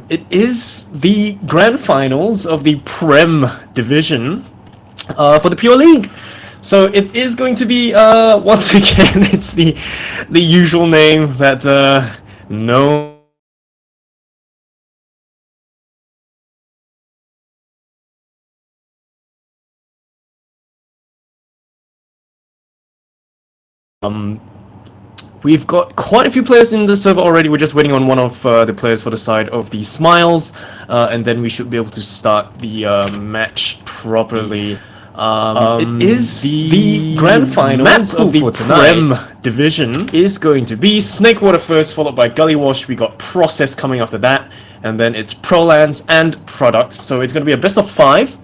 It is the grand finals of the Prem division for the Pure League. So it is going to be once again it's the usual name that no we've got quite a few players in the server already. We're just waiting on one of the players for the side of the Smiles, and then we should be able to start the match properly. It is the grand finals of the Prem division. Is going to be Snakewater first, followed by Gully Wash. We got Process coming after that, and then it's Prolans and Product. So it's going to be a best of 5.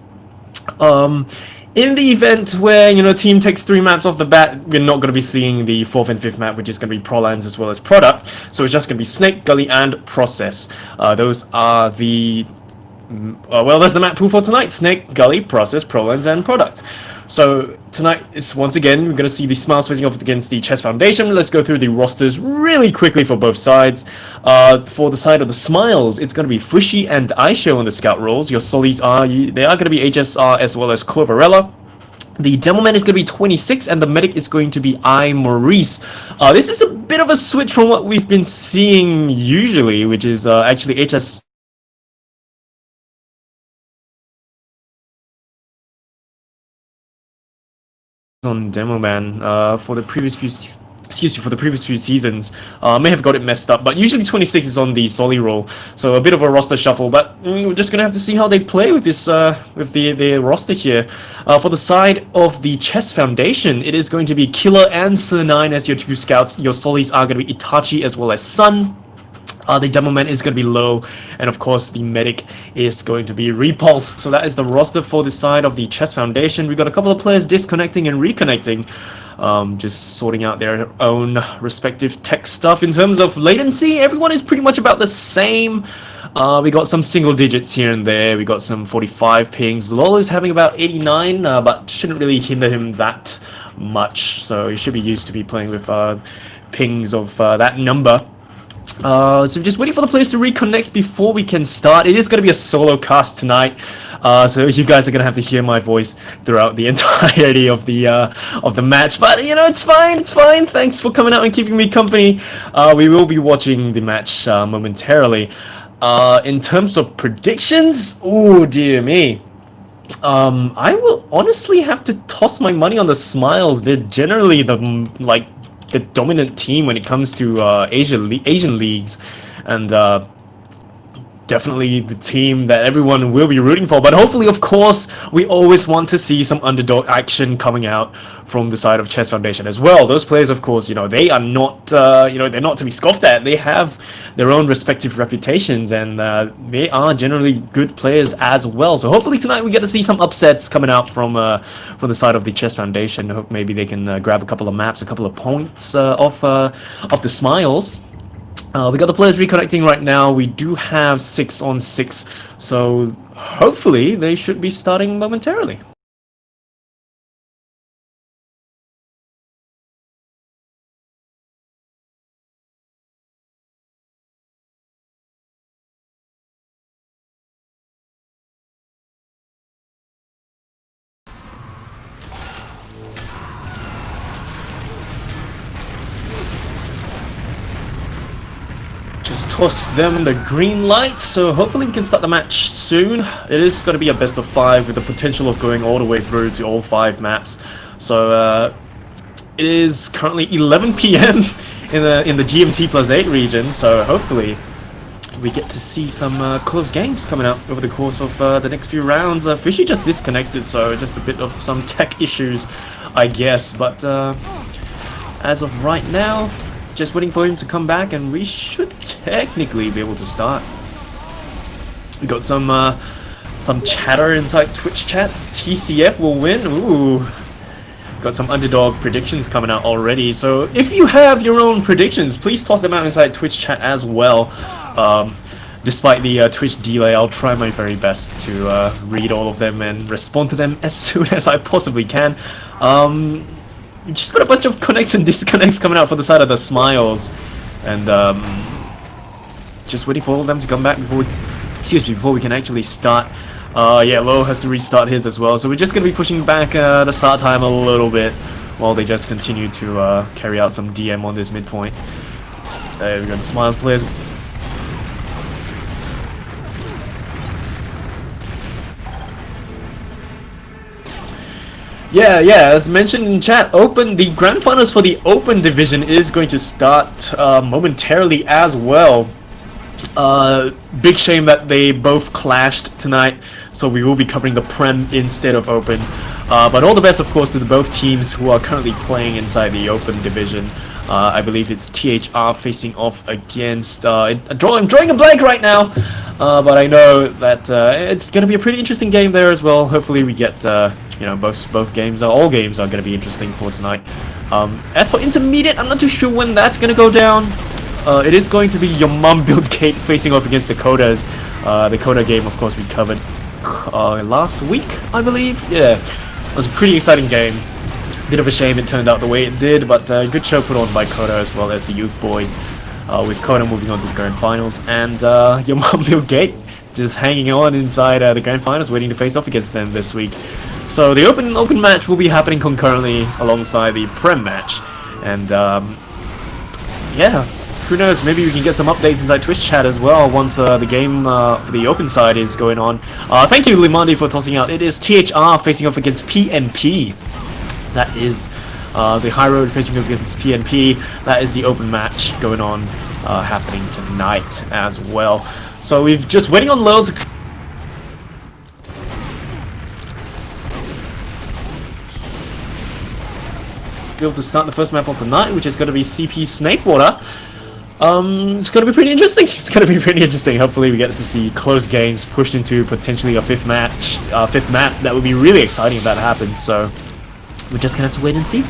In the event where, you know, team takes 3 maps off the bat, we're not going to be seeing the 4th and 5th map, which is going to be Prolans as well as Product. So it's just going to be Snake, Gully, and Process. Those are the... well, there's the map pool for tonight. Snake, Gully, Process, Prolans, and Product. So tonight is once again, we're going to see the Smiles facing off against the Chess Foundation. Let's go through the rosters really quickly for both sides. For the side of the Smiles, it's going to be Fushi and Aisho on the scout roles. Your Solis they are going to be HSR as well as Cloverella. The Demoman is going to be 26, and the Medic is going to be Maurice. This is a bit of a switch from what we've been seeing usually, which is actually HS... on Demoman for the previous few seasons. May have got it messed up, but usually 26 is on the Soli role, so a bit of a roster shuffle, but we're just gonna have to see how they play with this with the roster here. For the side of the Chess Foundation, it is going to be Killer and Sir9 as your 2 scouts. Your Solis are going to be Itachi as well as Sun. The Demoman is going to be Low, and of course the Medic is going to be Repulse. So that is the roster for the side of the Chess Foundation. We've got a couple of players disconnecting and reconnecting, just sorting out their own respective tech stuff. In terms of latency, everyone is pretty much about the same. We got some single digits here and there. We got some 45 pings. Lol is having about 89, but shouldn't really hinder him that much. So he should be used to be playing with pings of that number. So just waiting for the players to reconnect before we can start. It is going to be a solo cast tonight, so you guys are going to have to hear my voice throughout the entirety of the match. But you know, it's fine. It's fine. Thanks for coming out and keeping me company. We will be watching the match momentarily. In terms of predictions, oh dear me. I will honestly have to toss my money on the Smiles. They're generally the dominant team when it comes to Asian leagues, and definitely the team that everyone will be rooting for. But hopefully, of course, we always want to see some underdog action coming out from the side of Chess Foundation as well. Those players, of course, you know, they are not, they're not to be scoffed at. They have their own respective reputations, and they are generally good players as well. So hopefully tonight we get to see some upsets coming out from the side of the Chess Foundation. Hope maybe they can grab a couple of maps, a couple of points off the Smiles. We got the players reconnecting right now. We do have 6 on 6, so hopefully they should be starting momentarily. Just toss them the green light, so hopefully we can start the match soon. It is going to be a best of 5 with the potential of going all the way through to all 5 maps. So it is currently 11 PM in the GMT plus 8 region, so hopefully we get to see some close games coming up over the course of the next few rounds. Fishy just disconnected, so just a bit of some tech issues, I guess. But as of right now, just waiting for him to come back, and we should technically be able to start. We got some chatter inside Twitch chat. TCF will win. Ooh. Got some underdog predictions coming out already, so if you have your own predictions, please toss them out inside Twitch chat as well. Despite the Twitch delay, I'll try my very best to read all of them and respond to them as soon as I possibly can. Just got a bunch of connects and disconnects coming out for the side of the Smiles, and just waiting for all of them to come back before we can actually start. Yeah, Low has to restart his as well, so we're just going to be pushing back the start time a little bit while they just continue to carry out some DM on this midpoint. There we go, the Smiles players. Yeah, as mentioned in chat, the Grand Finals for the Open Division is going to start momentarily as well. Big shame that they both clashed tonight, so we will be covering the Prem instead of Open. But all the best, of course, to both teams who are currently playing inside the Open Division. I believe it's THR facing off against... I'm drawing a blank right now, but I know that it's going to be a pretty interesting game there as well. Hopefully we get... you know, both games, all games are going to be interesting for tonight. As for intermediate, I'm not too sure when that's going to go down. It is going to be Your Mum Build Gate facing off against the Kodas. The Koda game, of course, we covered last week, I believe. Yeah, it was a pretty exciting game. Bit of a shame it turned out the way it did, but good show put on by Koda as well as the Youth Boys. With Koda moving on to the Grand Finals, and Your Mum Build Gate just hanging on inside the Grand Finals, waiting to face off against them this week. So the open match will be happening concurrently alongside the Prem match, and yeah, who knows, maybe we can get some updates inside Twitch chat as well once the game for the open side is going on. Thank you, Limandi, for tossing out. It is THR facing off against PNP. That is the High Road facing off against PNP. That is the open match going on, happening tonight as well. So we've just waiting on Lil to... able to start the first map of the night, which is going to be CP Snakewater. It's going to be pretty interesting. Hopefully we get to see close games pushed into potentially a fifth map. That would be really exciting if that happens. So we're just going to have to wait and see.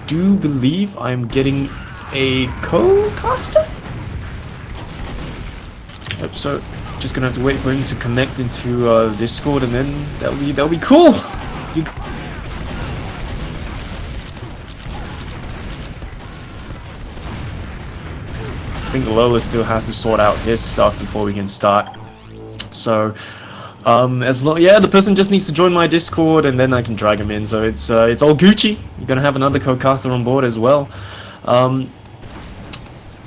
Do believe I'm getting a co-caster? Yep, so just gonna have to wait for him to connect into Discord, and then that'll be cool. I think Lola still has to sort out his stuff before we can start. So the person just needs to join my Discord, and then I can drag him in. So it's all Gucci. You're gonna have another co-caster on board as well.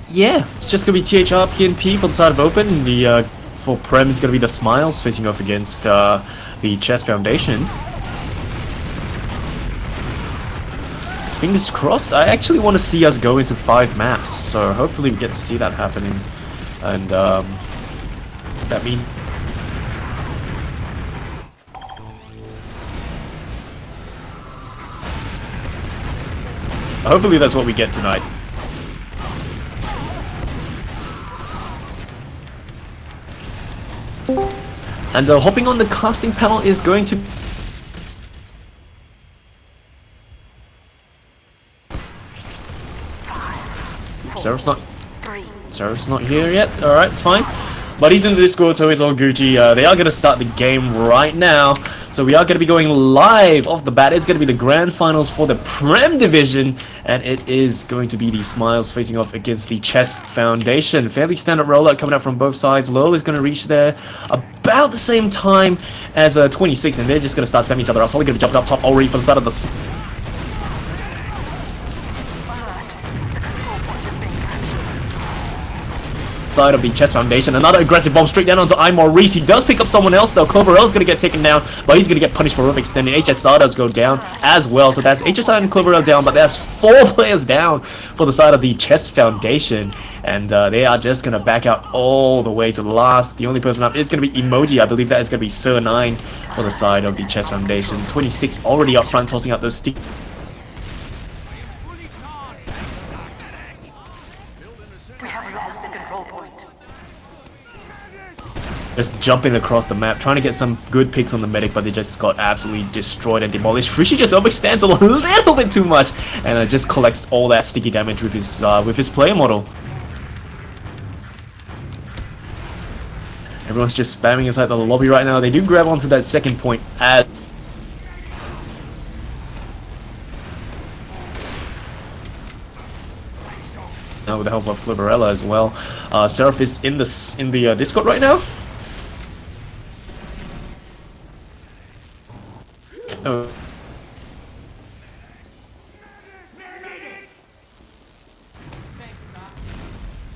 Yeah, it's just gonna be THR PNP for the side of Open. The for Prem is gonna be the Smiles facing off against the Chess Foundation. Fingers crossed. I actually want to see us go into 5 maps, so hopefully we get to see that happening. And that means hopefully that's what we get tonight. And hopping on the casting panel is going to... Seraph's not here yet. Alright, it's fine. But he's in the Discord, so it's all Gucci. They are going to start the game right now. So we are going to be going live off the bat. It's going to be the grand finals for the Prem division. And it is going to be the Smiles facing off against the Chess Foundation. Fairly standard rollout coming out from both sides. Lowell is going to reach there about the same time as 26. And they're just going to start spamming each other out. Solly going to be jumping up top already for the side of the... side of the Chess Foundation. Another aggressive bomb straight down onto iMaurice. He does pick up someone else though. Cloverell's going to get taken down, but he's going to get punished for rope extending. HSR does go down as well. So that's HSR and Cloverell down, but there's 4 players down for the side of the Chess Foundation. And they are just going to back out all the way to the last. The only person up is going to be Emoji. I believe that is going to be Sir9 for the side of the Chess Foundation. 26 already up front, tossing out those sticks. Just jumping across the map, trying to get some good picks on the medic, but they just got absolutely destroyed and demolished. Frishi just overextends a little bit too much, and just collects all that sticky damage with his player model. Everyone's just spamming inside the lobby right now. They do grab onto that second point as... now with the help of Cloverella as well. Seraph is in the Discord right now.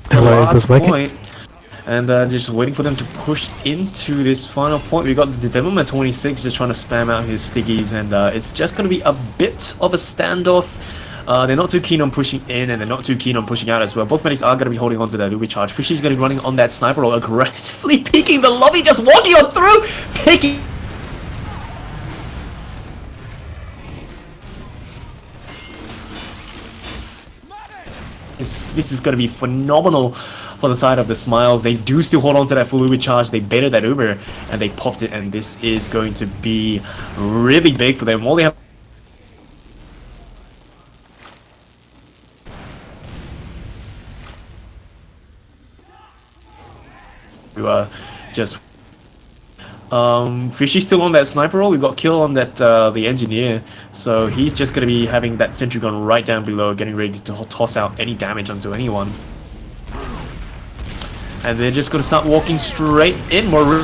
Hello, is this working? And just waiting for them to push into this final point. We got the Devilman 26 just trying to spam out his stickies, and it's just going to be a bit of a standoff. They're not too keen on pushing in, and they're not too keen on pushing out as well. Both medics are going to be holding on to that Uber charge. Fishy's going to be running on that sniper roll, aggressively peeking the lobby, just walking on through, picking. This is going to be phenomenal for the side of the Smiles. They do still hold on to that full Uber charge. They baited that Uber and they popped it, and this is going to be really big for them. All they have to just Fishy's still on that sniper roll. We've got Kill on that the engineer, so he's just going to be having that sentry gun right down below, getting ready to toss out any damage onto anyone. And they're just going to start walking straight in. More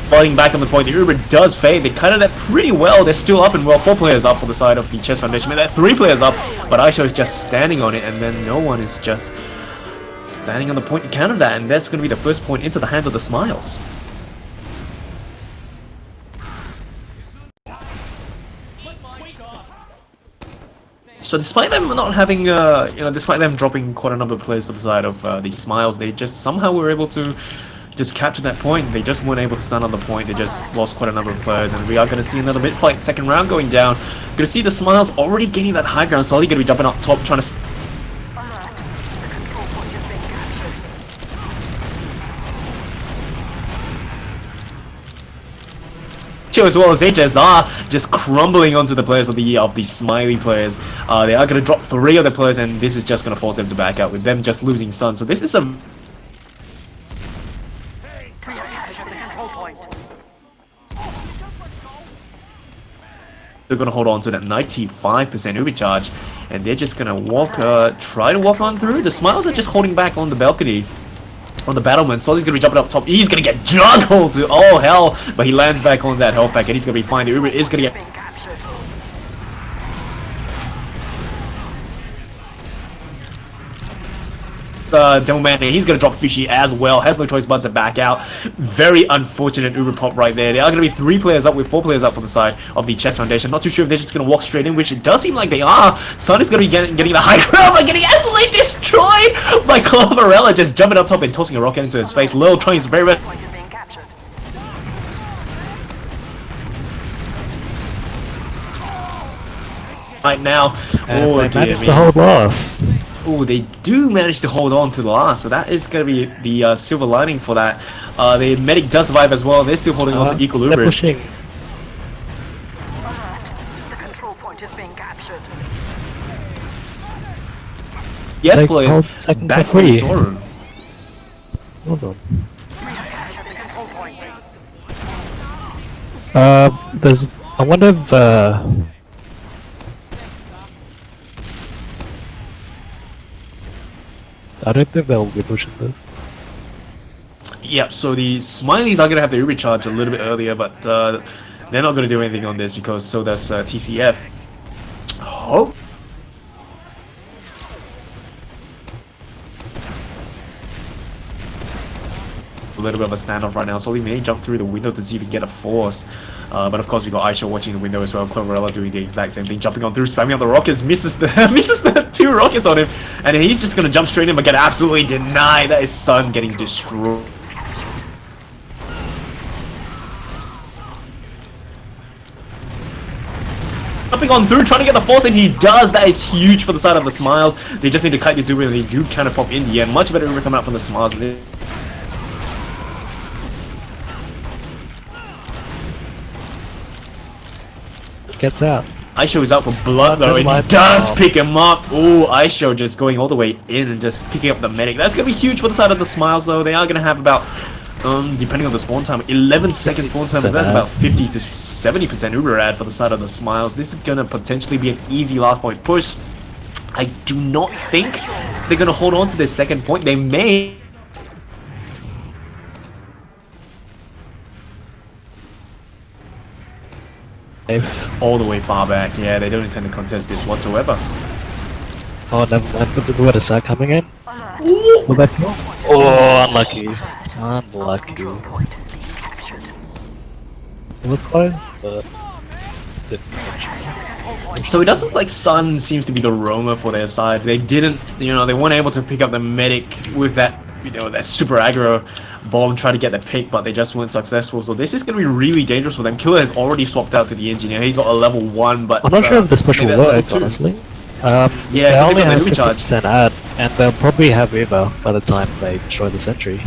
fighting back on the point. The Uber does fade. They cut it up pretty well. They're still up and well. 4 players up for the side of the Chess Foundation. They're 3 players up, but Aisho is just standing on it, and then no one is just standing on the point to counter that, and that's going to be the first point into the hands of the Smiles. So despite them not having, despite them dropping quite a number of players for the side of the Smiles, they just somehow were able to just capture that point. They just weren't able to stand on the point. They just lost quite a number of players, and we are going to see another mid-fight, second round going down. Going to see the Smiles already gaining that high ground. Solly going to be jumping up top, trying to... as well as HSR just crumbling onto the players of the Smiley players. They are going to drop 3 of the players, and this is just going to force them to back out with them just losing Sun. So this is a... they're going to hold on to that 95% Uber charge, and they're just going to walk, try to walk on through. The Smiles are just holding back on the balcony. On the battlement, Solly's gonna be jumping up top. He's gonna get juggled to oh hell, but he lands back on that health pack, and he's gonna be fine. The Uber is gonna get Devilman, he's gonna drop Fishy as well. Has no choice but to back out. Very unfortunate Uber pop right there. There are gonna be 3 players up with 4 players up on the side of the Chess Foundation. Not too sure if they're just gonna walk straight in, which it does seem like they are. Sun is gonna be getting the high ground, but getting absolutely destroyed by Cloverella, just jumping up top and tossing a rocket into his face. Lil trying his very best. Right now, oh they dear managed me. to hold last. Oh, they do manage to hold on to the last, so that is going to be the silver lining for that. The medic does survive as well. They're still holding on to equal Uber. They're pushing. The control point is being captured. TCF players hold second back for where we free. saw him. Awesome. There's. I wonder if. I don't think they'll be pushing this. Yep, so the Smileys are going to have their recharge a little bit earlier, but they're not going to do anything on this because so does TCF. Oh. A little bit of a standoff right now. Solly may jump through the window to see if he can get a force. But of course we got Aisha watching the window as well. Cloverella doing the exact same thing, jumping on through, spamming out the rockets, misses the misses the 2 rockets on him, and he's just gonna jump straight in but get absolutely denied. That is Sun getting destroyed. Jumping on through, trying to get the force, and he does. That is huge for the side of the Smiles. They just need to kite this Uber, and they do kind of pop in the end. Much better Uber coming out from the Smiles with it. Gets out. Aisho is out for blood though, and he does pick him up. Oh, Aisho just going all the way in and just picking up the medic. That's going to be huge for the side of the Smiles though. They are going to have about, depending on the spawn time, 11 seconds spawn time. So that's about 50 to 70% Uber ad for the side of the Smiles. This is going to potentially be an easy last point push. I do not think they're going to hold on to this second point. They may. All the way far back. Yeah, they don't intend to contest this whatsoever. Oh, never mind. Where the side coming in? Will that kill? Oh, unlucky. Unlucky. It was close, but didn't catch. So it does look like Sun seems to be the roamer for their side. They didn't, they weren't able to pick up the medic with that, that super aggro bomb, try to get the pick, but they just weren't successful. So this is going to be really dangerous for them. Killer has already swapped out to the engineer. He got a level 1, but I'm not sure if this push will work, honestly. Yeah, they only have the 50% ad, and they'll probably have Uber by the time they destroy the sentry.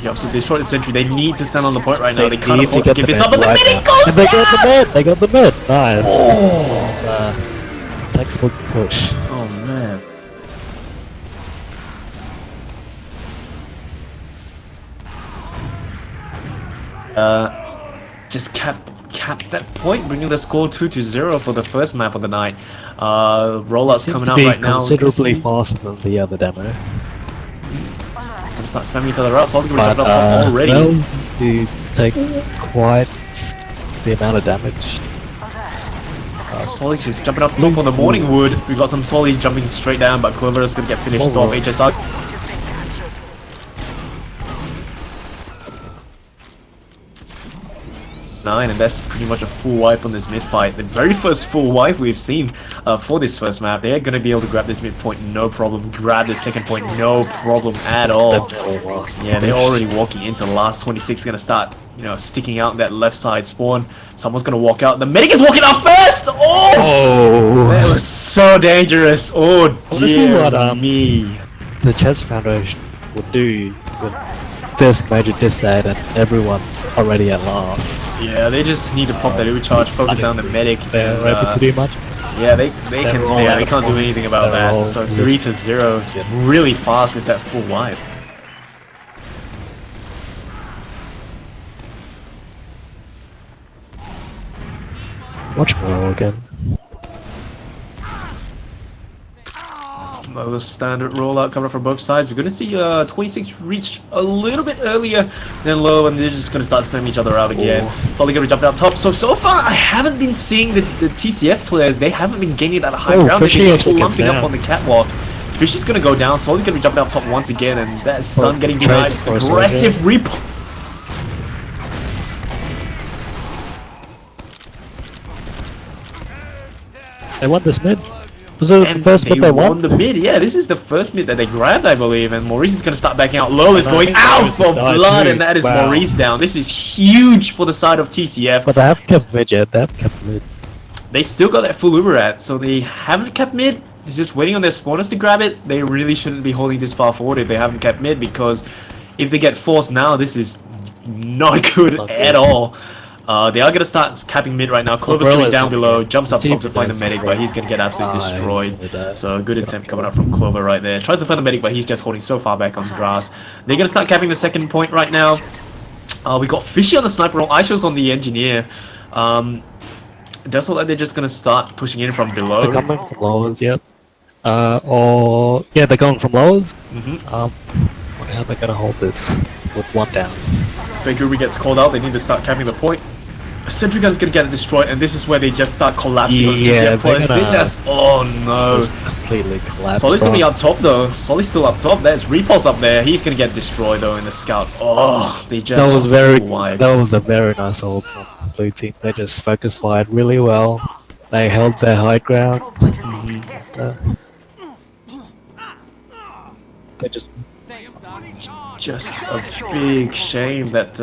Yeah, so they destroy the sentry. They need to stand on the point right now. They can't need afford to give this up, but the right medic now. goes And they down! got the mid! They got the mid! Nice. Oh, It's a textbook push. oh man. Just cap that point, bringing the score 2-0 for the first map of the night. Rollouts Seems coming to out be right now. considerably faster than the other demo. Gonna start spamming each other out. So they're But up top already. they'll do take quite the amount of damage. Solly's just jumping up top on the Morning Wood. We've got some Solly jumping straight down, but Clover's gonna get finished off. HSR. And that's pretty much a full wipe on this mid fight. The very first full wipe we've seen for this first map. They're going to be able to grab this mid point, no problem. Grab this second point, no problem at all. Yeah, they're already walking into the last 26. Going to start, sticking out that left side spawn. Someone's going to walk out. The medic is walking out first. Oh, that was so dangerous. Oh dear me. The Chess Foundation would do with this major disad and everyone already at last. Yeah, they just need to pop that recharge, focus down the medic. They're able to do much. Yeah, they can't do anything about that. So 3-0 is really fast with that full wipe. Watch more again. Another standard rollout coming up from both sides. We're going to see 26 reach a little bit earlier than low, and they're just going to start spamming each other out again. Solly going to jump out top. So far, I haven't been seeing the TCF players. They haven't been gaining that high ground. They've been clumping up on the catwalk. Fish is going to go down. Solly going to be jumping out top once again, and that's Sun getting denied. Aggressive repo. They won this mid. Was it the first mid they won? The mid, yeah, this is the first mid that they grabbed, I believe, and Maurice is going to start backing out. Lol is going out for blood, and that is Maurice down. This is huge for the side of TCF. But they haven't kept mid yet, they haven't kept mid. They still got that full Uber at, so they haven't kept mid. They're just waiting on their spawners to grab it. They really shouldn't be holding this far forward if they haven't kept mid, because if they get forced now, this is not good at all. They are gonna start capping mid right now. Clover's Clover coming is down not below, good. jumps up See top if to he find the does medic, but he's gonna get absolutely Nice, destroyed. look at that. So a good attempt coming up from Clover right there. Tries to find the medic, but he's just holding so far back on the grass. They're gonna start capping the second point right now. We got Fishy on the sniper roll, Aisho's on the engineer. It does look like they're just gonna start pushing in from below. They're coming from lowers, yep. Or yeah, they're going from lowers. Wonder how they're gonna hold this with one down. Feguri gets called out, they need to start capping the point. Sentry Gun's gonna get it destroyed, and this is where they just start collapsing on the Yeah, TCF players. They gonna just, oh no. Just completely collapsed. Solly's gonna be on. up top though. Solly's still up top. There's Repulse up there. He's gonna get destroyed though in the scout. Oh, they just That was very. wiped. That was a very nice hold from blue team. They just focus fired really well. They held their high ground. They just. Just a big shame that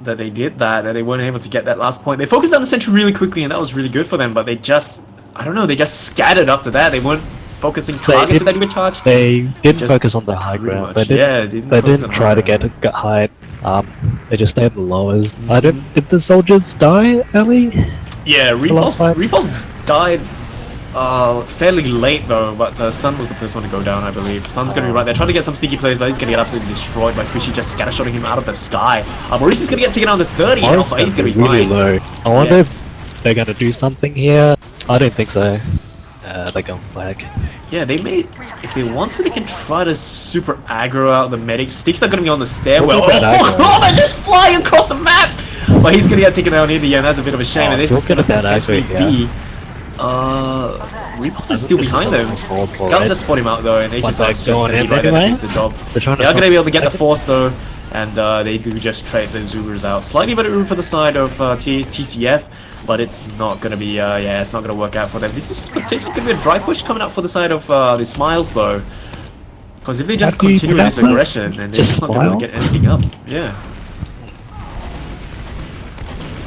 that they did that they weren't able to get that last point. They focused on the Sentry really quickly, and that was really good for them. But they just, I don't know, they just scattered after that. They weren't focusing targets that they were charged. They didn't Just focus on the high pretty ground. much, They yeah, didn't. they They didn't focus on didn't try high to get ground. it high. They just stayed in the lowers. I don't. Did the soldiers die early? Yeah, last fight? Repulse died fairly late though, but Sun was the first one to go down, I believe. Sun's gonna be right there, trying to get some sneaky plays, but he's gonna get absolutely destroyed by Fishy just scattershotting him out of the sky. Maurice is gonna get taken down to 30 health, but he's gonna be really fine. low. I wonder Yeah. if they're gonna do something here. I don't think so. They're going flag. Yeah, they may, if they want to, they can try to super aggro out the medics. Sticks are gonna be on the stairwell. Look at that aggro. They're just flying across the map! But he's gonna get taken down in the end, that's a bit of a shame, Oh, and this is look gonna at that potentially aggro, be... Repulse is still This is behind them. almost hold for Scout it. just spot him out though, and HSI is they're just going gonna be in right there to fix anyways. the job. They're trying to They are gonna stop be able to get the second. force though, and they do just trade the Zubers out. Slightly better room for the side of TCF, but it's not gonna be, yeah, it's not gonna work out for them. This is potentially gonna be a dry push coming up for the side of the Smiles though. Because if they just How do you continue do this that, man? aggression, then they're Just just not gonna be able to smile? get anything up. Yeah.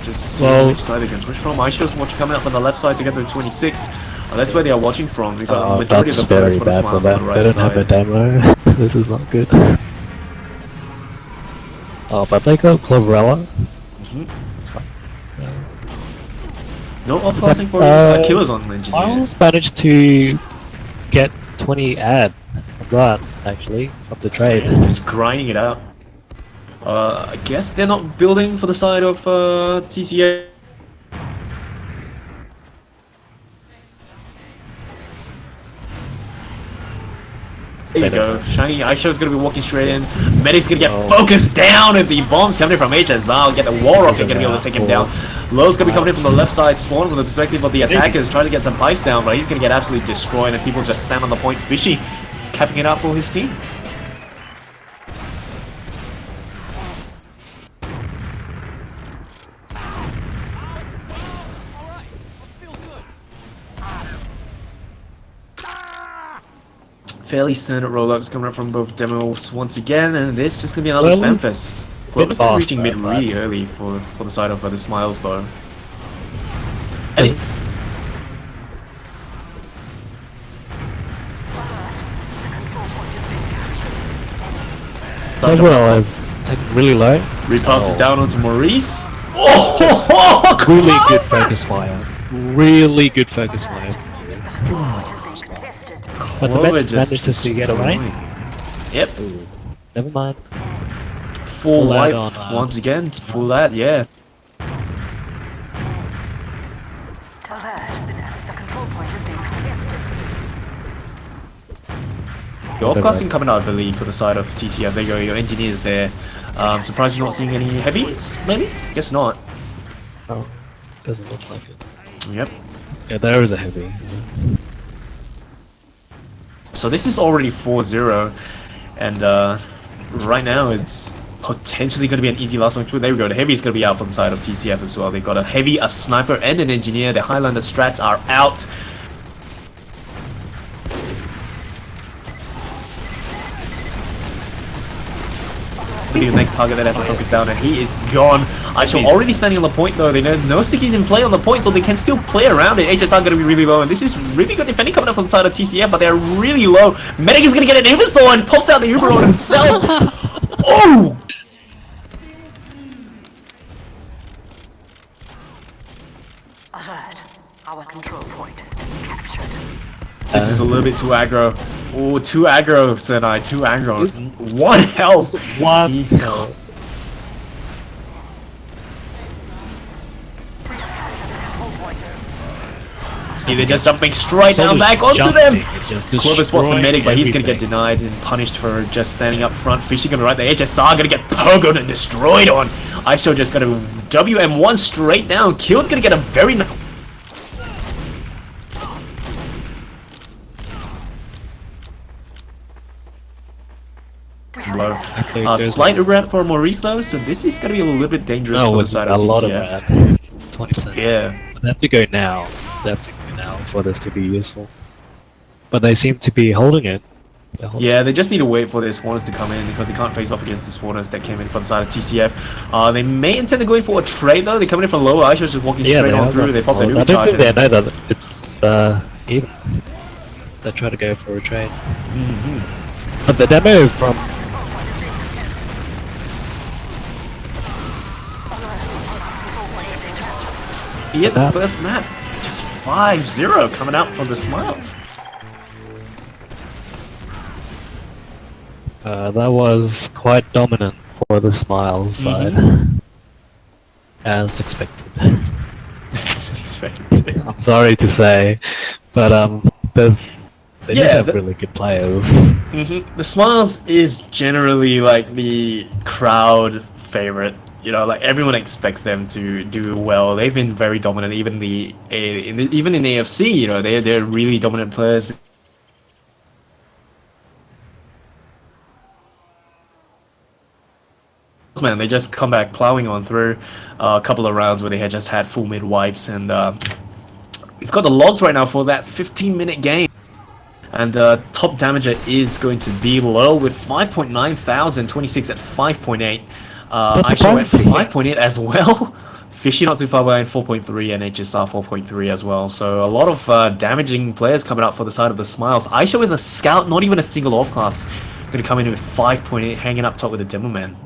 Just see Well- which side they can push from. Aisha's watching coming up on the left side to get to 26. That's where they are watching from. We've got the majority of That's the players very for the bad for Smiles on the them. right They don't side. have a demo. This is not good. Oh, but they got Cloverella. It's fine. No off-passing for killers on the engineer. Miles managed to get 20 ad of that, actually, of the trade. Just grinding it out. I guess they're not building for the side of TCA. There you go. Shiny Aisha's gonna be walking straight in. Medic's gonna get focused down if the bomb's coming in from HSR. Get the wall rocket, gonna be able to take him down. Low's gonna be coming in from the left side, spawn from the perspective of the attackers, trying to get some pipes down, but he's gonna get absolutely destroyed and people just stand on the point. Fishy is capping it out for his team. Fairly standard rollouts coming up from both demos once again, and this just gonna be another Well, spam it's fest. bit Clover's gonna be fast reaching mid though, really early for the side of the Smiles though. And Does- Cloverella is taken really low. repasses down onto Maurice. Oh! Really good focus fire. Really good focus fire. But the Clover man just manages to get away. Yep, Never mind. full Full ad wipe on, once again. Full ad, yeah. The control point is being contested. The off-casting coming out, I believe, for the side of TCF. There you go, your engineer's there. Surprised you're not seeing any heavies, maybe? Guess not. Oh, doesn't look like it. Yep. Yeah, there is a heavy. So this is already 4-0, and right now it's potentially going to be an easy last one. There we go, the heavy is going to be out for the side of TCF as well. They've got a heavy, a sniper, and an engineer. The Highlander strats are out. The next target that they have to focus down, and he is gone. Aisha already standing on the point though. They know no stickies in play on the point, so they can still play around it. HSR going to be really low, and this is really good defending coming up on the side of TCF, but they're really low. Medic is going to get an Invisol and pops out the Uber on himself. Oh! little bit too aggro. Oh, too aggro, Senai, too aggro. One health! One. health. They're just jumping straight down back onto them! Clover spots the medic, but he's gonna get denied and punished for just standing up front. Fishy gonna right there. HSR gonna get pogoed and destroyed on. Aisho just gonna WM1 straight down. Killed gonna get a very nice. Low. Slight regret for Maurice though, so this is gonna be a little bit dangerous for the it's side a of lot of TCF. that. 20%. Yeah. But they have to go now. They have to go now for this to be useful. But they seem to be holding it. Yeah, they just need to wait for their spawners to come in because they can't face off against the spawners that came in for the side of TCF. They may intend to go in for a trade though. They're coming in for lower. Aisha's just walking straight on through. They pop their new I don't charge. think they know that it's even. They try to go for a trade. But the demo from Yeah, the first map, just 5-0 coming out from the Smiles. that was quite dominant for the Smiles side, as expected. I'm sorry to say, but they just have really good players. The Smiles is generally like the crowd favorite. You know, like everyone expects them to do well. They've been very dominant, even even in AFC. You know, they're really dominant players. Man, they just come back plowing on through a couple of rounds where they had just had full mid wipes, and we've got the logs right now for that 15-minute game. And top damager is going to be low with 5.9 thousand, 26 at 5.8. Aisho at 5.8 as well. Fishy not too far behind 4.3 and HSR 4.3 as well. So a lot of damaging players coming out for the side of the Smiles. Aisho is a scout, not even a single off class. Going to come in with 5.8, hanging up top with a demo man.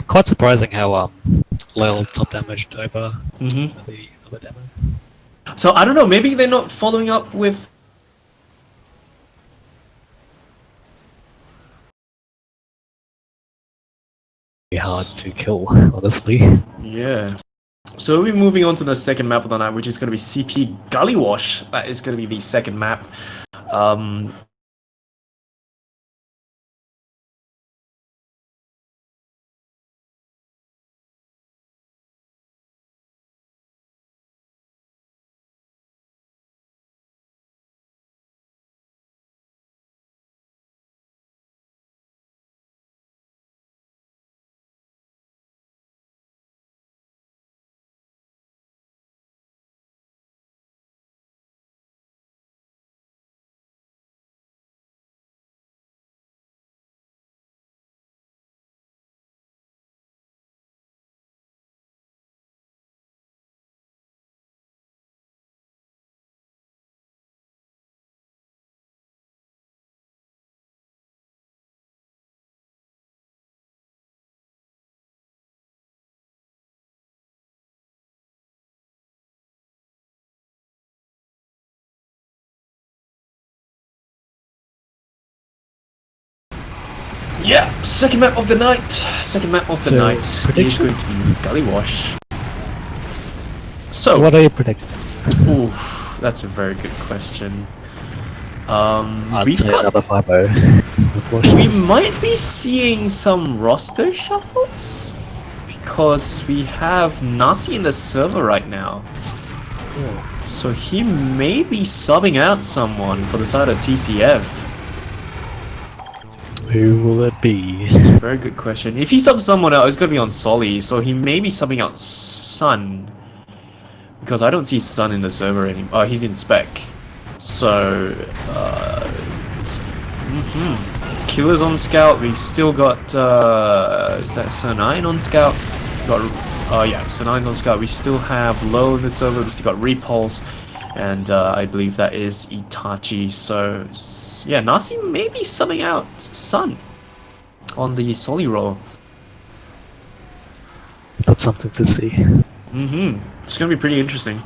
Quite surprising how Lyle top damaged over the other demo. So I don't know, maybe they're not following up with Hard to kill, honestly. Yeah. So we're moving on to the second map of the night, which is going to be CP Gully Wash. That is going to be the second map. Yeah, second map of the night. Second map of the night is going to be Gully Wash. So, what are your predictions? Ooh, that's a very good question. I'd We've say got, another 5-0. we might be seeing some roster shuffles because we have Nasi in the server right now. So he may be subbing out someone for the side of TCF. Who will it be? It's a very good question. If he subs someone out, it's going to be on Solly, so he may be subbing out Sun. Because I don't see Sun in the server anymore. He's in spec. So, Killer's on scout. We still got, is that Sunine on scout? Got, yeah, Sunine's on scout. We still have Low in the server. We still got Repulse. And I believe that is Itachi. So, yeah, Nasi may be subbing out Sun on the Solly role. That's something to see. It's gonna be pretty interesting.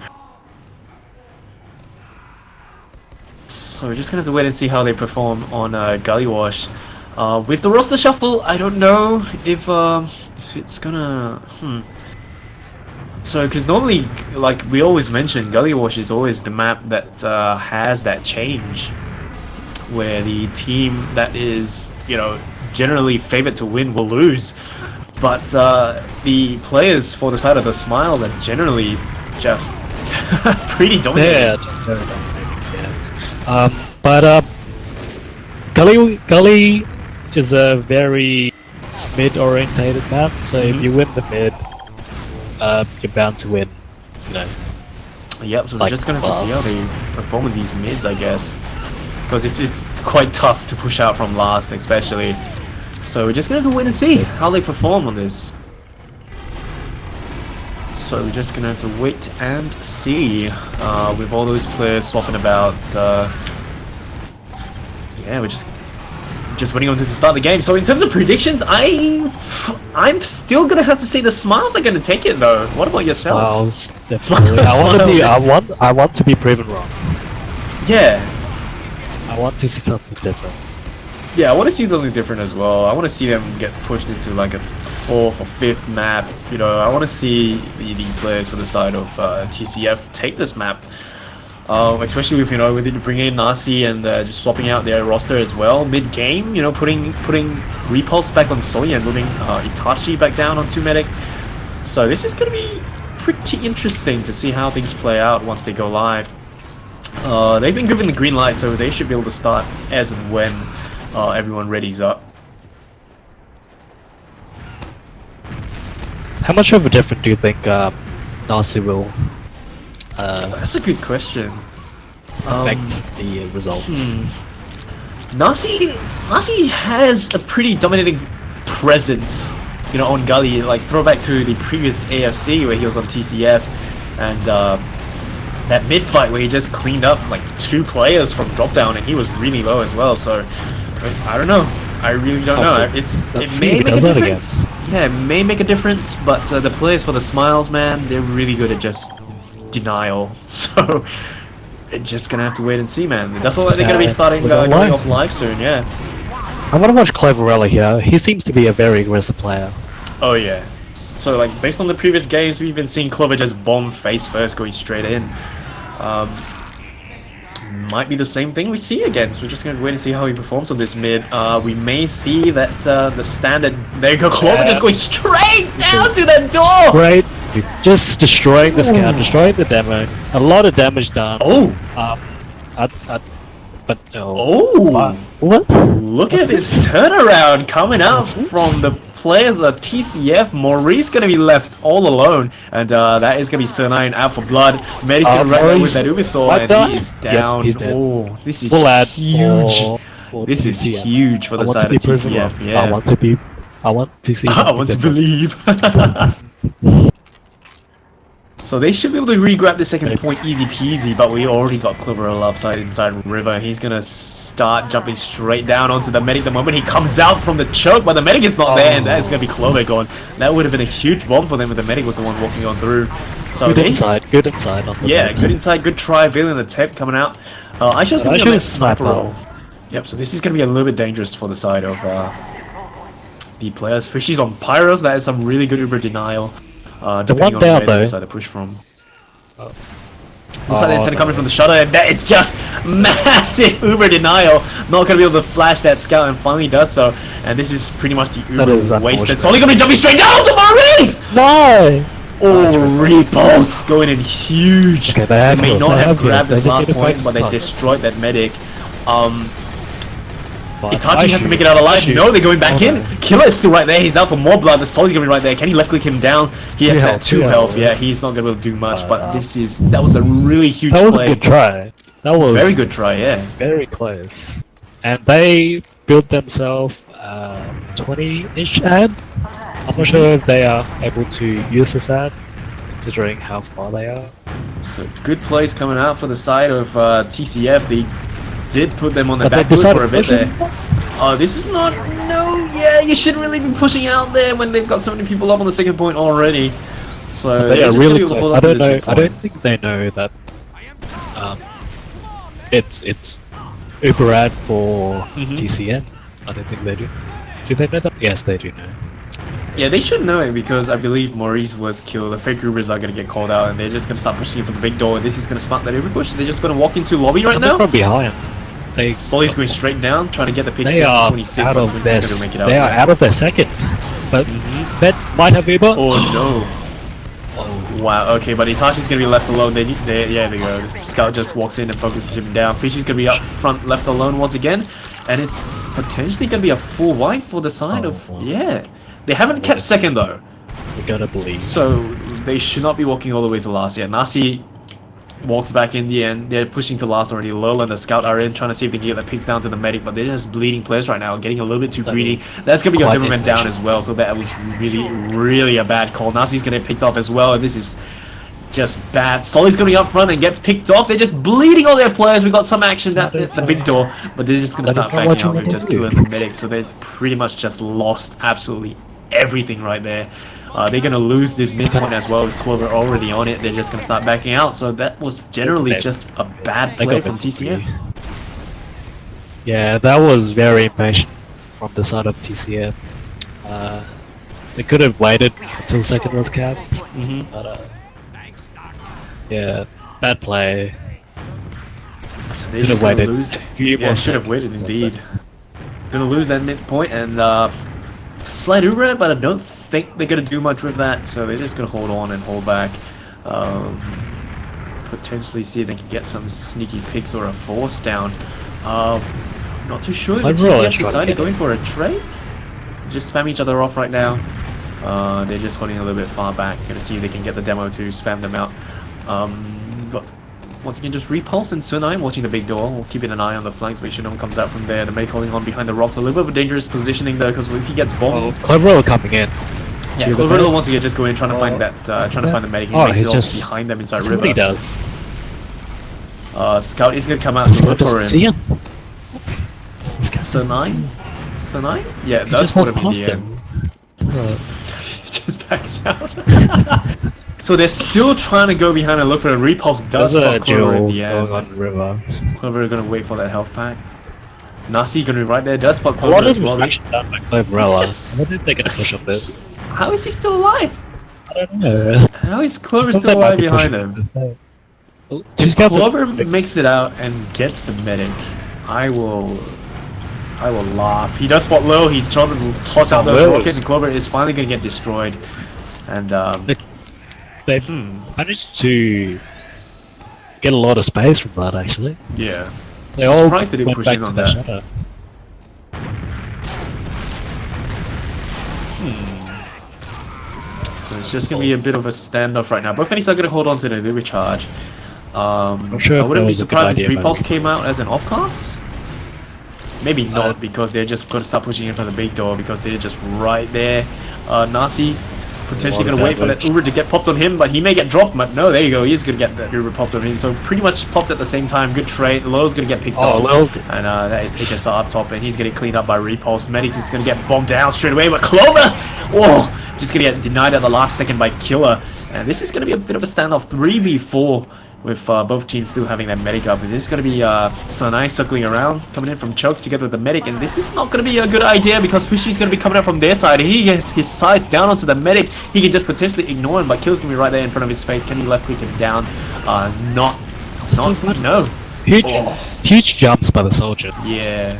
So we're just gonna have to wait and see how they perform on Gully Wash. With the roster shuffle, I don't know if it's gonna. So, because normally, like we always mention, Gully Wash is always the map that has that change, where the team that is, you know, generally favored to win will lose, but the players for the side of the Smiles are generally just pretty dominating. Yeah, very dominating, yeah. But Gully is a very mid-orientated map, so if you win the mid, you're bound to win, you know. Yep, so we're Like just gonna have to see how last. they perform with these mids, I guess. Because it's quite tough to push out from last, especially. So we're just gonna have to wait and see how they perform on this. So we're just gonna have to wait and see. With all those players swapping about, yeah, we're just waiting on to start the game. So in terms of predictions, I'm still gonna have to say the Smiles are gonna take it though. What about yourself? Smiles, definitely. I want to be proven wrong. Yeah. I want to see something different. Yeah, I want to see something different as well. I want to see them get pushed into like a 4th or 5th map. You know, I want to see the players for the side of TCF take this map. Especially with, you know, with bringing in Nasi and just swapping out their roster as well mid-game. You know, putting Repulse back on Sully and moving Itachi back down on 2 Medic. So this is going to be pretty interesting to see how things play out once they go live. They've been given the green light, so they should be able to start as and when everyone readies up. How much of a difference do you think Nasi will That's a good question. affect the results? Nasi has a pretty dominating presence, you know, on Gully. Like throwback to the previous AFC where he was on TCF, and that mid fight where he just cleaned up like 2 players from drop down, and he was really low as well. So I don't know. I really don't know. It may make a difference. Yeah, it may make a difference, but the players for the Smiles, man, they're really good at just denial. So we're just gonna have to wait and see, man. That's all. They're gonna be starting going off live soon. Yeah. I want to watch Cloverella here. He seems to be a very aggressive player. Oh yeah. So like based on the previous games, we've been seeing Clover just bomb face first, going straight in. Might be the same thing we see again. So we're just gonna wait and see how he performs on this mid. We may see that the standard. There you go, Clover just going straight down to the door. Great. Just destroying the scout, destroying the demo. A lot of damage done. Oh. But no. Oh. What? Look at this turnaround coming out from the players of TCF. Maurice gonna be left all alone, and that is gonna be Sir9 out for blood. Medi's gonna run in with that Ubisoft, and he is down. Yep, he's dead. Oh, this is We'll add huge. for This is TCF. huge for the side of TCF. Yeah. I want to see. I want to believe. So they should be able to re-grab the second point easy peasy, but we already got Cloverella upside inside River. He's gonna start jumping straight down onto the medic the moment he comes out from the choke, but the medic is not there, and that is gonna be Clover gone. That would have been a huge bomb for them if the medic was the one walking on through. So good inside. On the yeah, board. good inside, good try, veiling the tip coming out. Aisha's gonna be on that sniper roll. Yep, so this is gonna be a little bit dangerous for the side of the players. Fishy's on Pyros, that is some really good Uber denial. Depending on where they decide to push from. Looks like the antenna coming from the shutter, and that is just massive Uber denial. Not gonna be able to flash that scout, and finally does so. And this is pretty much the Uber waste. It's only gonna be jumping straight down to Maurice! No! Oh, Repulse going in huge. Okay, they may not have grabbed this last point, but they destroyed that medic. Itachi has to make it out alive. No, they're going back in. Killer is still right there. He's out for more blood. The Solid's gonna be right there. Can he left click him down? He has that 2 health. Yeah, he's not gonna be able to do much. But that was a really huge play. That was a good try. That was very good try. Yeah. Very close. And they built themselves 20-ish ad. I'm not sure if they are able to use this ad, considering how far they are. So good plays coming out for the side of TCF. They did put them on the back foot for a bit there. Oh, this is not. No, yeah, you shouldn't really be pushing out there when they've got so many people up on the second point already. So they are really close. I don't think they know that. It's Uber ad for Mhm. TCN. I don't think they do. Do they know that? Yes, they do know. Yeah, they should know it because I believe Maurice was killed. The fake Ubers are gonna get called out, and they're just gonna start pushing for the big door. And this is gonna spark that Uber push. They're just gonna walk into lobby right Coming now. from behind. They Solly's going straight down, trying to get the pick. They down to are 26, out but of 26 their. is gonna make it out. They are yeah. out of their second. But Mhm. Med might have Uber. Oh no. Wow, okay, but Itachi's gonna be left alone. Yeah, they go. Scout just walks in and focuses him down. Fishy's gonna be up front, left alone once again. And it's potentially gonna be a full wipe for the side Oh, of... wow. Yeah. They haven't kept second though. We gotta believe. So they should not be walking all the way to last yet. Nasi walks back in the end. They're pushing to last already. Lol and the Scout are in, trying to see if they can get the picks down to the medic, but they're just bleeding players right now, getting a little bit too That greedy. is That's gonna be a quite Dimmerman down impatient. as well, so that was really a bad call. Nasi's gonna get picked off as well, and this is just bad. Solly's gonna be up front and get picked off. They're just bleeding all their players. We got some action at That is the big door, but they're just gonna that is start not backing what you out with want to just do. killing the medic, so they pretty much just lost absolutely everything right there. They're gonna lose this midpoint as well with Clover already on it. They're just gonna start backing out. So that was generally They- just a bad They play got from them TCF. free. Yeah, that was very impatient from the side of TCF. They could have waited until second was capped, hmm but yeah, bad play. So they're Could just have gonna waited lose. a few Yeah, more should have seconds, waited but- indeed. Gonna lose that midpoint and slight Uber, but I don't think they're gonna do much with that. So they're just gonna hold on and hold back. Potentially see if they can get some sneaky picks or a force down. Not too sure. The Clever TCF is trying to decided get going for a trade. Just spam each other off right now. They're just holding a little bit far back. Gonna see if they can get the demo to spam them out. Got once again just Repulse and Sunai watching the big door. We'll keeping an eye on the flanks, make sure no one comes out from there. The Medic holding on behind the rocks. A little bit of a dangerous positioning though, because if he gets bombed, Clever coming in. yeah, to the Cloverlo medic. once again just go in trying to find that, trying to find the medic. He Oh, makes he's it off just- behind them inside That's what river. he does. Scout is gonna come out to Scott look for doesn't see him. him. This guy's Sunai? Yeah, He that's just what walked him in past the end. him. He just backs out. So they're still trying to go behind and look for a repulse. Does There's a spot Clover in duel the end. going on the river. Clover gonna wait for that health pack. Nasi gonna be right there. Does spot A Clover lot as of well. action done by Cloverella. Just- I don't think they're gonna push on this. How is he still alive? I don't know. How is Clover I thought still they might alive be behind pushing him? this, though. Two If scouts are- Clover makes it out and gets the medic, I will laugh. He does spot low. He's trying to toss out Oh, those Low rockets, is- and Clover is finally gonna get destroyed. And They've managed to get a lot of space from that, actually. yeah, They So all surprised they didn't went push back in to on the that. shutter. So it's just gonna be a bit of a standoff right now. Both Phoenix are gonna hold on to the recharge. I'm sure I if wouldn't that be was a good surprised if idea, Repulse maybe. came out as an off-cast. Maybe not, Uh, because they're just gonna start pushing in from the big door because they're just right there. Nasi potentially Lot of gonna wait for that damage. Uber to get popped on him, but he may get dropped. But no, there you go. He's gonna get that Uber popped on him. So pretty much popped at the same time. Good trade. Low's gonna get picked Oh, off. Low's good. And that is HSR up top, and he's getting cleaned up by Repulse. Medic is gonna get bombed down straight away, but Clover, whoa, just gonna get denied at the last second by Killer. And this is gonna be a bit of a standoff, 3v4, with both teams still having that medic up. And this is gonna be Sanai circling around, coming in from choke together with the medic, and this is not gonna be a good idea because Fishy's gonna be coming out from their side. He gets his sights down onto the medic. He can just potentially ignore him, but Killer's gonna be right there in front of his face. Can he left click him down? Not, so bad. no. Huge, Oh. huge jumps by the soldiers. Yeah.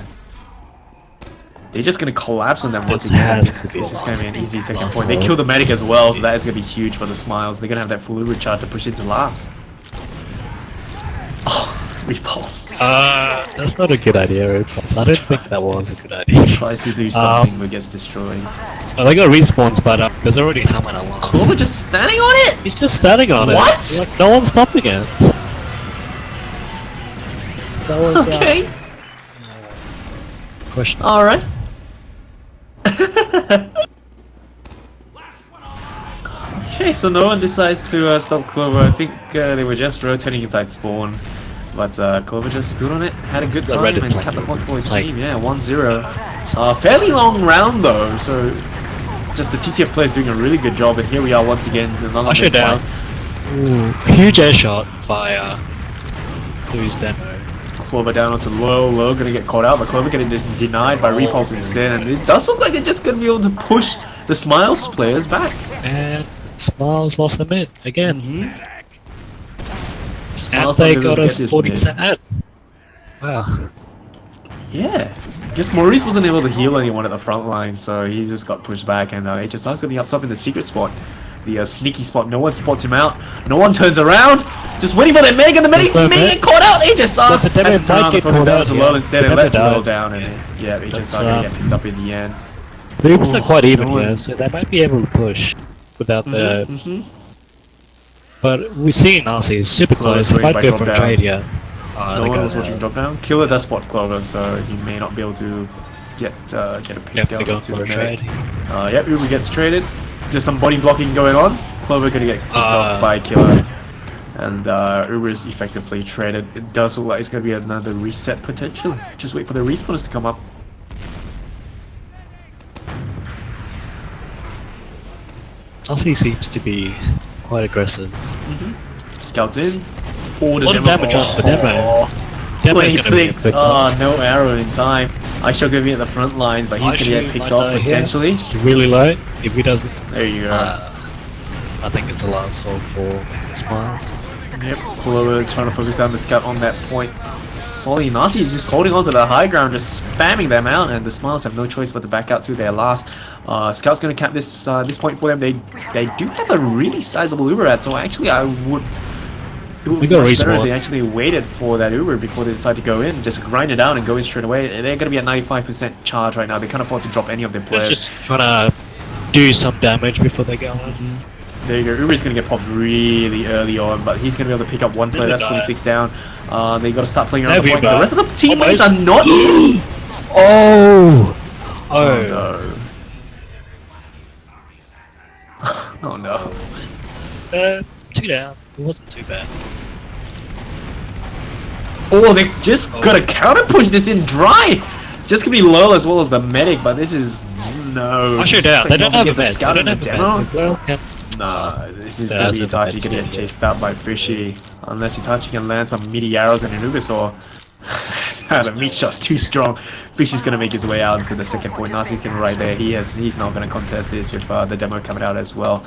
They're just gonna collapse on them once This again. has to be This is gonna be an easy second last point. They one. kill the medic as well, so that is gonna be huge for the Smiles. They're gonna have that full recharge to push into last. Oh, Repulse. That's not a good idea, Repulse. I don't think that was a good idea. Tries to do something but gets destroyed. They got respawns, but there's already someone alive. Clover just standing on it? He's just standing on What? it. Like, no one's stopping it. That was Okay, question. alright. Okay, so no one decides to stop Clover. I think they were just rotating inside spawn. But Clover just stood on it, had a good The time, red is and playing kept the point for his like- team. Yeah, 1-0. Fairly long round though, so just the TCF players doing a really good job. And here we are once again. Another Usher big down. fight. Ooh, huge air shot by Louis Demo. Clover down onto Low. Low gonna get caught out, but Clover getting just denied by Repulse instead. And it does look like they're just gonna be able to push the Smiles players back. And Smiles lost the mid again. And Smiles they not able got to a get this 40% mid. ad. Wow. Yeah. Guess Maurice wasn't able to heal anyone at the front line, so he just got pushed back. And HSR's gonna be up top in the secret spot. The sneaky spot. No one spots him out. No one turns around. Just waiting for the Meg, and the Meg get caught out. HSR But the Demo has to turn might around get and focus caught down out, to yeah. Low instead, The and Demo lets Low died. down. And yeah, HSR gonna get picked up in the end. The Ubers are quite even no one- here, so they might be able to push without the. Mhm. But we see Nasi is super Close close. He range by might go drop for a down. trade here. No they one go was watching drop down. Killer does spot Clover, so he may not be able to get a pick Yep, they down go to for the a medic. trade. Yep, Uber gets traded. Just some body blocking going on. Clover gonna get picked off by Killer. And Uber is effectively traded. It does look like it's gonna be another reset potentially. Just wait for the respawners to come up. Nasi seems to be quite aggressive. Scouts in. Oh, the A lot of demo. damage on the demo. Demo's gonna be 26. picked Oh, up. no arrow in time. Aisha gonna be at the front lines, but he's gonna get picked off Here. potentially. It's really low. If he doesn't, There you go. I think it's a last hold for Smiles. Yep, Clover trying to focus down the scout on that point. Solly Nasi is just holding on to the high ground, just spamming them out, and the Smiles have no choice but to back out to their last. Scout's going to cap this this point for them. They do have a really sizable Uber ad, so actually I would... It would be got much better if they respawns. actually waited for that Uber before they decide to go in. Just grind it down and go in straight away. They're going to be at 95% charge right now. They can't afford to drop any of their They're players. just trying to do some damage before they go on. There you go. Uber's going to get popped really early on, but he's going to be able to pick up one player. Really That's bad. 26 down. They got to start playing around There the we point. go. The rest of the teammates Almost. are not in. Oh! Oh no. Oh no. 2 down. It wasn't too bad. Oh, they just got to counter push this in dry. Just gonna be low as well as the medic, but this is no. Actually, down. They don't have a Gets med. They scout in don't the have a demo. med. Well, can Nah, this is Yeah, gonna be that's a Itachi bad gonna get stage, chased out by Fishy. Unless Itachi can land some meaty arrows and an Ubisaur. The meat shot's too strong. Fishy's gonna make his way out into the second point. Nasi can right there. He's not gonna contest this with the demo coming out as well.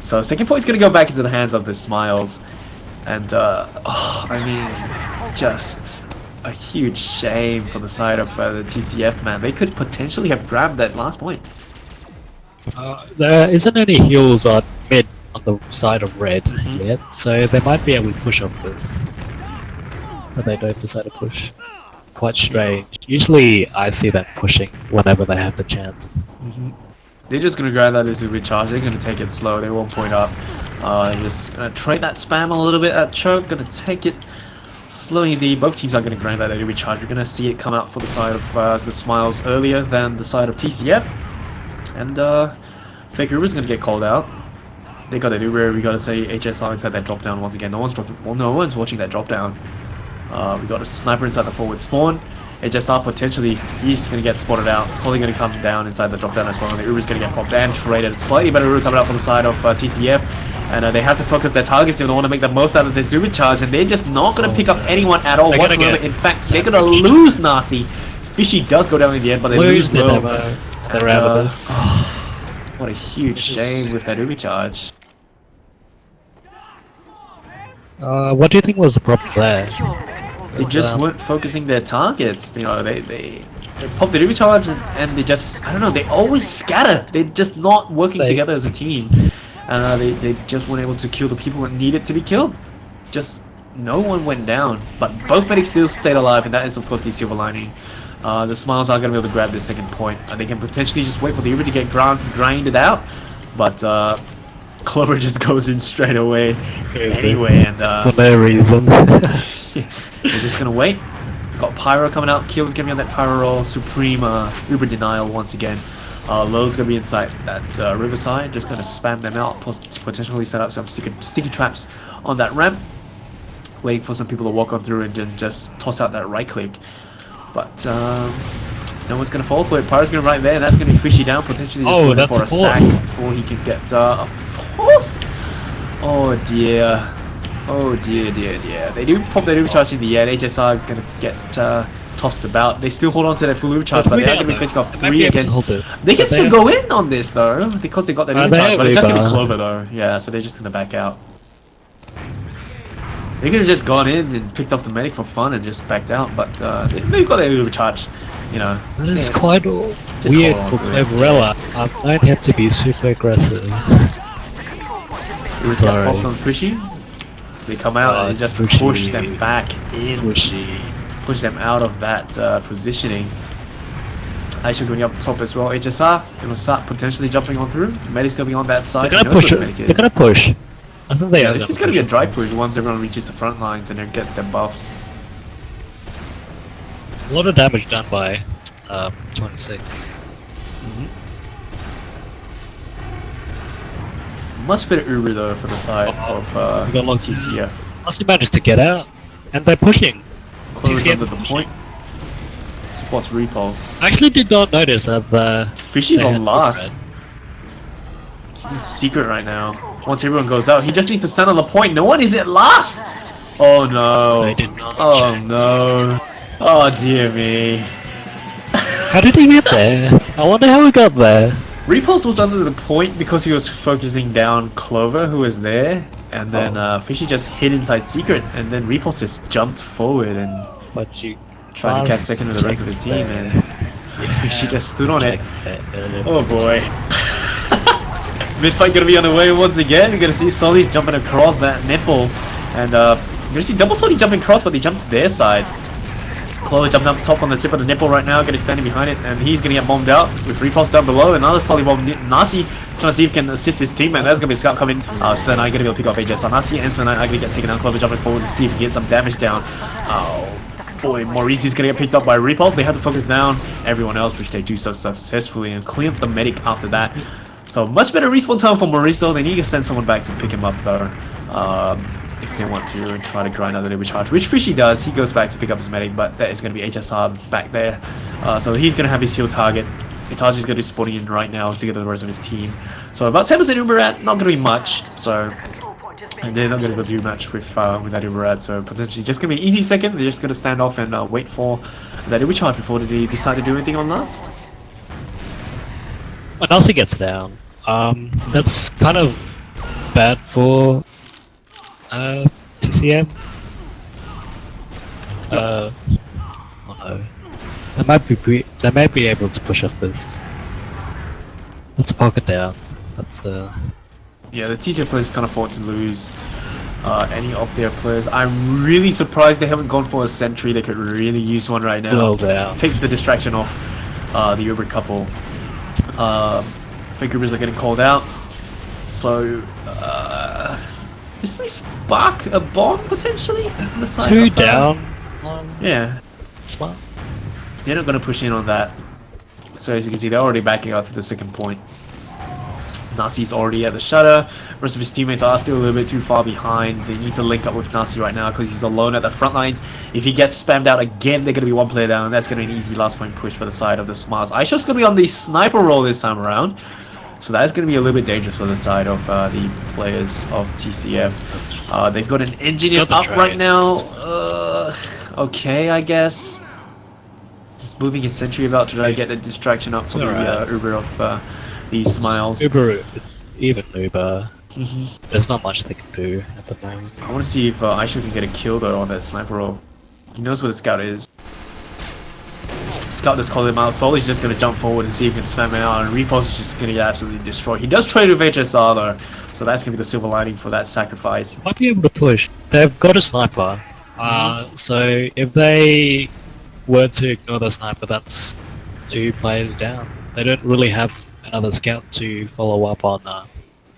So second point's gonna go back into the hands of the Smiles. And I mean, just a huge shame for the side of the TCF, man. They could potentially have grabbed that last point. there isn't any heals on mid on the side of red Mhm. yet, so they might be able to push off this. But they don't decide to push. Quite strange. Usually I see them pushing whenever they have the chance. They're just gonna grab that as a recharge. They're gonna take it slow. They won't point up. Just gonna trade that spam a little bit at choke. Gonna take it slow and easy. Both teams are gonna grind that recharge. We're gonna see it come out for the side of the Smiles earlier than the side of TCF. And Fake Uber's gonna get called out. They got an Uber. We gotta say HSR inside that drop down once again. No one's dropping. Well, no one's watching that drop down. We got a sniper inside the forward spawn. HSR potentially, he's going to get spotted out. Slowly going to come down inside the drop down as well. And the Uber's going to get popped and traded. Slightly better Uber coming out from the side of TCF. And they have to focus their targets if they want to make the most out of this Uber charge. And they're just not going to pick up anyone at all They're gonna whatsoever. get In fact, they're going to sandwiched. lose Nasi. Fishy does go down in the end, but they Lose lose the low. demo. They're out of this. What a huge This is- shame with that Uber charge. What do you think was the problem there? They just weren't focusing their targets. You know, they pop the Uber charge and they just, I don't know, they always scatter. They're just not working They- together as a team. And they just weren't able to kill the people that needed to be killed. Just no one went down. But both medics still stayed alive, and that is of course the silver lining. The Smiles are going to be able to grab this second point. They can potentially just wait for the Uber to get grinded out. But Clover just goes in straight away anyway. And For no reason. they're just gonna wait. Got Pyro coming out. Kill's gonna be on that Pyro roll. Supreme Uber denial once again. Low's gonna be inside that Riverside. Just gonna spam them out. Potentially set up some sticky traps on that ramp. Waiting for some people to walk on through and then just toss out that right click. But no one's gonna fall for it. Pyro's gonna right there. That's gonna be Fishy down. Potentially just looking that's for a a sack force. before he can get a force. Oh dear. Oh dear, dear, dear. They do pop their overcharge in the air. HSR are gonna get tossed about. They still hold on to their full overcharge, but they are gonna be facing off 3 against. They can still go in on this though, because they got their overcharge, but it's just gonna be Clover though. Yeah, so they're just gonna back out. They could have just gone in and picked off the medic for fun and just backed out, but they've got their overcharge, you know. That is quite weird hold for on to it. Cloverella. I've known him to be super aggressive. It was got popped on Fishy. They come out and just Fishy. push them back in. Pushy. Push them out of that positioning. Aisha going up top as well. HSR gonna start potentially jumping on through. Medic's gonna be on that side. They're He gonna knows push what it. Medic is. They're gonna push. I think they Yeah, are. this is gonna be a it. dry push once everyone reaches the front lines and then gets their buffs. A lot of damage done by 26. Much better Uber though for the side of we got lots TCF. Once managed to get out, and they're pushing. Close TCF under is the pushing. point. Spots repulse. I actually did not notice that Fishy's they on had last. He's secret right now. Once everyone goes out, he just needs to stand on the point. No one is at last! Oh no. They did not Oh check. no. Oh dear me. How did he get there? I wonder how he got there. Repulse was under the point because he was focusing down Clover, who was there, and then Fishy just hid inside secret, and then Repulse just jumped forward and But you tried to catch second to the rest of his team, and Fishy just stood on it. Oh boy. Mid fight gonna be on the way once again. We're gonna see Solis jumping across that nipple, and we're gonna see Double Soli jumping across, but they jumped to their side. Clover jumping up top on the tip of the nipple right now, gonna standing behind it, and he's gonna get bombed out with Repulse down below. Another Soli bomb. Nasi trying to see if he can assist his teammate. There's gonna be a scout coming. Senai gonna be able to pick off AJ. Nasi and Senai are gonna get taken out. Clover jumping forward to see if he gets some damage down. Oh boy, Maurice is gonna get picked up by Repulse. They have to focus down everyone else, which they do so successfully, and clean up the medic after that. So much better respawn time for Maurice though. They need to send someone back to pick him up though. If they want to and try to grind out the double charge, which Fishy does. He goes back to pick up his medic, but that is going to be HSR back there. So he's going to have his heal target. Itachi's going to be spawning in right now together with the rest of his team. So about 10% Uber at, not going to be much. So Control point is being and they're not going to do much with that Uber at. So potentially just going to be an easy second. They're just going to stand off and wait for that Uber charge before they decide to do anything on last. When Nasi gets down, that's kind of bad for TCM. Oh no. They might be able to push off this. Let's pocket down. That's Yeah, the TCF players can't afford to lose any of their players. I'm really surprised they haven't gone for a sentry. They could really use one right now. well down. Takes the distraction off the Uber couple. I think Ubers are getting called out. So, this may spark a bomb potentially on the side Two of, down on Yeah, Smarts. they're not going to push in on that. So as you can see, they're already backing out to the second point. Nasi's already at the shutter. Rest of his teammates are still a little bit too far behind. They need to link up with Nasi right now because he's alone at the front lines. If he gets spammed out again, they're going to be one player down, and that's going to be an easy last point push for the side of the Smarts. Aisha's going to be on the sniper role this time around, so that's going to be a little bit dangerous for the side of the players of TCF. They've got an engineer Got the up right trade. now. Okay, I guess. Just moving his sentry about to try to get the distraction up for the Alright. Uber of these smiles. Uber, it's even Uber. Mhm. There's not much they can do at the moment. I want to see if Aisha can get a kill though on that sniper roll. He knows where the scout is. Scout just called him out. Soli's just going to jump forward and see if he can spam it out, and Repulse is just going to get absolutely destroyed. He does trade with HSR though, so that's going to be the silver lining for that sacrifice. Might be able to push. They've got a sniper. So if they were to ignore the sniper, that's 2 players down. They don't really have another scout to follow up on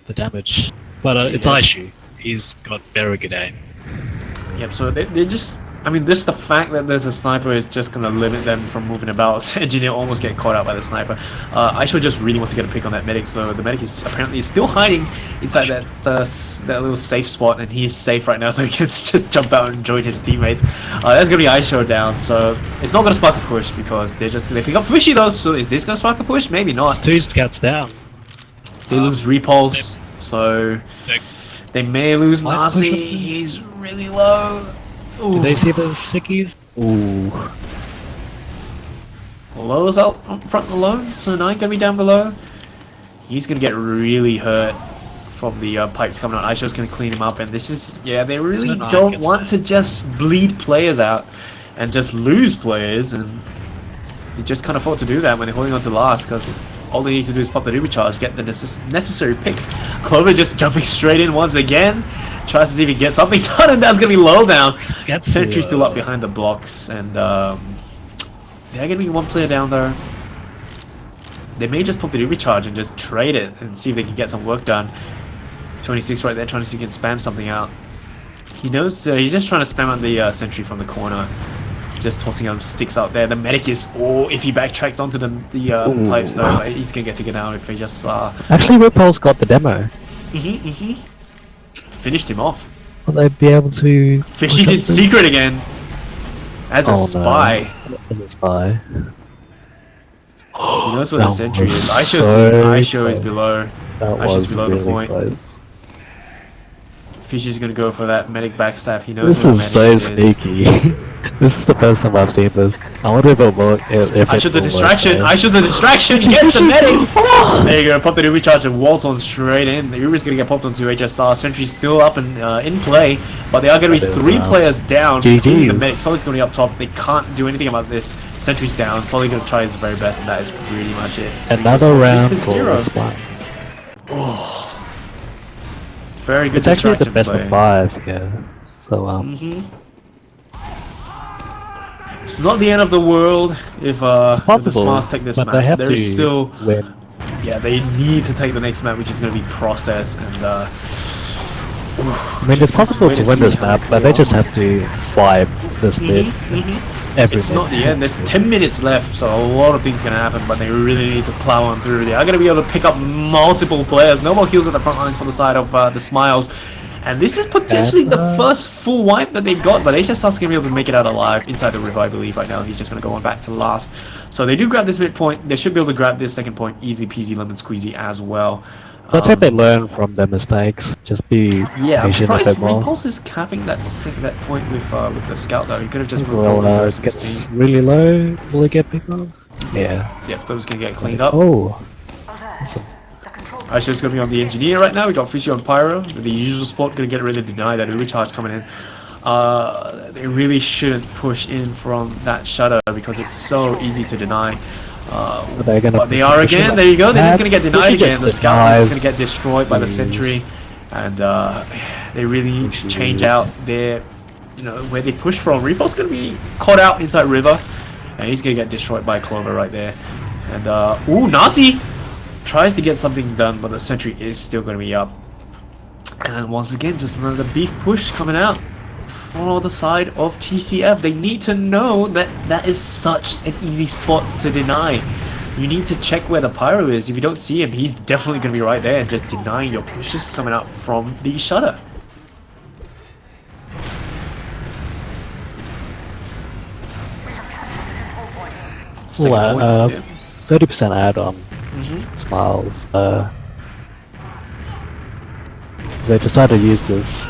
the damage. But it's Yeah. Aishu. He's got very good aim. Yep, so they just... I mean, just the fact that there's a sniper is just going to limit them from moving about. Engineer almost get caught out by the sniper. Aisha just really wants to get a pick on that medic, so the medic is apparently still hiding inside that little safe spot, and he's safe right now, so he can just jump out and join his teammates. That's going to be Aisha down, so it's not going to spark a push because they pick up Fishy though, so is this going to spark a push? Maybe not. 2 scouts down. They lose Repulse, so... They're They may lose Might push Nasi. up this. He's really low. Do they see the sickies? Ooh. Low's out front alone, so Nine gonna be down below. He's gonna get really hurt from the pipes coming out. Aisha's gonna clean him up, and this is, yeah, they really So Nine don't gets want hurt. to just bleed players out and just lose players, and they just can't afford to do that when they're holding on to last, because all they need to do is pop the Ruby charge, get the necessary picks. Clover just jumping straight in once again, tries to see if he gets something done, and that's gonna be low down. Gets Sentry still low. up behind the blocks, and they're gonna be one player down though. They may just pop the Ruby charge and just trade it and see if they can get some work done. 26 right there, trying to see if he can spam something out. He knows he's just trying to spam out the sentry from the corner. Just tossing out sticks out there. The medic is, oh, if he backtracks onto the Ooh. pipes though, he's gonna get taken out if they just Actually, RuPaul's got the demo. finished him off. Will they be able to... Fishy's push in up the- secret again as a Oh, no. spy. As a spy. He knows where the That sentry was is. so Aisho is close. below. That Aisha's was below really the point. close. Fishy's gonna go for that medic backstab. He knows This where is the medic so is. sneaky. This is the first time I've seen this. I wonder if it will. If I it showed the will work distraction. there. I showed the distraction. Gets the medic. There you go. Pop the Ruby charge and waltz on straight in. The Ruby's gonna get popped onto HSR. Sentry's still up and in play, but they are gonna be That is, 3 players down. Including the GGs. medic. Solid's gonna be up top. They can't do anything about this. Sentry's down. Solid gonna try his very best, and that is pretty much it. Another round to for 0. the Spice. Very good It's actually the distraction best play. of 5, yeah. So It's not the end of the world if the possible, Smarts take this but map. they have There to is still, win. yeah, they need to take the next map, which is going to be Process, and I mean, it's possible to win this map, but they just have to wipe this bit. Everything. It's not the end. There's 10 minutes left, so a lot of things can happen, but they really need to plow on through. They are going to be able to pick up multiple players. No more kills at the front lines for the side of the Smiles. And this is potentially the first full wipe that they've got, but HSR's going to be able to make it out alive inside the river, I believe, right now. He's just going to go on back to last. So they do grab this midpoint. They should be able to grab this second point easy peasy lemon squeezy as well. Let's hope they learn from their mistakes. Just be Yeah, I'm patient a surprised bit more. Repulse is capping that point with the scout though. He could have just moved Well, forward with the rest of his gets team. really low. Will it get picked up? Yeah. Yeah, Clover's gonna get cleaned up. Oh. Alert. The control point Actually, it's gonna be on the engineer right now. We got Fishy on Pyro. With the usual spot, gonna get ready to deny that Uber charge coming in. They really shouldn't push in from that shutter because it's so easy to deny. They're gonna But they push are the again. shutter. There you go. They're just gonna get He denied just again. The scout is denies. gonna get destroyed by the Jeez. sentry, and they really need to change out their, where they push from. Repo's gonna be caught out inside river, and he's gonna get destroyed by Clover right there. And ooh, Nasi tries to get something done, but the sentry is still gonna be up. And once again, just another beef push coming out for the side of TCF. They need to know that that is such an easy spot to deny. You need to check where the pyro is. If you don't see him, he's definitely going to be right there and just denying your pushes coming out from the shutter. Second point, yeah. 30% add-on. Smiles. They decided to use this.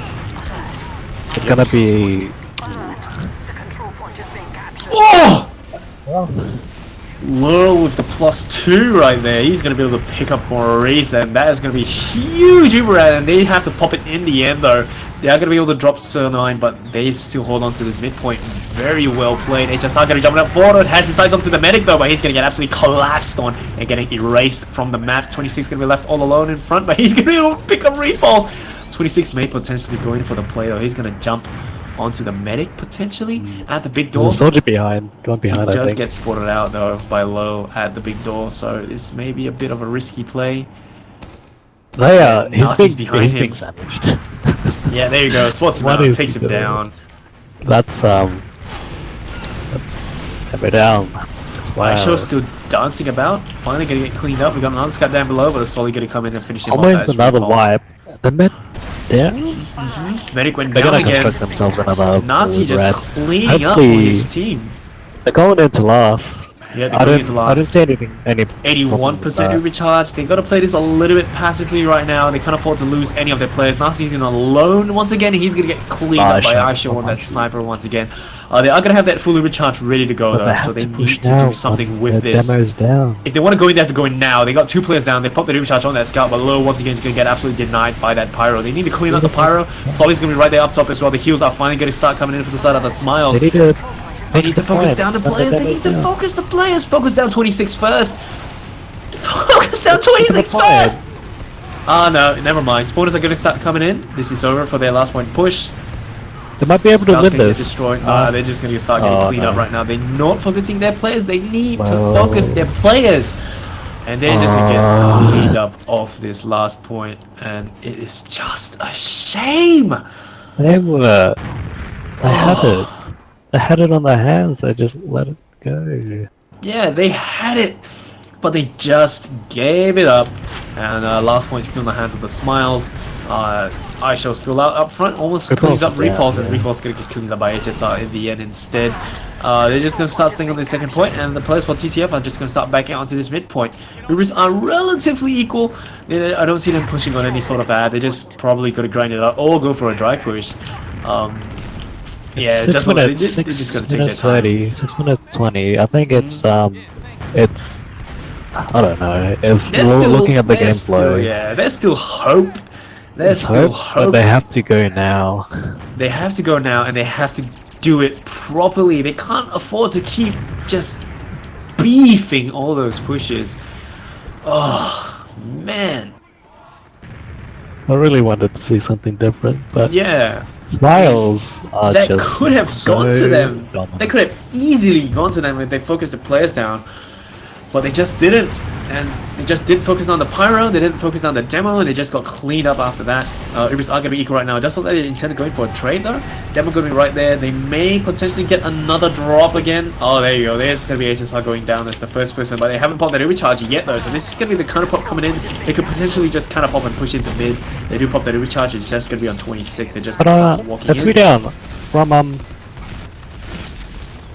It's gonna be. The control point is being captured. Oh! Laurel with the +2 right there. He's going to be able to pick up Maurice, and that is going to be huge Uberat, and they have to pop it in the end though. They are going to be able to drop Sir 9, but they still hold on to this midpoint. Very well played. HSR going to be jumping up forward. Has his sights onto the medic though, but he's going to get absolutely collapsed on and getting erased from the map. 26 going to be left all alone in front, but he's going to be able to pick up Repulse. 26 may potentially go in for the play though. He's going to jump onto the medic potentially at the big door. There's a soldier behind. Going He behind, I does think. get spotted out though by Low at the big door, so this may be a bit of a risky play. They are. Nasi's behind He's him. being savaged. Yeah, there you go. Spots him What out, is takes he him doing? down. That's Temper down. That's why. Aisho's still dancing about, finally gonna get cleaned up. We got another scout down below, but the Solly gonna come in and finish him off. Almost as another Repulse. wipe. The mid. Yeah. Medic went They're down gonna again. construct themselves another. Nazi red. just cleaning up for Hopefully- his team. They're going into last. Yeah, they're I going into don't. I don't last. see anything. Any. 81% recharge. They've got to play this a little bit passively right now. They can't afford to lose any of their players. Nasti's in alone once again. He's going to get cleaned up by Aisho on that sniper once again. They are going to have that fully recharged ready to go though, so they need to do something with this. Demo's down. If they want to go in, they have to go in now. They got 2 players down. They pop the recharge on that scout, but Low once again is going to get absolutely denied by that pyro. They need to clean up the pyro. Solly's going to be right there up top as well. The heals are finally going to start coming in from the side of the Smiles. They need to focus down the players. They need to focus the players. Focus down 26 first. Focus down 26 first. Ah no, never mind. Spawners are going to start coming in. This is over for their last point push. They might be able to win Get this. destroyed. They're just going to start getting cleaned up right now. They're not focusing their players. They need to focus their players. And they're just going to get cleaned up off this last point. And it is just a shame. They were. They had it. They had it on their hands. They just let it go. Yeah, they had it. But they just gave it up. And last point still in the hands of the Smiles. Aisho still out up front, almost cleans up Repulse, and Repulse gonna get cleaned up by HSR in the end instead. They're just gonna start stinging on the second point, and the players for TCF are just gonna start backing onto this midpoint. Rivers are relatively equal. I don't see them pushing on any sort of ad. They're just probably gonna grind it out or go for a dry push. Yeah, 6 minutes. they're just gonna take 6 minutes their time. 30. 6 minutes 20. I think it's I don't know. If we're looking at the gameplay, There's still hope. There's still hope. But they have to go now. They have to go now, and they have to do it properly. They can't afford to keep just beefing all those pushes. Oh man. I really wanted to see something different, but Yeah. Smiles are That just could have gone to them. dominant. They could have easily gone to them if they focused the players down. But they just didn't. And they just didn't focus on the pyro, they didn't focus on the demo, and they just got cleaned up after that. Ibis are going to be equal right now. It doesn't look like they intend going for a trade though. Demo going to be right there. They may potentially get another drop again. Oh, there you go. There's going to be HSR going down as the first person, but they haven't popped that recharge yet though. So this is going to be the counter pop coming in. They could potentially just counter pop and push into mid. They do pop that recharge. It's just going to be on 26. They're just going to start walking that's in. 3 down from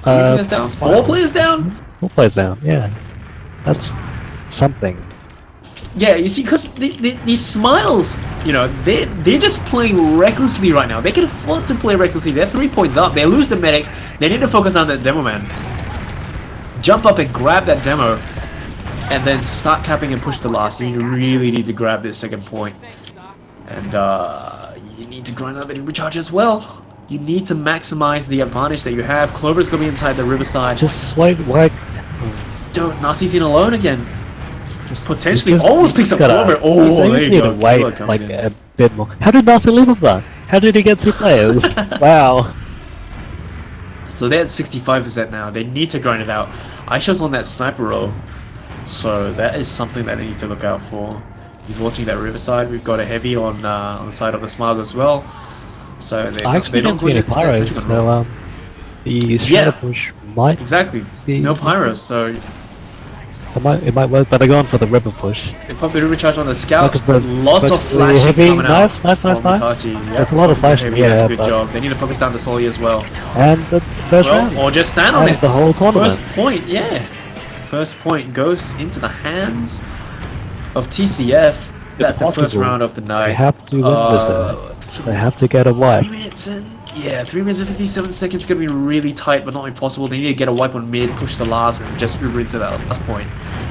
players down? 4 players down? 4 players down. Yeah, that's something. Yeah, you see, because these Smiles, you know, they're just playing recklessly right now. They can afford to play recklessly. They're 3 points up. They lose the medic. They need to focus on that demo man. Jump up and grab that demo, and then start capping and push to last. You really need to grab this second point, and you need to grind up and recharge as well. You need to maximize the advantage that you have. Clover's gonna be inside the riverside. Just like Don't Nasti's in alone again. just Potentially just- almost you picks up just Clover. gotta- Oh, they there just you need go. to wait Killer comes like in. a bit more. How did Nasi leave with that? How did he get 2 players? Wow. So they're at 65% now. They need to grind it out. Aisho's on that sniper roll, so that is something that they need to look out for. He's watching that riverside. We've got a heavy on the side of the Smiles as well. So I actually don't see any pyros, so the shadow push might exactly be no pyros. So it might work, but they're going for the river push. they probably recharge on the scout. Focus the- Lots of focus the flashing heavy. coming out. Nice, nice, from nice. Itachi. Yep, That's a lot of focus the flashing, heavy, that's yeah, a good but- job. They need to focus down the Soli as well. And the first round. Or just stand on And it. the whole tournament. First point, yeah. First point goes into the hands of TCF. That's the first possible. round of the night. They have to win this. They have to get a 3 wipe. minutes in. Yeah, 3 minutes and 57 seconds. Gonna be really tight, but not impossible. They need to get a wipe on mid, push the last, and just Uber into that last point.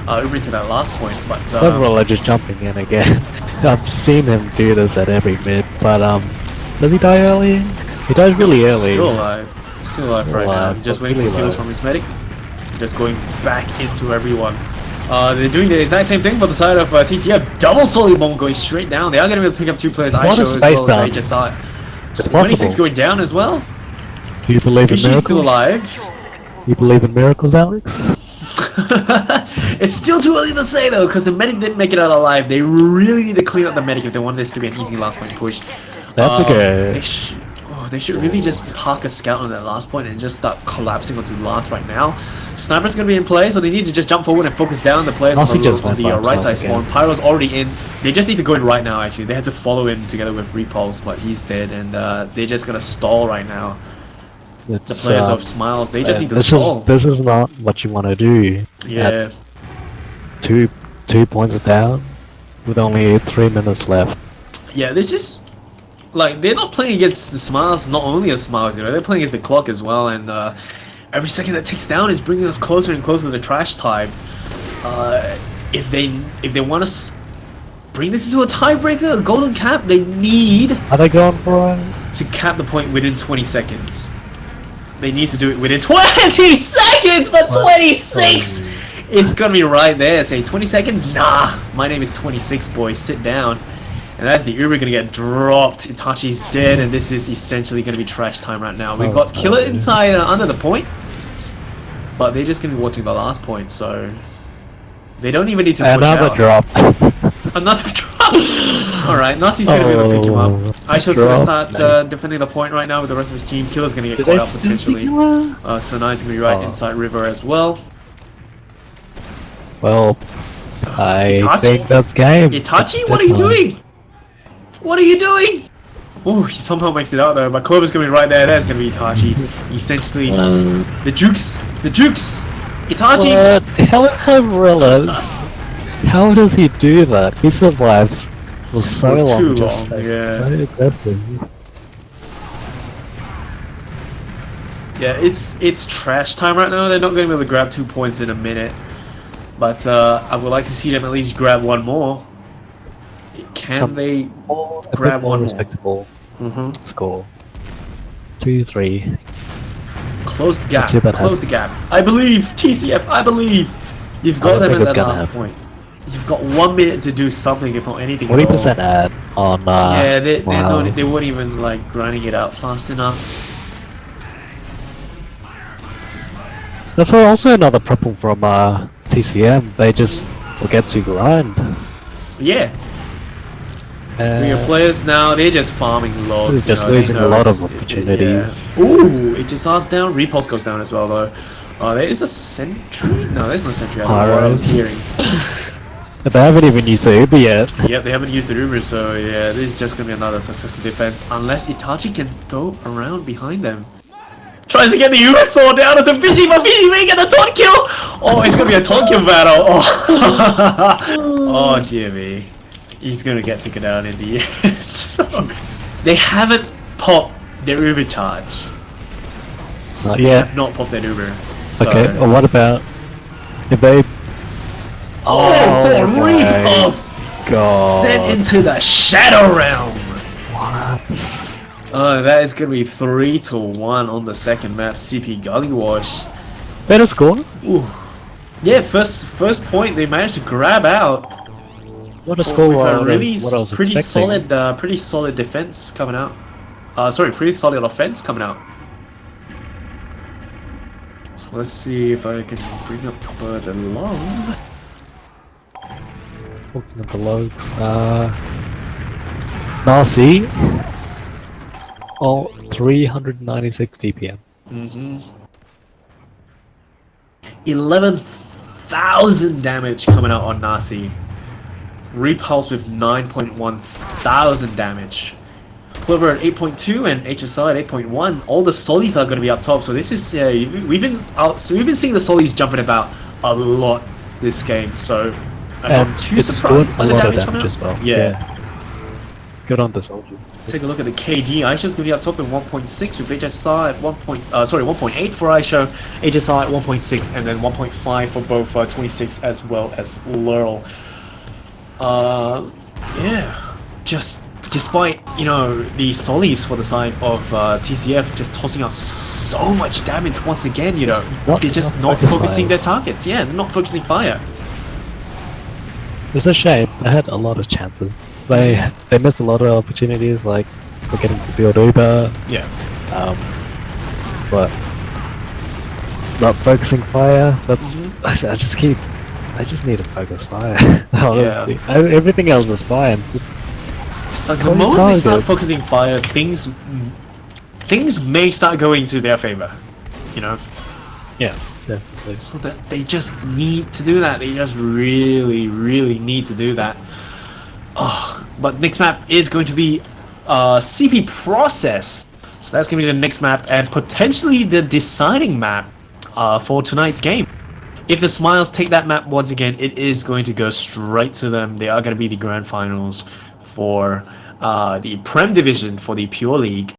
Uber into that last point. But Overall, are just jumping in again. I've seen him do this at every mid, but does he die early? He dies really early. still alive. Still alive right now. alive, He's just but waiting for really kills alive. from his medic. Just going back into everyone. They're doing the exact same thing for the side of TCF. Double Soli bomb going straight down. They are going to be able to pick up 2 players. There's a lot Aisho of as space well as down. HSI. It's 26 possible. going down as well. Do you believe in Fishy's still miracles? alive. You believe in miracles, Alex? It's still too early to say though, because the medic didn't make it out alive. They really need to clean up the medic if they want this to be an easy last point push. That's okay. They should really just park a scout on that last point and just start collapsing onto the last right now. Sniper's gonna be in play, so they need to just jump forward and focus down the players Nasi on just the went by right side himself spawn. Pyro's already in. They just need to go in right now. Actually, they had to follow him together with Repulse, but he's dead, and they're just gonna stall right now. The It's, players of Smiles, they just need to stall. this is not what you want to do. Yeah. Two points down with only 3 minutes left. Yeah, this is like they're not playing against the Smiles, not only the Smiles, you know, they're playing against the clock as well, and every second that ticks down is bringing us closer and closer to the trash time. If they want to bring this into a tiebreaker, a golden cap, they need Are they going for it? to cap the point within 20 seconds. They need to do it within 20 seconds, but 26 is gonna be right there. Say 20 seconds? Nah, my name is 26, boys. Sit down. And that's the Uber gonna get dropped. Itachi's dead, and this is essentially gonna be trash time right now. We've got Killer inside under the point, but they're just gonna be watching the last point, so they don't even need to push Another out. drop. Another drop. Alright, Nasi's gonna be able to pick him up. Aisha's gonna start defending the point right now with the rest of his team. Killer's gonna get caught out potentially. Sanai's gonna be right inside River as well. Well, I Itachi? think that's game. Itachi, what are you doing? What are you doing? Oh, he somehow makes it out though, but Clover's gonna be right there. There's gonna be Itachi. Essentially, the Jukes! The Jukes! Itachi! What? How is Cloverillas? How does he do that? He survives for so For long. too Just long, like, yeah. so aggressive. Yeah, it's trash time right now. They're not gonna be able to grab 2 points in a minute. But I would like to see them at least grab one more. Can they grab one more? Respectable Mm-hmm. score. 2-3. Close the gap. Let's see what Close the gap. I believe. TCF, I believe. You've got them think at it's that gonna last happen. point. You've got 1 minute to do something, if not anything. 40% ad on Yeah, they Smiles. weren't even like grinding it out fast enough. That's also another problem from TCM. They just forget to grind. Yeah. Real players now, they're just farming logs. They're just you know, losing they a know lot it's- of opportunities. Yeah. Ooh, it just asked down. Repulse goes down as well though. There is a sentry? No, there's no sentry. I don't know what I was hearing. But they haven't even used the Uber yet. Yep, they haven't used the Uber, so yeah, this is just gonna be another successful defense. Unless Itachi can go around behind them. Tries to get the Uber sword down onto Fiji, but Fiji may get the taunt kill! Oh, it's gonna be a taunt kill battle! Oh, oh dear me. He's gonna get taken down in the end. So, they haven't popped their Uber charge. Not They yet. have not popped their Uber. So. Okay, well, what about if they... Oh, my Repulse! God. Sent into the Shadow Realm! What? That is gonna be 3-1 on the second map. CP Gully Wash. Better score? Ooh. Yeah, first point they managed to grab out. What a score With a was really what I was pretty expecting. pretty solid defense coming out. Sorry, pretty solid offense coming out. So let's see if I can bring up the logs. Talking of the logs, Nasi. Oh, 396 DPM. 11,000 damage coming out on Nasi. Repulse with 9.1 thousand damage. Clover at 8.2 and HSI at 8.1. All the solis are going to be up top. So this is we've been seeing the solis jumping about a lot this game. So I'm not too it's surprised by a the lot of damage coming damage out. as well. Yeah. Good on the soldiers. Take a look at the KD. Aisha's going to be up top at 1.6 with HSI at 1.8 for Aisha, HSI at 1.6, and then 1.5 for both 26 as well as Lurl. Yeah, just despite the solis for the side of TCF just tossing out so much damage once again, they're just not focusing their targets. Yeah, they're not focusing fire. It's a shame. They had a lot of chances. They missed a lot of opportunities, like forgetting to build Uber. Yeah. But not focusing fire. That's I just need to focus fire. Honestly, everything else is fine. Just So the moment they start focusing fire, things may start going to their favor. Yeah, definitely. So that they just need to do that. They just really, really need to do that. Oh, but next map is going to be CP Process. So that's going to be the next map and potentially the deciding map for tonight's game. If the Smiles take that map once again, it is going to go straight to them. They are going to be the grand finals for the Prem Division for the Pure League.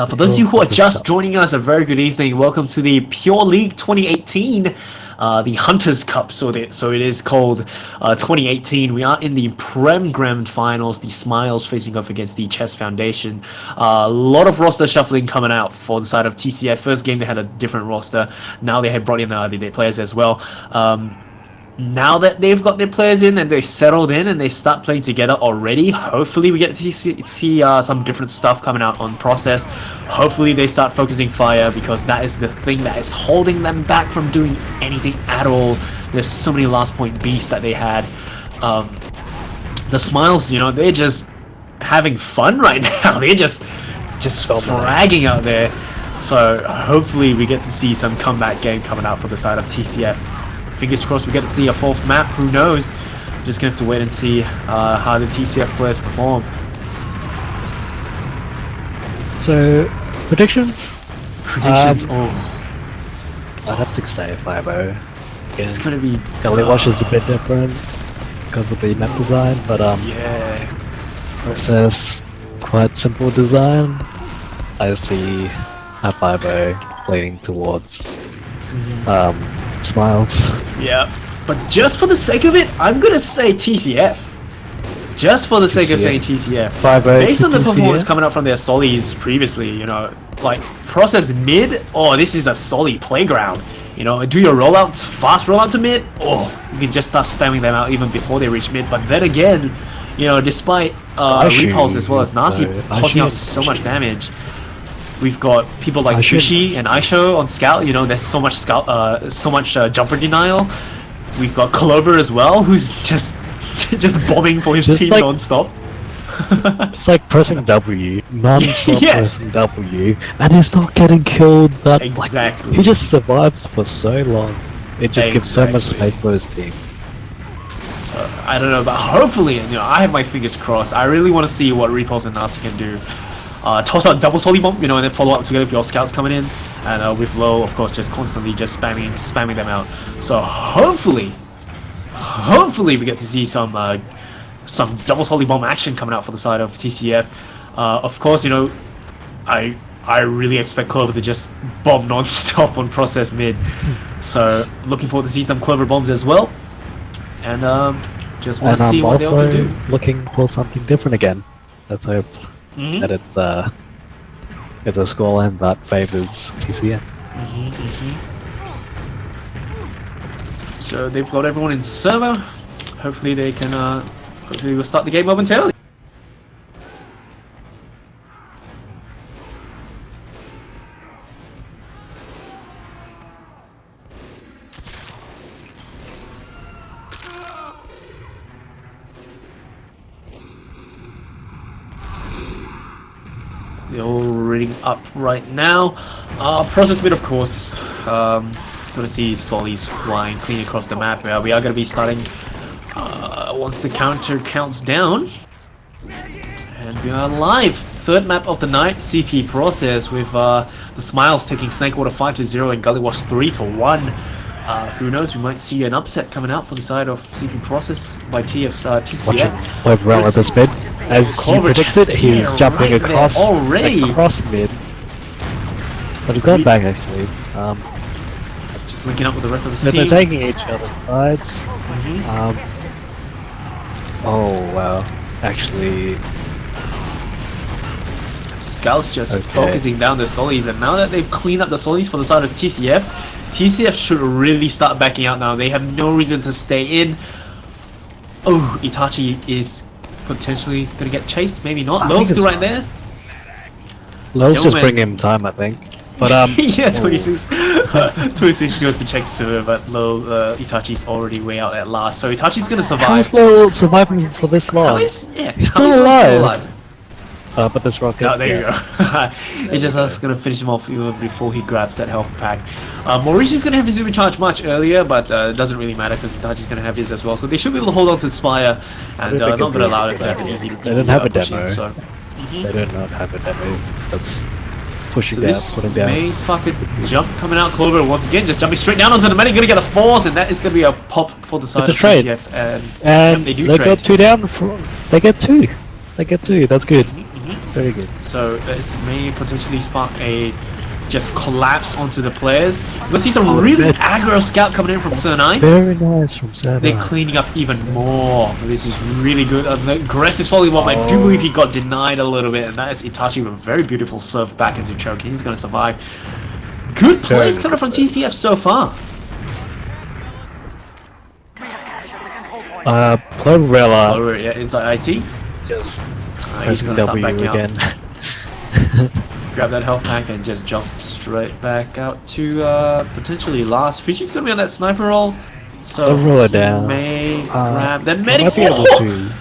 For those of you who are just joining us, a very good evening. Welcome to the Pure League 2018, the Hunters Cup. So it is called 2018. We are in the Prem Grand Finals. The Smiles facing off against the Chess Foundation. A lot of roster shuffling coming out for the side of TCF. First game they had a different roster. Now they have brought in their players as well. Now that they've got their players in and they settled in and they start playing together already, hopefully we get to see some different stuff coming out on Process. Hopefully they start focusing fire, because that is the thing that is holding them back from doing anything at all. There's so many last point beasts that they had. The Smiles, you know, they're just having fun right now. They're just fragging out there. So hopefully we get to see some comeback game coming out for the side of TCF. Fingers crossed we get to see a fourth map. Who knows? Just gonna have to wait and see how the TCF players perform. So, predictions? I'd have to say 5-0. It's gonna be... Gully Wash is a bit different because of the map design, but yeah. Process, quite simple design. I see a 5-0 leaning towards Smiles. Yeah, but just for the sake of it, I'm gonna say TCF. Just for the sake of saying TCF. 5-0 Based on the performance TCF? coming up from their Solis previously, you know, like Process mid, oh, this is a solid playground. You know, do your rollouts, fast rollout to mid, oh, you can just start spamming them out even before they reach mid. But then again, you know, despite Repulse as well as Nasi tossing out so much damage, we've got people like Fishy and Aisho on Scout. You know, there's so much jumper denial. We've got Clover as well, who's just bombing for his team like, non-stop. It's like pressing W, non-stop Yeah. pressing W, and he's not getting killed. That Exactly. Like, he just survives for so long. It just gives so much space for his team. So, I don't know, but hopefully, you know, I have my fingers crossed. I really want to see what Repulse and Nasi can do. Toss out double Soli Bomb, you know, and then follow up together with your scouts coming in, and with Low, of course, just constantly just spamming them out. So hopefully we get to see some double Soli Bomb action coming out for the side of TCF. Of course, you know, I really expect Clover to just bomb non-stop on Process mid. So looking forward to see some Clover bombs as well, and just want to see what they can do. Looking for something different again. Let's hope that it's a scoreline that favors TCF. So they've got everyone in server. Hopefully they can. Hopefully we'll start the game momentarily. They're all reading up right now. Process mid, of course. Gonna see Solis flying clean across the map. We are gonna be starting once the counter counts down. And we are live. Third map of the night, CP Process, with the Smiles taking Snakewater 5-0 and Gullywash 3-1. Who knows, we might see an upset coming out for the side of CP Process by TCF. Watch him play around with this mid. As you predicted, he's jumping across mid. But he's gone back actually. Just linking up with the rest of his So team. they're taking each other's sides. Oh wow. Actually, Scouts just focusing down the Solis, and now that they've cleaned up the Solis for the side of TCF, TCF should really start backing out now. They have no reason to stay in. Oh, Itachi is potentially gonna get chased, maybe not. Low's still right there. Low's just bringing him time, I think. But yeah, 26 goes to check Sewer, but Low Itachi's already way out at last, so Itachi's gonna survive. How is Low surviving for this long? He's still alive. But this rocket. Oh, there you go. It's just us gonna finish him off even before he grabs that health pack. Mauritius gonna have his recharge much earlier, but it doesn't really matter because Itachi's gonna have his as well. So they should be able to hold on to Spire and not gonna allow it to have an easy. They don't have a demo. So. They do not have a demo. That's pushing So down, this putting down. may spark a jump coming out. Clover once again just jumping straight down onto the medic, gonna get a force, and that is gonna be a pop for the side It's a of trade. TCF, and And they do they trade. got 2 down. They get 2. They get 2. That's good. Very good. So this may potentially spark a just collapse onto the players. We'll see some really good. aggro scout coming in from Sir9. Very nice from Sada. They're cleaning up even more. This is really good. An aggressive solid bomb. I do believe he got denied a little bit, and that is Itachi with a very beautiful serve back into Cherokee. He's going to survive. Good plays coming from TCF so far. Cloverella Over yeah, inside IT. just He's pressing going to start W backing out. again. Grab that health pack and just jump straight back out to potentially last. Fishy's going to be on that sniper roll. So Cloverella he down. may grab the He medic. might be able to.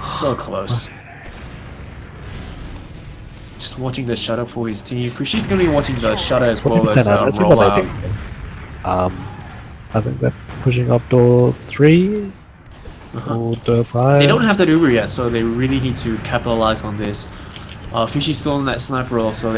So close. Just watching the shutter for his team. Fishy's going to be watching the shutter as well 40% as out. Let's see roll what they out. do. I think they're pushing up door 3 or door 5. They don't have that Uber yet, so they really need to capitalize on this. Fishy's still on that sniper roll, so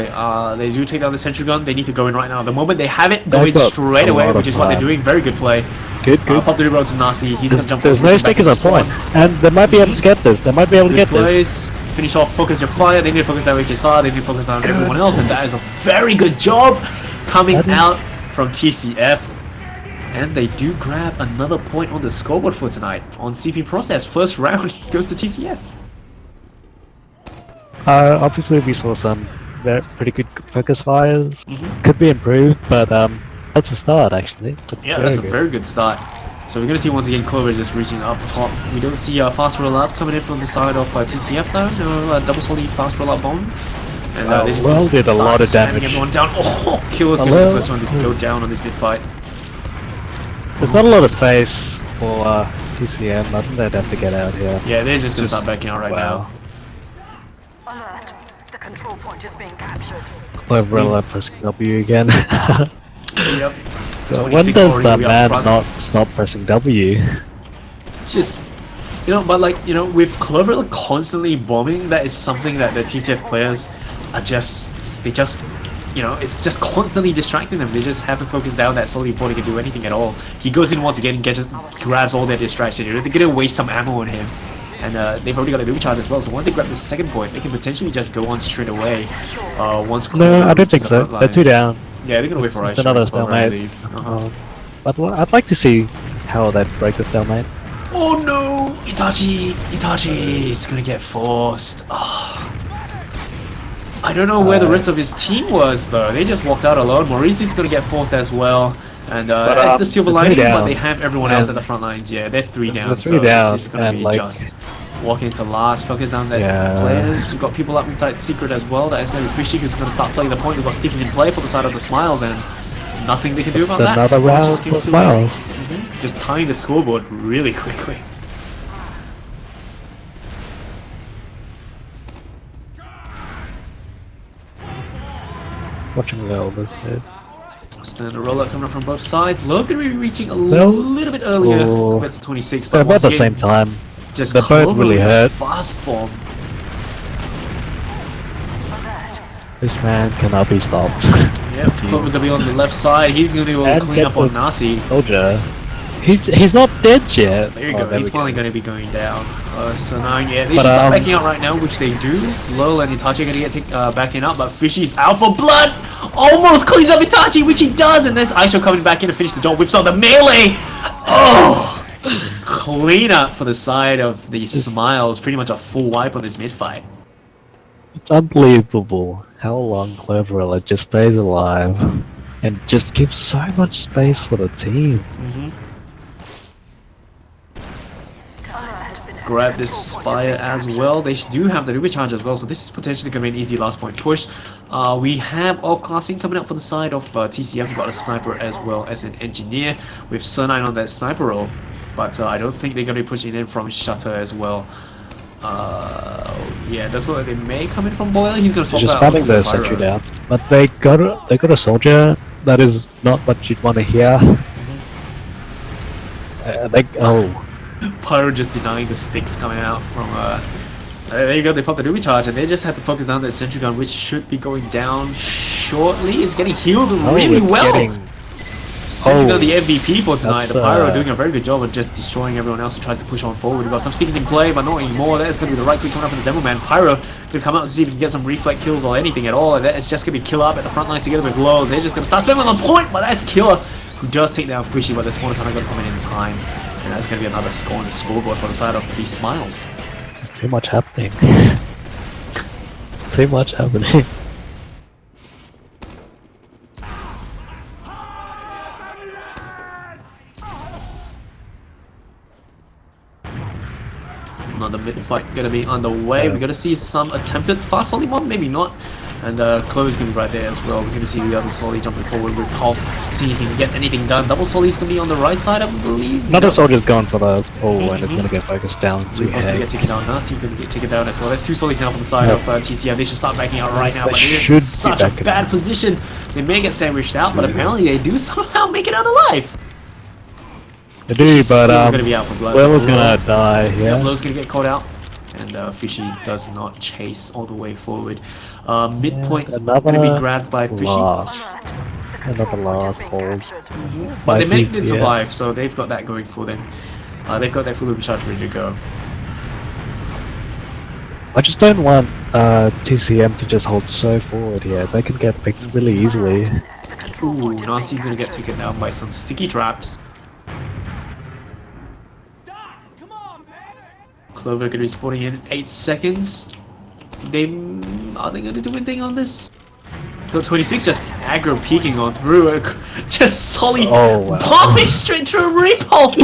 they do take down the sentry gun. They need to go in right now. The moment they have it, go They've in got straight a away, lot which of is what they're time. doing. Very good play. Good, good. Pop the Uber to Nasi. He's going to jump There's forward, no back stickers to on point, spawn. and they might be able to get this. They might be able to Good get this. plays. Finish off, focus your fire. They need to focus on HSR. They need to focus on everyone else, and that is a very good job coming That is- out from TCF. And they do grab another point on the scoreboard for tonight on CP Process. First round goes to TCF. Obviously, we saw some pretty good focus fires. Could be improved, but that's a start actually. Yeah, that's a very good start. So we're going to see once again Clover just reaching up top. We don't see fast rollouts coming in from the side of TCF though. No double solid fast rollout bomb. And they just well, did a lot of start spamming damage. everyone down. Oh, Kill is going to be the first one to go down on this mid fight. There's not a lot of space for TCM. I think they'd have to get out here. Yeah, they're just going to start backing out right now. Alert. The control point is being captured. Cloverella pressing W again. Yep. When 26 does already, that we are man front. not stop pressing W? Just, but like, with Clover constantly bombing, that is something that the TCF players are it's just constantly distracting them. They just have to focus down that solely before they can do anything at all. He goes in once again and grabs all their distraction. They're gonna waste some ammo on him. And they've already got a new charge as well, so once they grab the second point, they can potentially just go on straight away. Once No, I don't reaches think the so. front They're 2 lines. down. Yeah, they're gonna wait for It's Ice another Clover and stalemate. leave. But I'd like to see how they break the stalemate. Oh no! Itachi is gonna get forced. I don't know where the rest of his team was though. They just walked out alone. Maurice is gonna get forced as well. And that's the silver they're lining, 3 but down. they have everyone else at And the front lines. Yeah, they're 3 down. they're 3 so down, this is gonna and, be like- just walking into last, focus down their Yeah. players. We've got people up inside Secret as well. That is gonna be Fishy who's gonna start playing the point. We've got Stickies in play for the side of the Smiles, and nothing they can do It's about that. another Smiles round just came for to Smiles. Just tying the scoreboard really quickly. Watching well this mid. Standard rollout coming up from both sides. Logan will be reaching a Well, little bit earlier oh, compared to 26, They're but about once the again, same time. just they're both Clover really with a hurt. fast bomb. This man cannot be stopped. Yep, Clover gonna be on the left side. He's gonna be able to And clean get up on the- Nasi. Soldier. He's not dead yet. There you Oh, go. there He's we finally go. going to be going down. So now, yeah, they But, just start backing out right now, which they do. Lowell and Itachi are going to get backing up, but Fishy's out for blood. Almost cleans up Itachi, which he does, and there's Aisho coming back in to finish the job. Whips out the melee. Oh, clean up for the side of the Smiles. Pretty much a full wipe on this mid fight. It's unbelievable how long Cloverella just stays alive and just gives so much space for the team. Grab this Spire as well. They do have the Uber Charge as well, so this is potentially going to be an easy last point push. We have off-classing coming up for the side of TCF. We've got a sniper as well as an engineer with Sir9 on that sniper role, but I don't think they're going to be pushing in from Shutter as well. Yeah, that's what they may come in from Boyle. He's going to They're swap just out spamming onto the Pyro. sentry down, but they got a soldier that is not what you'd want to hear. Pyro just denying the sticks coming out from There you go, they popped the Ruby charge and they just have to focus down that sentry gun, which should be going down shortly. It's getting healed really it's well. Sentry gun, Oh, the MVP for tonight. that's, The Pyro doing a very good job of just destroying everyone else who tries to push on forward. We've got some stickers in play, but not anymore. That's going to be the right click coming up from the Demo Man. Pyro gonna come out to see if he can get some reflect kills or anything at all. And it's just gonna be Killer up at the front lines together with Low. They're just gonna start spamming on the point, but that's Killer who does take down Fishy, but the spawn is not gonna come in time. And that's gonna be another score on the scoreboard for the side of the Smiles. there's too much happening. Too much happening. Another mid fight gonna be underway. We're gonna see some attempted fast Solly bomb, maybe not. And Chloe's gonna be right there as well. We're gonna see the other Solly jumping forward with Pulse, see if he can get anything done. Double Solly's gonna be on the right side, I believe. Another soldier's going for the and it's gonna get focused down to Repulse gonna get taken down. Nasi gonna get taken down as well. There's two Sollys now on the side of TCM. They should start backing out right now, They but it should is be such a backing bad out. position. They may get sandwiched out, but apparently they do somehow make it out alive. They do, Fishy's but still gonna be out for blood. Will is gonna die, Yeah, yeah. Blow's gonna get caught out, and Fishy does not chase all the way forward. Midpoint gonna be another grabbed by Fishy. loss. Alert. Another last Point hold. is being captured. But they by managed to TCM. survive, so they've got that going for them. They've got their full charge ready to go. I just don't want TCM to just hold so forward here. They can get picked really easily. The control Ooh, point is Nancy's being gonna get captured. taken down by some sticky traps. Clover gonna be spawning in 8 seconds. Are they gonna do anything on this? Go 26 just aggro peeking on through it. Just solid Oh, wow. popping straight through a repulse.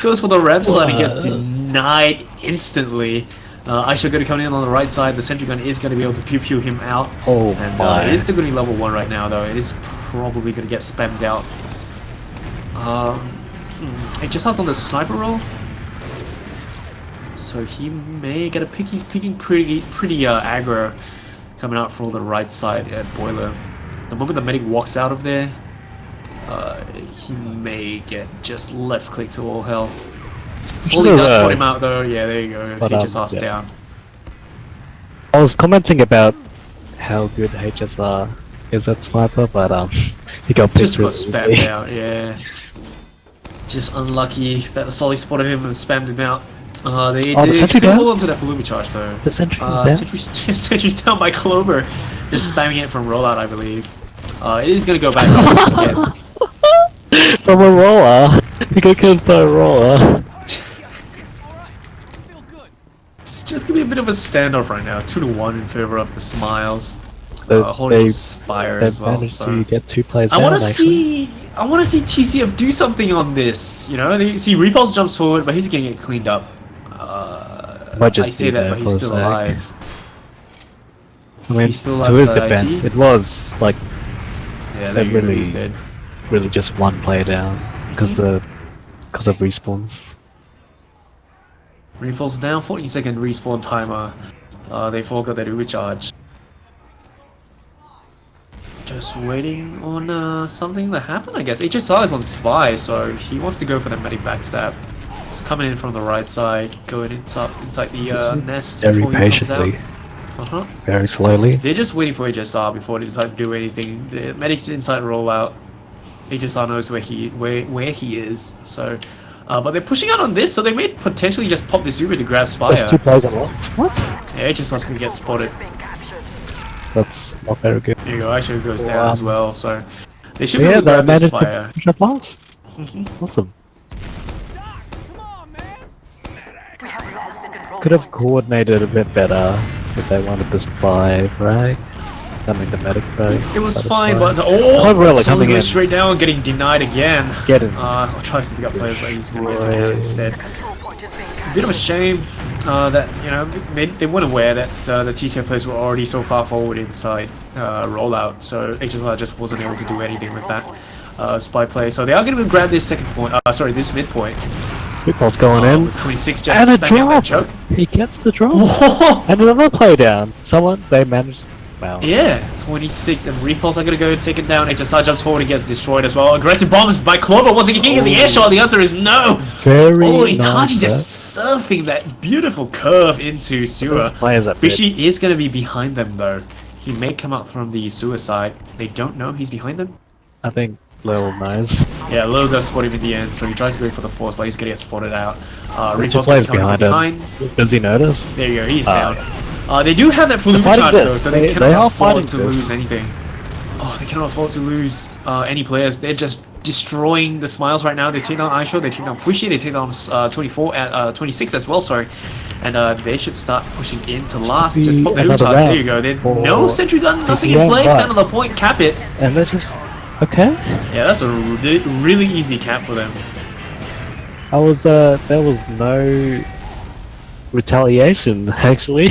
Goes for the rev slide and gets Wow. denied instantly. Aisha gonna come in on the right side. The sentry gun is gonna be able to pew pew him out. Oh And my. it is still gonna be level 1 right now though. It is probably gonna get spammed out. It just has on the sniper roll. So he may get a pick. He's picking pretty aggro coming out from the right side at Boiler. The moment the medic walks out of there, he may get just left click to all hell. Slowly Sure, does spot him out though. Yeah, there you go. but, HSR's yeah. down. I was commenting about how good HSR is at sniper, but he got picked Just got really spammed easily. out, yeah. Just unlucky that the Solly spotted him and spammed him out. They Oh, the did sentry still down? hold onto that Falumi charge though. The sentry is down. Sentry's down by Clover. Just spamming it from rollout, I believe. It is gonna go back up again. From a roller. He got killed by a roller. It's just gonna be a bit of a standoff right now. 2-1 in favor of the Smiles. They- Holding they- Spire as They've well. managed So. to get 2 players I down, want to actually. TCF do something on this. You know, they see Repulse jumps forward, but he's gonna get cleaned up. Might just I say be that, there but for he's a still sec. alive. I mean, He's still to alive his for defense, IT. it was like Yeah, They there you go, really- he's dead. really just one player down because of respawns. Repulse down, 14-second respawn timer. They forgot their recharge. Just waiting on something to happen, I guess. HSR is on Spy, so he wants to go for the medic backstab. He's coming in from the right side, going inside the nest Very before he comes out. patiently, Uh-huh. very slowly. They're just waiting for HSR before they decide to do anything. The medic's inside rollout. HSR knows where he is, so... but they're pushing out on this, so they may potentially just pop this Uber to grab Spire. There's 2 players on lock. What? Yeah, HSR's gonna get spotted. Point is being captured. That's not very good. There you go, actually goes down as well, so... They should be Yeah, able to they grab this managed Spire. to push up last. Mhm. Awesome. We have lost the control Could have point. coordinated a bit better if they wanted this 5, right? I mean the medic frag. It was That is fine, fine. but... Cloverella Solly coming goes in. straight down, getting denied again. Get him. Tries to pick up players, but he's gonna get taken out Boy. instead. The control point is being captured. Bit of a shame that you know they weren't aware that the TCF players were already so far forward inside rollout, so HSR just wasn't able to do anything with that spy play. So they are going to grab this second point. This midpoint. Football's going in. With 26 just And a spamming out that drop! choke. He gets the drop! Whoa! And another play down. They managed Wow. Yeah, 26 and Repulse are gonna go take it down. HSI jumps forward and gets destroyed as well. Aggressive bombs by Clover. Once again, getting the air shot. The answer is no. Very Oh, Itachi nice. just surfing that beautiful curve into sewer. Players up Fishy is gonna be behind them though. He may come out from the suicide. They don't know he's behind them. I think Lil knows. Yeah, Lil does spot him in the end, so he tries to go for the force, but he's gonna get spotted out. Repulse players coming from behind him. behind. Does he notice? There you go, he's Oh, down. They do have that full They're charge fighting though, this. so they They cannot are afford fighting to this. lose anything. Oh, they cannot afford to lose any players. They're just destroying the Smiles right now. They take down Aisho, they take down Fushi, they take down 24 and 26 as well, sorry. And they should start pushing into last. be Just pop the another charge. There round you go. Then for no sentry gun, nothing in TCM, place. but- Stand on the point, cap it. And they're just okay. Yeah, that's a really easy cap for them. There was no retaliation actually.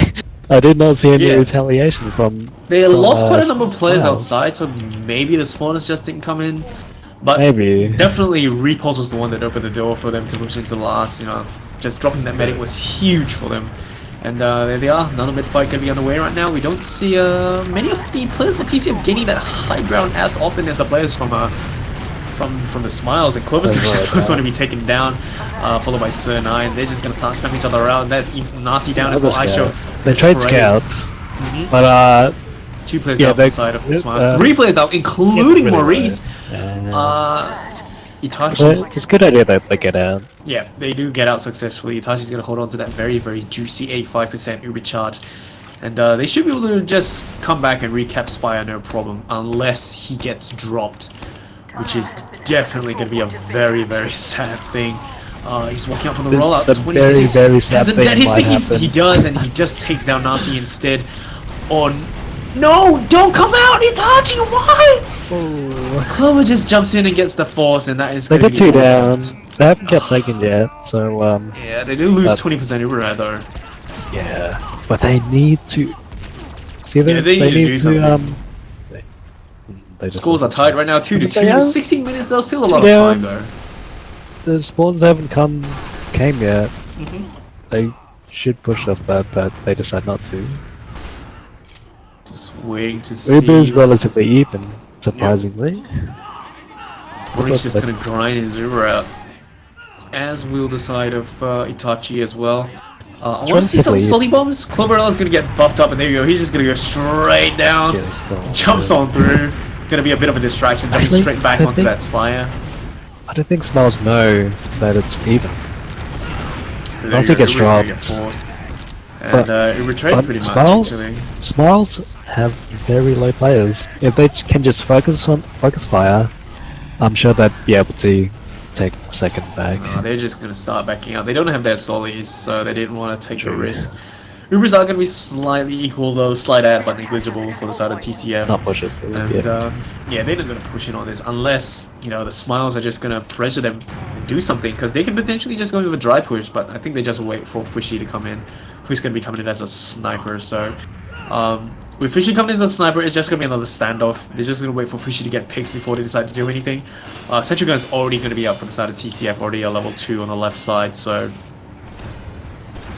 I did not see any Yeah. retaliation from. They from, lost quite a number of players Smiles. outside, so maybe the spawners just didn't come in. But Maybe. definitely Repulse was the one that opened the door for them to push into last. You know, just dropping that medic was huge for them. And there they are. Another mid fight going to be underway right now. We don't see many of the players for TCM gaining that high ground as often as the players from the Smiles. And Clover's going to be the first one to be taken down, followed by Sir 9. They're just going to start spamming each other around. There's Nasi down as well. Aisho. They trade Right. scouts, Mhm. but Two players Yeah, out they- the side of the Smiles. uh, 3 players out, including really Maurice. well. Itachi. It's a good idea that they get out. Yeah, they do get out successfully. Itachi's going to hold on to that very juicy 85% Uber charge. And they should be able to just come back and recap Spire no problem, unless he gets dropped, which is definitely going to be a very sad thing. He's walking out from the rollout. the 26 very sad hasn't thing done his might thing. happen. He does, and he just takes down Nasi instead. No, don't come out, Itachi, why? Clover just jumps in and gets the force, and that is They going got to be two all down. out. They haven't kept second yet, so Yeah, they do lose But- 20% Uber rate though. yeah. But they need to see this. Yeah, they need to do something. They just Scores are tied right now, 2-2. Yeah. 16 minutes though, still a lot Yeah. of time though. The spawns haven't came yet. Mhm. They should push off that, but they decide not to. Just waiting to see. Uber's relatively even, surprisingly. Maurice just gonna grind his Uber out. As will the side of Itachi as well. I want to see some Relatively- Solly bombs. Cloverella's gonna get buffed up, and there you go. He's just gonna go straight down. Yeah, still, Jumps yeah. on through. Gonna be a bit of a distraction, jumping Actually, straight back I onto think- that Spire. I don't think Smiles know that it's even. There Once you it go, gets Uber's gonna dropped. get forced. But- And Uber trade But pretty much Smiles, actually. Smiles have very low players. If they can just focus fire, I'm sure they'd be able to take second back. They're just gonna start backing out. They don't have their Solis, so they didn't want to take the True. risk. Ubers are gonna be slightly equal though, slight ad but negligible for the side of TCF. Not push it. And Yeah. yeah, they're not gonna push in on this unless the Smiles are just gonna pressure them and do something because they can potentially just go with a dry push. But I think they just wait for Fishy to come in, who's gonna be coming in as a sniper. So with Fishy coming in as a sniper, it's just gonna be another standoff. They're just gonna wait for Fishy to get picks before they decide to do anything. Sentry Gun is already gonna be up for the side of TCF, already a level 2 on the left side. So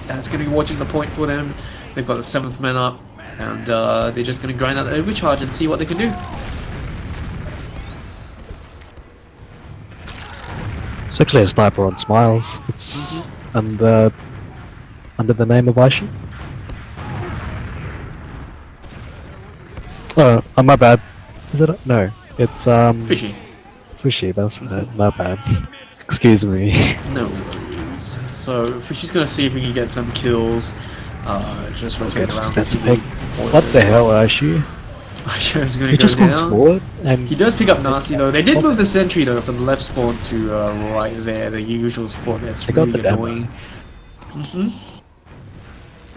that's gonna be watching the point for them. They've got the 7th man up. And they're just going to grind out the overcharge and see what they can do. It's actually a sniper on Smiles. It's under the name of Aisha. Oh, my bad. Is it? No, it's Fishy. Fishy. That's right. My bad. Excuse me. No worries. So Fishy's going to see if we can get some kills. Just rotate around. That's a big. What the hell, Aisha? Aisha's going He to go just moves down. forward and He does pick up Nasi though. They did move the sentry though from the left spawn to right there, the usual spawn. That's They got really the demo. annoying.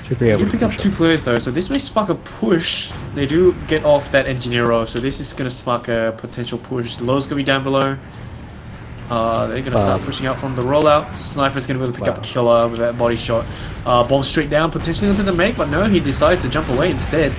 should be They able do to pick up push 2 players though, so this may spark a push. They do get off that engineer row, so this is gonna spark a potential push. Low's gonna be down below. They're gonna start pushing out from the rollout. Sniper's gonna be able to pick up Killer with that body shot. Bomb straight down, potentially onto the make, but no, he decides to jump away instead.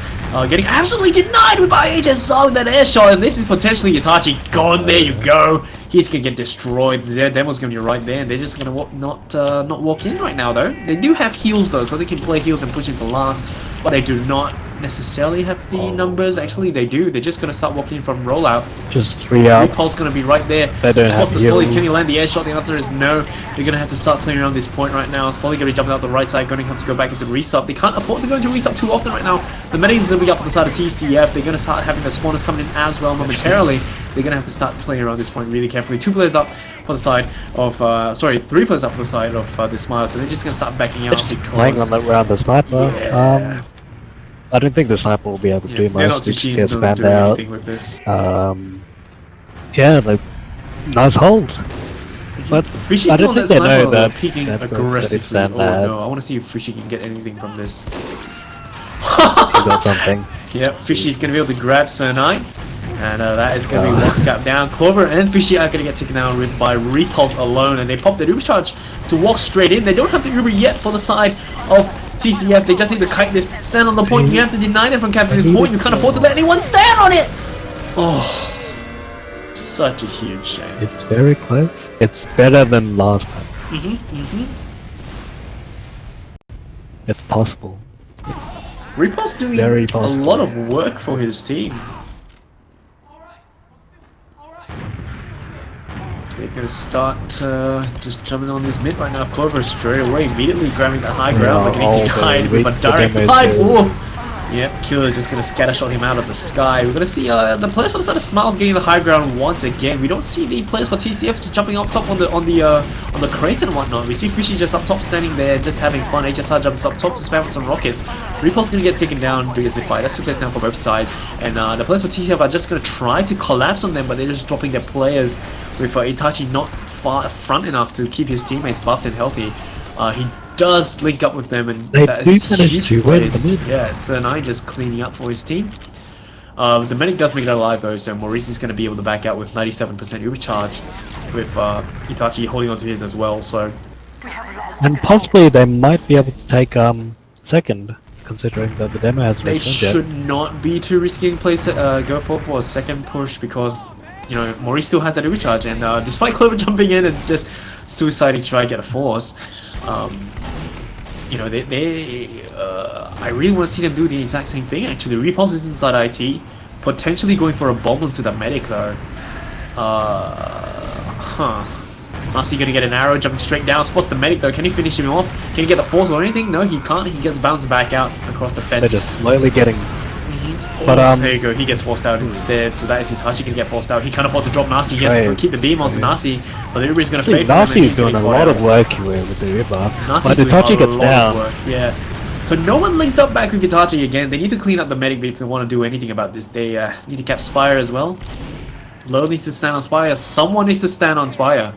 Getting absolutely denied by HSR with that air shot, and this is potentially Itachi gone. There you go. He's gonna get destroyed. Their demo's gonna be right there, and they're just gonna not walk in right now though. They do have heals though, so they can play heals and push into last, but they do not necessarily have the numbers. Actually, they do. They're just gonna start walking from rollout. Just 3 out. Repulse gonna be right there. They don't have Spots the Solly's. heals. Can he land the air shot? The answer is no. They're gonna have to start clearing around this point right now. Solly gonna be jumping out the right side, gonna have to go back into resup. They can't afford to go into resup too often right now. The medics are gonna be up on the side of TCF. They're gonna start having the spawners coming in as well momentarily. They're gonna have to start playing around this point really carefully. 2 players up for the side of, 3 players up for the side of the Smiles. So they're just gonna start backing out Just because playing around the sniper. Yeah. I don't think the sniper will be able to do they're much. not too They just keen get to spammed do out. anything with this. Yeah, like nice hold. But Fishy's I still don't on that think they know sniper, that peeking that's aggressively. 30% Oh lad. no, I want to see if Fishy can get anything from this. He got something. Yep, Fishy's going to be able to grab Sir 9. And that is going to be one scap down. Clover and Fishy are going to get taken down by Repulse alone. And they pop the Uber charge to walk straight in. They don't have the Uber yet for the side of TCF. They just need to kite this. Stand on the point. You have to deny them from capturing this point. You can't afford to let anyone stand on it. Oh, such a huge shame. It's very close. It's better than last time. It's possible. Repulse doing Very a possible. lot of work for his team. They're gonna start just jumping on this mid right now. Clover straight away, immediately grabbing the high ground, Yeah, but getting denied with a the direct damage pipe. is- Ooh. Yep, Killer just gonna scattershot him out of the sky. We're gonna see the players for the side of Smiles getting the high ground once again. We don't see the players for TCF just jumping up top on the crates and whatnot. We see Fishy just up top standing there, just having fun. HSR jumps up top to spam with some rockets. Repulse gonna get taken down because they fight. That's 2 players down for both sides, and the players for TCF are just gonna try to collapse on them, but they're just dropping their players with Itachi not far front enough to keep his teammates buffed and healthy. He does link up with them, and They that do is manage huge to win plays. the mid. Yeah, Sir 9 just cleaning up for his team. The medic does make it alive though, so Maurice is going to be able to back out with 97% Uber charge, with Itachi holding onto his as well. So And possibly they might be able to take second, considering that the demo hasn't they respawned yet. should not be too risky in place. Go for a second push because Maurice still has that Uber charge, and despite Clover jumping in, it's just suicide to try to get a force. I really want to see them do the exact same thing. Actually, Repulse is inside IT, potentially going for a bomb onto the medic though. Marcy gonna get an arrow, jumping straight down. Spots the medic though. Can he finish him off? Can he get the force or anything? No, he can't. He gets bounced back out across the fence. They're just slowly getting. Oh, But, there you go. He gets forced out instead. So that is Itachi gonna get forced out. He can't afford to drop Nasi. He has to Right. keep the beam onto Nasi, but the Uber is gonna fade for him. Nasi and is he's doing a getting lot caught of out. work here with the Uber, Nasi's but doing Itachi a gets lot of down. work, yeah. So no one linked up back with Itachi again. They need to clean up the medic if they want to do anything about this. They need to cap Spire as well. Low needs to stand on Spire. Someone needs to stand on Spire.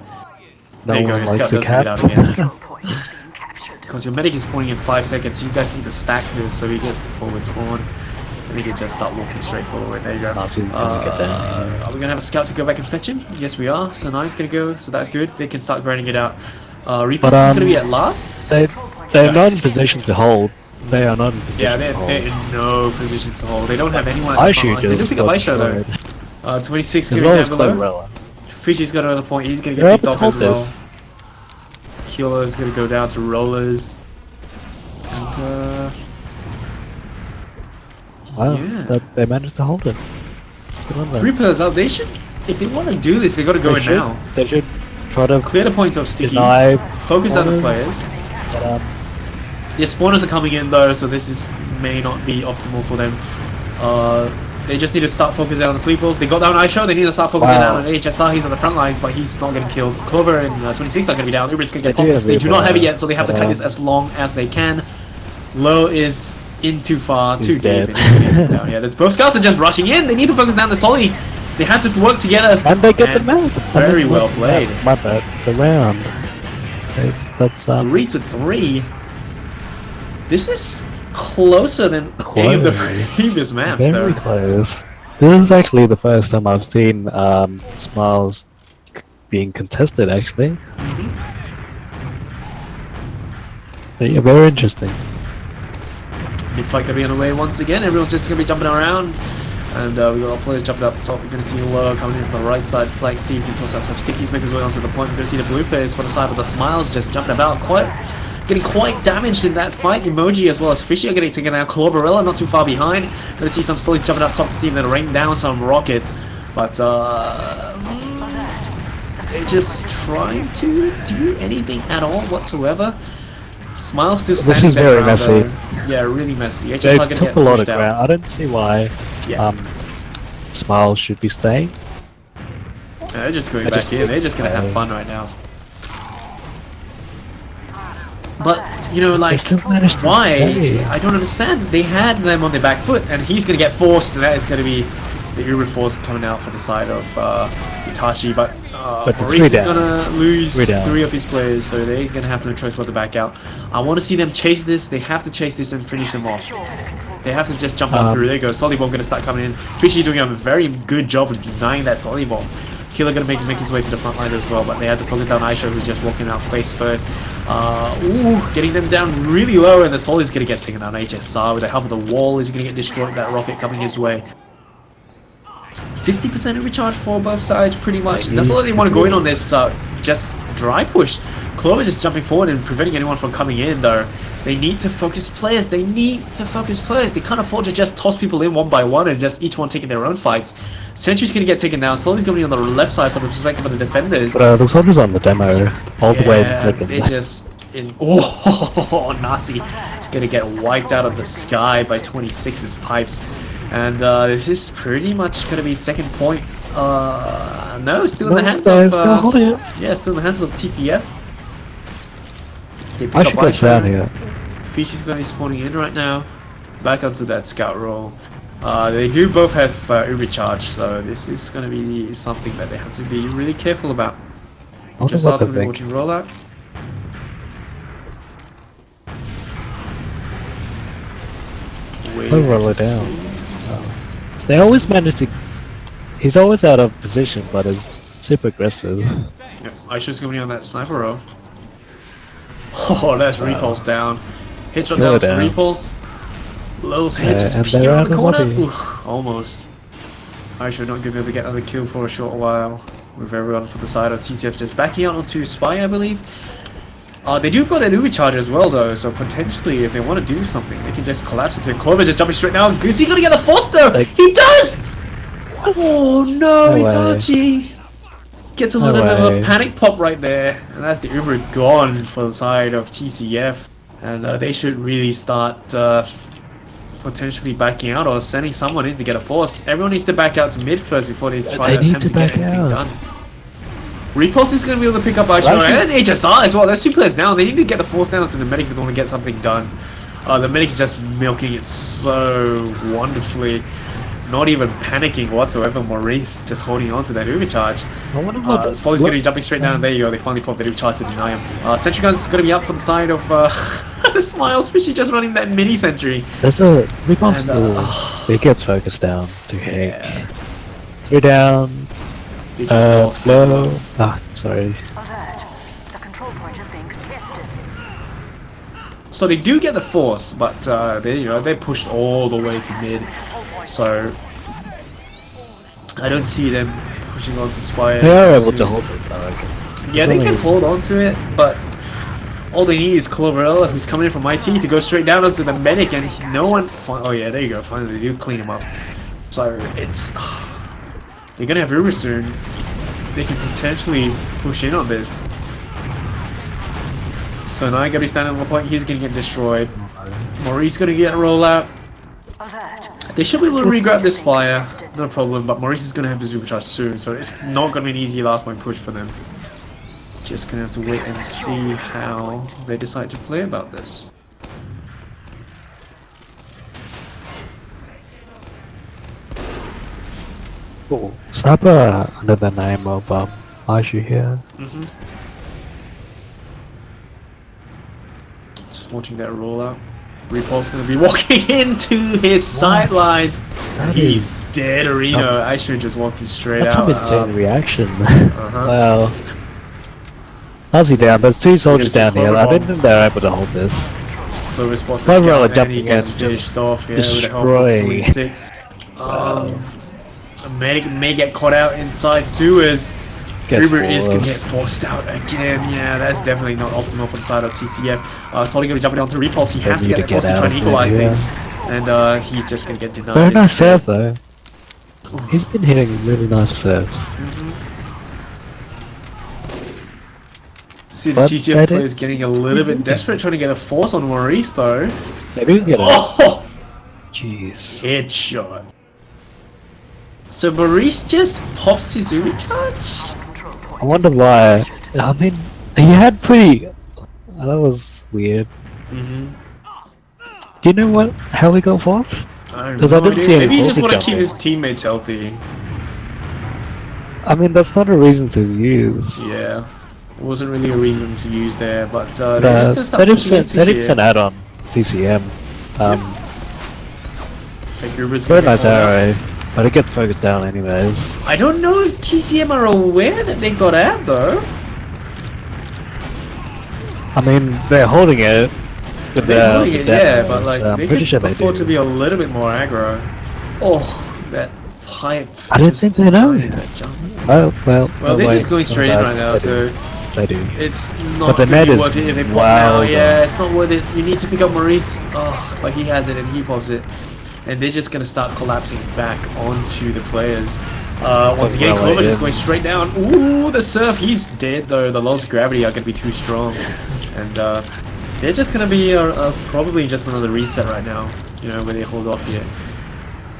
No There you go, one your likes scout the does make it out cap. again. Control point is being captured. Because your medic is spawning in 5 seconds. You guys need to stack this so he gets the forward spawn. And he can just start walking straight forward. There you go. Nasi's gonna get down. Are we gonna have a scout to go back and fetch him? Yes, we are. So Nine's gonna go. So that's good. They can start grinding it out. Repulse is gonna be at last. They're not in position to hold. They are not in position Yeah, to they're hold. in no position to hold. They don't have anyone at the I front should line. They do just pick up Aisha though. destroyed. 26 As going well down as below. Cloverella. Fishy's got another point. He's gonna They're get picked able off to as hold well. this. Killer's gonna go down to Rollers. And Wow, Yeah. they managed to hold it. Good on them. Reapers up. They should, if they want to do this, they got to go in now. They should try to Clear the points of stickies. deny. Focus on the spawners. players. But, Yeah, spawners are coming in though, so this may not be optimal for them. They just need to start focusing on the peoples. They got down Aisho, they need to start focusing Wow. down on HSR. He's on the front lines, but he's not getting killed. Clover and 26 are going to be down. Uber's going to get They do popped. have They do Uber, not have it yet, so they have to but, cut this as long as they can. Low is in too far, He's too deep. dead. and he's gonna get down. Yeah, both scouts are just rushing in. They need to focus down the Solly. They have to work together. and they get And the map. Very well played. My bad. The round. That's 3 to 3. This is closer than any of the Close. previous maps, Very though. close. This is actually the first time I've seen Smiles being contested, actually. So yeah, very interesting. Mid fight gonna be on the way once again. Everyone's just gonna be jumping around. And we got our players jumping up top. We're gonna see Low coming in from the right side flank. See if he can toss out some stickies, make his way onto the point. We're gonna see the blue players for the side of the Smiles just jumping about quite getting quite damaged in that fight. Emoji as well as Fishy are getting taken out. Cloverella not too far behind. Gonna see some Solids jumping up top to see if they rain down some rockets. But they're just trying to do anything at all whatsoever. Smile's still standing This is their very ground, messy. though. Yeah, really messy. HSR They gonna took get a lot of pushed out. ground. I don't see why Yeah. Smile should be staying. They're just going I back just in. They're just gonna have fun right now. But you know, like, still managed to why? play. I don't understand. They had them on their back foot, and he's gonna get forced, and that is gonna be the Uber force coming out for the side of Itachi. But But Maurice three is down. gonna lose Three down. 3 of his players, so they're gonna have no choice but to back out. I want to see them chase this. They have to chase this and finish them off. They have to just jump up through. There you go. Solid Bomb gonna start coming in. Fishy doing a very good job of denying that Solid Bomb. Killer gonna make his way to the front line as well, but they had to focus down Aisha, who's just walking out face first. Getting them down really low, and the Solid's gonna get taken out. HSR with the help of the wall is gonna get destroyed. That rocket coming his way. 50% of recharge for both sides, pretty much. That's all they want to go in on this just dry push. Clover just jumping forward and preventing anyone from coming in, though. They need to focus players. They can't afford to just toss people in one by one and just each one taking their own fights. Sentry's going to get taken down. Slowly's going to be on the left side for the perspective of the defenders. But the soldiers on the demo all the way in second. They're just in. Oh, Nasi going to get wiped out of the sky by 26's pipes. And this is pretty much going to be second point. No, still in the hands of. still holding it. Yeah, still in the hands of TCF. They pick I up should get Aisha. down here. Fishy's going to be spawning in right now. Back onto that scout roll. They do both have Uber charge, so this is going to be something that they have to be really careful about. Wonder Just what ask they me think. watching rollout. They'll roll it down. They always manage to. He's always out of position, but is super aggressive. Yep, Aisha's going to be on that sniper row. Oh, that's repulse down. Headshot Go down for down. repulse. Lil's head Yeah, just and peeking they're around out the of corner. body. Oof, almost. Aisha not going to be able to get another kill for a short while. With everyone for the side of TCF just backing out onto Spy, I believe. They do got an Uber charge as well, though, so potentially if they want to do something, they can just collapse into it. Clover just jumping straight now. Is he going to get the Foster? Like- He does! Oh no, No way. Itachi! Gets a No little bit of way. a panic pop right there, and that's the Uber gone for the side of TCF. And they should really start potentially backing out or sending someone in to get a force. Everyone needs to back out to mid first before they try They to need attempt to to get back anything out. done. Repulse is going to be able to pick up Aisha Like and HSR as well. There's 2 players down. They need to get the force down to the medic if they want to get something done. The medic is just milking it so wonderfully. Not even panicking whatsoever. Maurice just holding on to that Uber charge. I wonder what. Solly's going to be jumping straight down. There you go. They finally popped the Uber charge to deny him. Sentry Gun's going to be up for the side of the Smiles. Fishy just running that mini sentry. There's a repulse. And, It gets focused down to Hank. Yeah. 3 down. They just lost it. Low. Ah, sorry. Alert. The control point is being contested. So they do get the force, but they're pushed all the way to mid. So I don't see them pushing on to Spire. They are able to hold it, I reckon. Yeah, they It's can only- hold on to it, but all they need is Cloverella, who's coming in from IT, to go straight down onto the medic, and no one. Oh yeah, there you go. Finally, they do clean him up. So it's they're gonna have Uber soon. They can potentially push in on this. So now gonna be standing on the point. He's gonna get destroyed. Maurice gonna get a rollout. Alert. They should be able to re-grab this flyer, no problem, but Maurice is going to have his supercharge soon, so it's not going to be an easy last point push for them. Just going to have to wait and see how they decide to play about this. Cool. Sniper under the name of Aishu here. Just watching that rollout. Repulse going to be walking into his sidelines. That He's is dead, Areno. I should just walking straight That's out. some insane reaction. Uh-huh. Wow. How's he down? There's 2 soldiers Yes, down here. I Clover didn't think they were able to hold this. Clover spots the Clover scout are and he jumping gets in, just fished off, yeah, with the help of destroying. 26. A medic may get caught out inside sewers. Gets Uber is gonna get forced. forced out again. Yeah, that's definitely not optimal for the side of TCF. Solly gonna be jumping onto Repulse. He has to need get to that force get to try out and of equalize there, yeah. things. And he's just gonna get denied. Very nice instead. serve though. He's been hitting really nice serves. See the But TCF that players is- getting a little bit desperate trying to get a force on Maurice though. They do get it. Oh! Jeez. Headshot. So Maurice just pops his Uri charge? Control point. I wonder why. I mean, he had pretty. That was weird. Mm-hmm. Do you know what? How he got forced? I 'Cause I didn't see any Maybe he just forward want to keep jumping. his teammates healthy. I mean, that's not a reason to use. Yeah. It wasn't really a reason to use there, but they're just gonna start pushing into That is here. an add-on TCM. Fake Uber's Very gonna nice get called out. arrow, but it gets focused down anyways. I don't know if TCM are aware that they got out though. I mean, they're holding it. With They're the, holding the it, yeah, but demos, like I'm they pretty could sure they afford do. to be a little bit more aggro. Oh, that pipe. I don't just think they know. denied that jump. Oh well. Well, oh, they're wait, just going oh, straight in that- right now, they so do. They do. it's But not the gonna net be is worth it if they pop well now. Yeah, done. it's not worth it. You need to pick up Maurice. Oh, but he has it and he pops it. And they're just gonna start collapsing back onto the players. Once again, well Clover just in. going straight down. Ooh, the surf, he's dead though. The laws of gravity are gonna be too strong. And they're just gonna be probably just another reset right now. You know, where they hold off here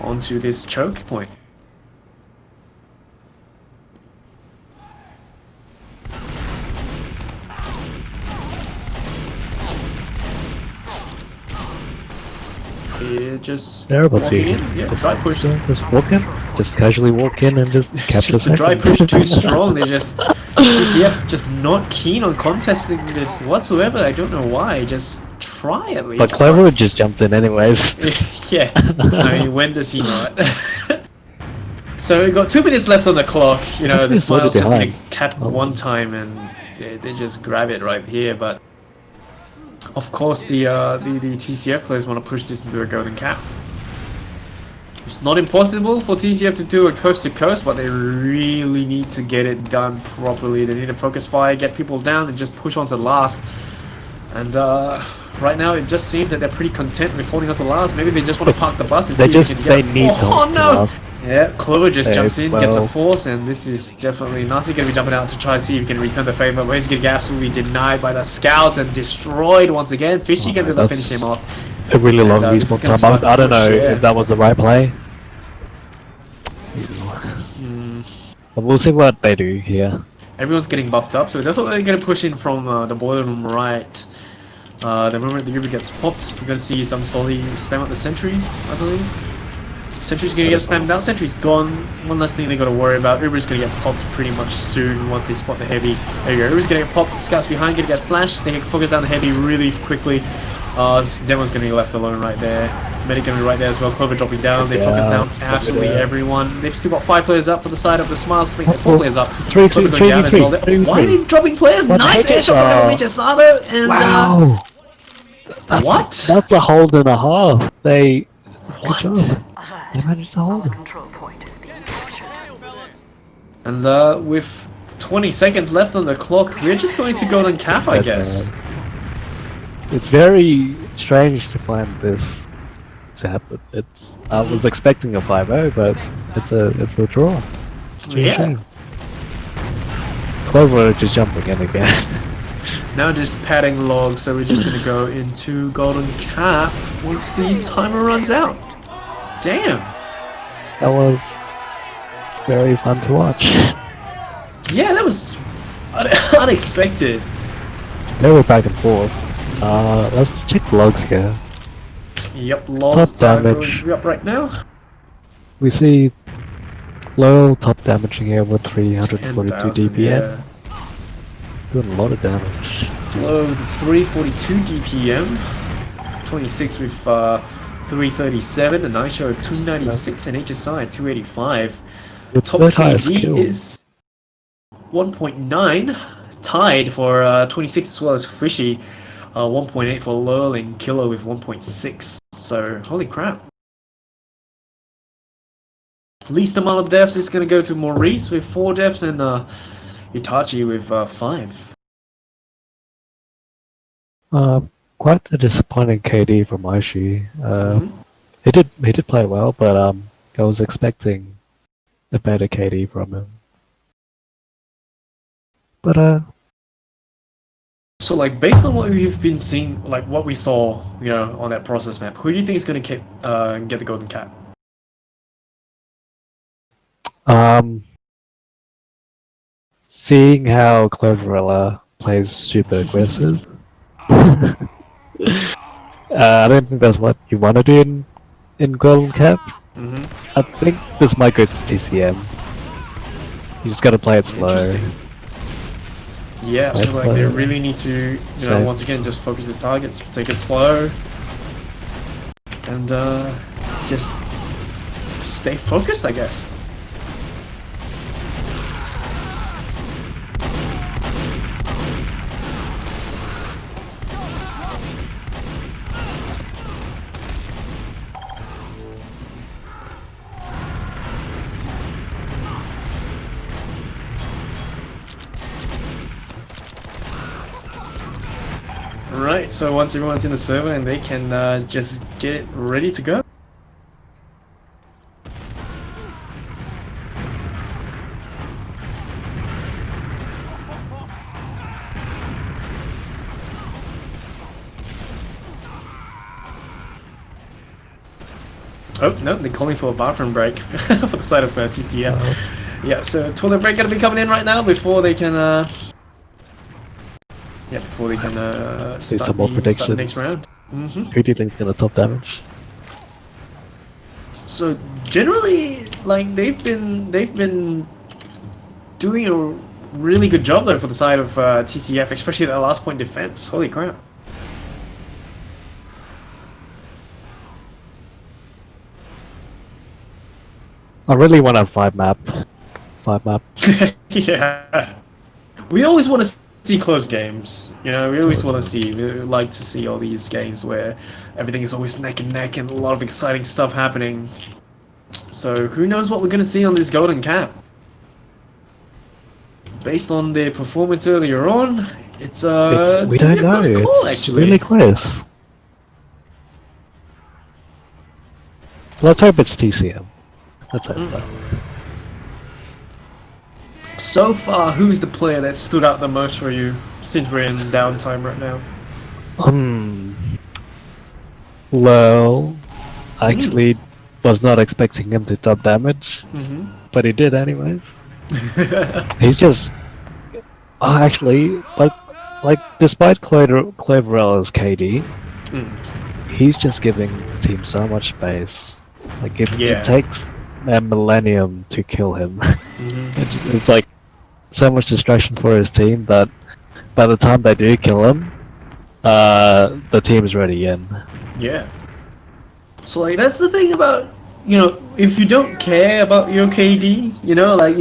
onto this choke point. Yeah, just Terrible walking team. in. Yeah, dry push. Just walk in. Just casually walk in and just capture Just the dry second. push too strong. They just TCF just not keen on contesting this whatsoever. I don't know why. Just try at least. But Clover just jumped in anyways. Yeah. I mean, when does he not? So we've got 2 minutes left on the clock. You know, the Something's Smiles just behind. need to cap Oh. one time and they just grab it right here. But of course, the TCF players want to push this into a golden cap. It's not impossible for TCF to do a coast to coast, but they really need to get it done properly. They need to focus fire, get people down, and just push on to last. And right now, it just seems that they're pretty content with holding on to last. Maybe they just want to park the bus and They see just if they can they get need to Oh hold to no! last. Yeah, Clover just Hey, jumps in, gets a well- force, and this is definitely Nasi gonna be jumping out to try to see if he can return the favor, but he's gonna get absolutely denied by the scouts and destrored once again. Fishy gonna that's- finish him off. A really long this is respawn gonna time. start I don't the know push, yeah. if that was the right play. But we'll see what they do here. Everyone's getting buffed up, so that's what they're gonna push in from the bottom right. The moment the Uber gets popped, we're gonna see some Solly spam out the sentry, I believe. Sentry's gonna get spammed out, Sentry's gone. One last thing they gotta worry about. Uber's gonna get popped pretty much soon once they spot the heavy. There you go, Uber's gonna get popped, Scouts behind, gonna get flashed, they can focus down the heavy really quickly. Demo's gonna be left alone right there. Medic gonna be right there as well, Clover dropping down, they focus Yeah, down absolutely yeah. everyone. They've still got 5 players up for the side of the Smiles, I think there's That's 4 all. players up. Three, Clover three, going down three, as well. three, Why are three. they dropping players? What the Nice heck is headshot from that? Sabo and Wow! That's, What? That's a hold and a half. They. What? Good job. They managed to hold The it. control point is being captured. And with 20 seconds left on the clock, we're just going to golden cap, I But, guess. It's very strange to find this to happen. It's. I was expecting a 5-0, but it's a draw. It's a Yeah. shame. Clover just jumping in again. Now just padding logs, so we're just going to go into golden cap once the timer runs out. Damn. That was very fun to watch. Yeah, that was unexpected. They were back and forth. Let's check the logs here. Yep, logs Top are damage. going to be up right now. We see low top damaging here with 342 10,000, DPM. yeah. Doing a lot of damage. Low 342 DPM. 26 with 337, and I show 296 and HSI 285. With Top third highest KD kill. is 1.9, tied for 26 as well as Fishy. 1.8 for Lurl and Killer with 1.6. So, holy crap. Least amount of deaths is going to go to Maurice with 4 deaths, and Itachi with 5. Quite a disappointing KD from Aishi. Mhm. He did play well, but I was expecting a better KD from him. But So like based on what we've been seeing, like what we saw, on that process map, who do you think is gonna get the golden cap? seeing how Cloverella plays super aggressive, I don't think that's what you want to do in Golden Cap. Mm-hmm. I think this might go to TCM. You just gotta play it slow. Interesting. Yeah, so That's like they like- really need to, So- once again, just focus the targets, take it slow, and just stay focused, I guess. Right, so once everyone's in the server and they can just get it ready to go. Oh, no, they're calling for a bathroom break for the side of TCF. Yeah, so toilet break gonna be coming in right now before they can See start some more the predictions. next round. Mm-hmm. Who do you think's gonna top damage? So generally, like they've been doing a really good job though for the side of TCF, especially that last point defense. Holy crap! I really want a 5 map. 5 map. Yeah, we always want to see close games. We always want to see. We like to see all these games where everything is always neck and neck and a lot of exciting stuff happening. So who knows what we're gonna see on this golden cap? Based on their performance earlier on, it's we gonna don't be a know. close call, It's actually. really close. Let's hope it's TCM. Let's hope that. So far, who's the player that stood out the most for you since we're in downtime right now? Well, I actually was not expecting him to top damage, but he did anyways. He's just... actually, like despite Cloverella's KD, he's just giving the team so much space. Like, it takes a millennium to kill him. It's like so much distraction for his team that by the time they do kill him, the team is ready in. Yeah. So like that's the thing about if you don't care about your KD, like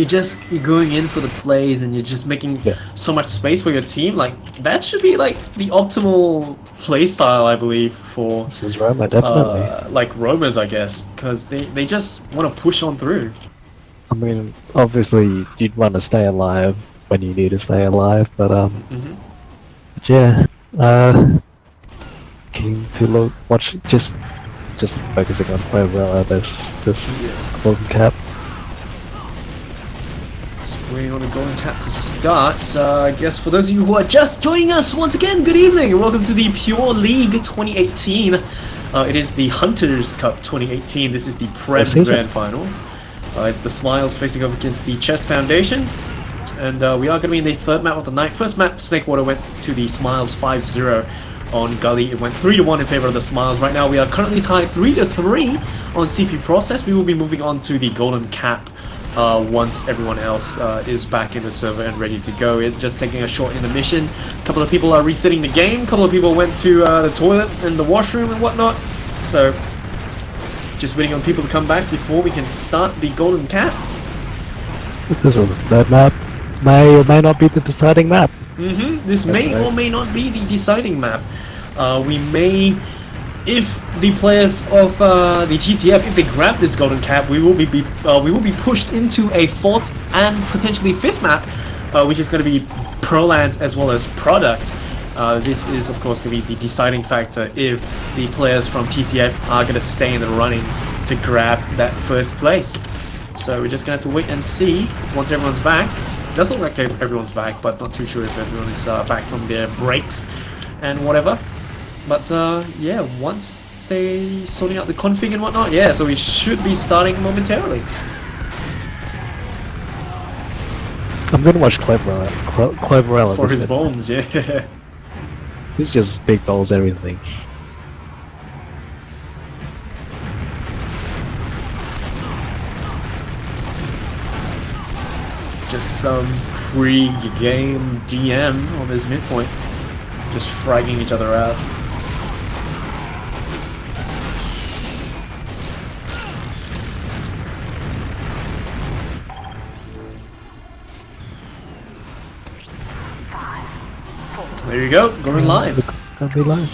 you're going in for the plays and you're just making so much space for your team. Like that should be like the optimal play style, I believe, for This is Roma, definitely. like Romas, I guess, because they just want to push on through. I mean, obviously you'd want to stay alive when you need to stay alive, but but yeah, keen to watch just focusing on Cloverella this golden cap. Waiting on the golden cap to start. I guess for those of you who are just joining us, once again, good evening and welcome to the Pure League 2018. It is the Hunters Cup 2018. This is the Prem Grand Finals. It's the Smiles facing off against the Chess Foundation. And we are going to be in the third map of the night. First map, Snakewater went to the Smiles 5-0 on Gully. It went 3-1 in favor of the Smiles. Right now we are currently tied 3-3 on CP Process. We will be moving on to the Golden Cap once everyone else is back in the server and ready to go. It's just taking a short intermission. A couple of people are resetting the game. A couple of people went to the toilet and the washroom and whatnot. So just waiting on people to come back before we can start the Golden Cap. This is that map may or may not be the deciding map. This may or may not be the deciding map. We may, if the players of the TCF, if they grab this golden cap, we will be pushed into a fourth and potentially fifth map which is going to be Prolance as well as Product. This is of course going to be the deciding factor if the players from TCF are going to stay in the running to grab that first place. So we're just going to have to wait and see once everyone's back. Does look like everyone's back, but not too sure if everyone is back from their breaks and whatever. But yeah, once they sorting out the config and whatnot, yeah, so we should be starting momentarily. I'm gonna watch Cloverella For his bombs, yeah. He's just big balls everything. Just some pre-game DM on this midpoint. Just fragging each other out. There you go, going live. Can't be live.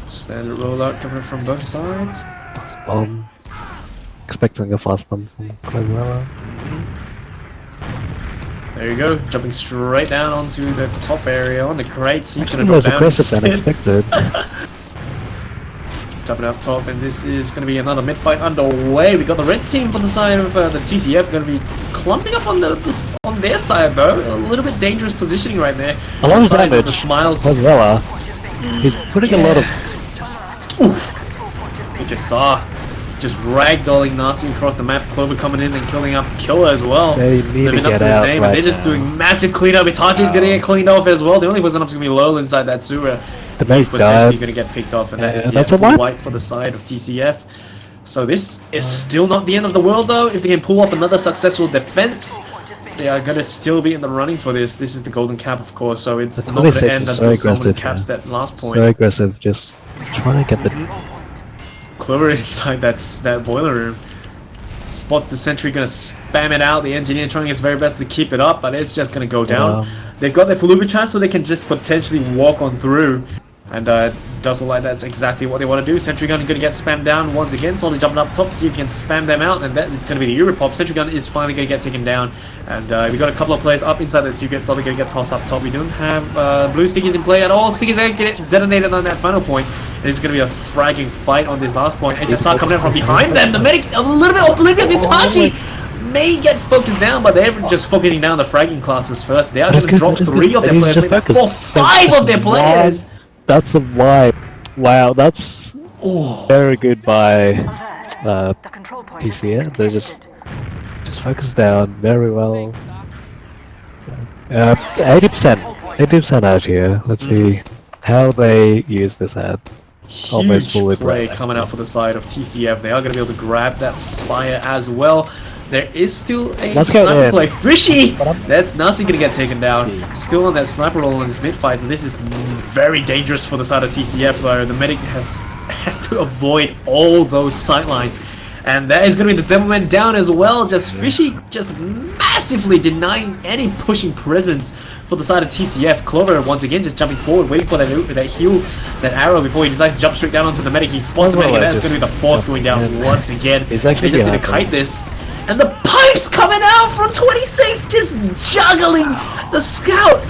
Standard rollout coming from both sides. Expecting a fast one from Cloverella. There you go, jumping straight down onto the top area on the crates. He's gonna More drop down. aggressive than expected. Jumping up top, and this is going to be another mid-fight underway. We got the red team from the side of the TCF going to be clumping up on on their side though. A little bit dangerous positioning right there. A lot of Size damage. the Smiles. Cloverella. He's putting a lot of. We just saw. Just ragdolling Nasty across the map. Clover coming in and killing up Killer as well. They need Living to up get to his out name, right and they're just now. doing massive cleanup. Itachi's gonna get cleaned off as well. The only person up's gonna be Lowell inside that sewer. The He's mate potentially died. gonna get picked off, and that Yeah, is that's yeah, a full wipe. white for the side of TCF. So this is still not the end of the world though. If they can pull off another successful defense, they are gonna still be in the running for this. This is the golden cap, of course, so it's The not gonna 26 end is so until someone aggressive, caps yeah. that last point. So aggressive, just trying to get the. Clover inside that boiler room. Spots the sentry, gonna spam it out. The engineer trying his very best to keep it up, but it's just gonna go down. They've got their Faluba charge, so they can just potentially walk on through. And does look like that's exactly what they want to do. Sentry Gun gonna get spammed down once again. Slowly jumping up top to see if he can spam them out, and that is gonna be the Europop. Sentry Gun is finally gonna get taken down, and we got a couple of players up inside the secret, so they're gonna get tossed up top. We don't have blue stickies in play at all. Stickies are gonna get detonated on that final point. It's gonna be a fragging fight on this last point. HSR coming in from behind them. The medic a little bit oblivious. Itachi may get focused down, but they're just focusing down the fragging classes first. They are That's gonna good, drop that is 3 good. of their They players, need to maybe focus. 5 of their players. That's a wipe. Wow, that's Oh. very good by The control point has been TCF. They're contested. just focused down very well. 80% out here. Let's see how they use this ad. Almost fully Huge play black. coming out for the side of TCF. They are going to be able to grab that Spire as well. There is still a Let's go sniper in. play. Fishy! That's Nasty going to get taken down. Still on that sniper roll in this mid-fight, so this is very dangerous for the side of TCF though. The medic has to avoid all those sightlines. And that is going to be the Devilman down as well. Just Fishy just massively denying any pushing presence for the side of TCF. Clover once again just jumping forward, waiting for that heal, that arrow before he decides to jump straight down onto the medic. He spots the medic, and that's going to be the force going down once again. He's They actually just need to behind kite this. And the pipes coming out from 26, just juggling the scout.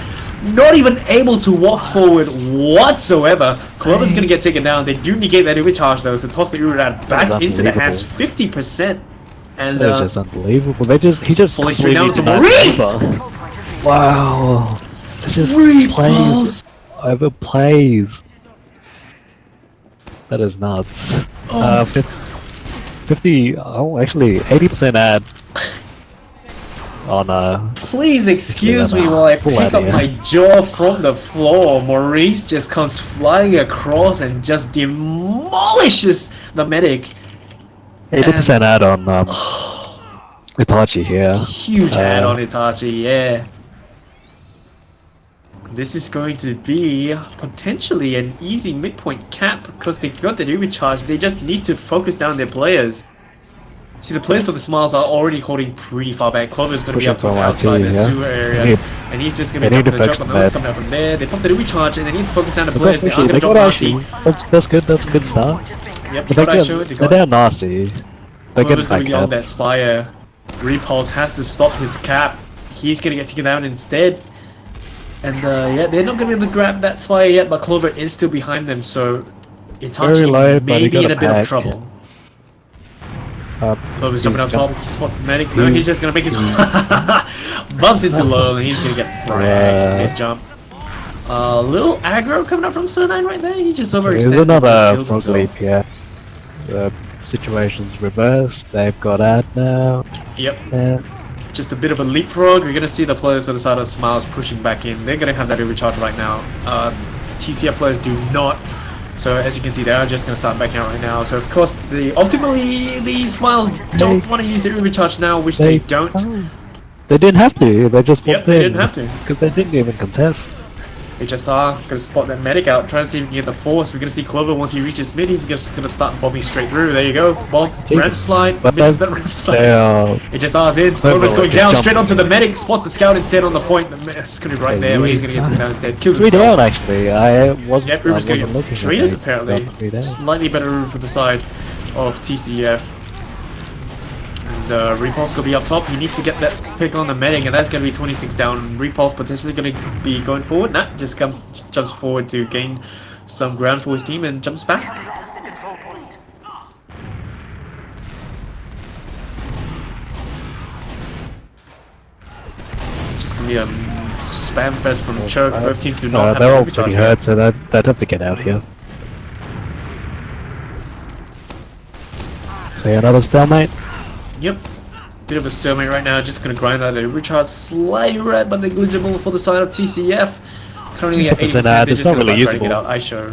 Not even able to walk forward whatsoever. Clover's going to get taken down. They do negate that overcharge though, so toss the Urad back That's into the hands unbelievable. 50%. And That is just unbelievable. He just Slowly straight down to completely Maurice! denied Clover. Control point has been Wow, it's just Three plays balls. over plays. That is nuts. Oh. 50. Oh, actually, 80% ad on Please excuse me Yeah, while I pull pick out up here. my jaw from the floor. Maurice just comes flying across and just demolishes the medic. 80% ad on Itachi here. Huge ad on Itachi, yeah. This is going to be potentially an easy midpoint cap because they've got the Uber charge. They just need to focus down their players. See, the players for the Smiles are already holding pretty far back. Clover's going to be Pushing up to from outside RT, the yeah. sewer area. They need- And he's just going to they be need jumping to the jump focus on on those that. coming out from there. They pump the Uber charge and they need to focus down the They players. They are going to got drop actually. RT. That's good. That's a good start. Yep, But shot I showed. they're down nasty. They're getting Clover's gonna back be on up. that Spire. Repulse has to stop his cap. He's gonna get taken down instead. And yeah, they're not gonna be able to grab that Spire yet, but Clover is still behind them, so Very low, Itachi but he may be got in a a bit of pack. trouble. Clover's He's jumping up top, jump- he spots the medic. No, he's just gonna make his bumps into low and he's gonna get fragged. Yeah. Mid jump. Little aggro coming up from Sir9 right there. He just overextended. There's another just frog kills leap himself. here. The situation's reversed. They've got ad now. Yep. Yeah. Just a bit of a leapfrog. We're gonna see the players on the side of Smiles pushing back in. They're gonna have that overcharge right now. TCF players do not. So as you can see, they are just gonna start backing out right now. So of course, ultimately the Smiles don't want to use their overcharge now, which they don't. Oh. They didn't have to. They just Yep, walked they in. didn't have to. Because they didn't even contest. HSR gonna spot that medic out, trying to see if he can get the force. We're gonna see Clover once he reaches mid, he's just gonna start bombing straight through. There you go, bomb, ramp slide, But misses that ramp slide. They are. HSR's in, Clover's going just down jumped straight onto in. the medic, spots the scout instead on the point. The medic's gonna be right there, but he's gonna get taken down instead. Kills 3 himself. down actually. I wasn't. Yep, Uber's I gonna wasn't looking get at treated it. apparently. Got 3 down. Slightly better room for the side of TCF. And Repulse gonna be up top. He needs to get that pick on the medic, and that's gonna be 26 down. Repulse potentially gonna be going forward. Nah, just jumps forward to gain some ground for his team and jumps back. Lost the control point. Just gonna be a spam fest from Choke. Both teams do not have they're an all overcharge pretty yet. hurt, so they'd have to get out here. So yeah, another stalemate. Yep. Bit of a stalemate right now. Just gonna grind out a recharge. Slightly red, but negligible for the side of TCF. Currently at 80%, It's they're not just gonna really start grinding it usable. out.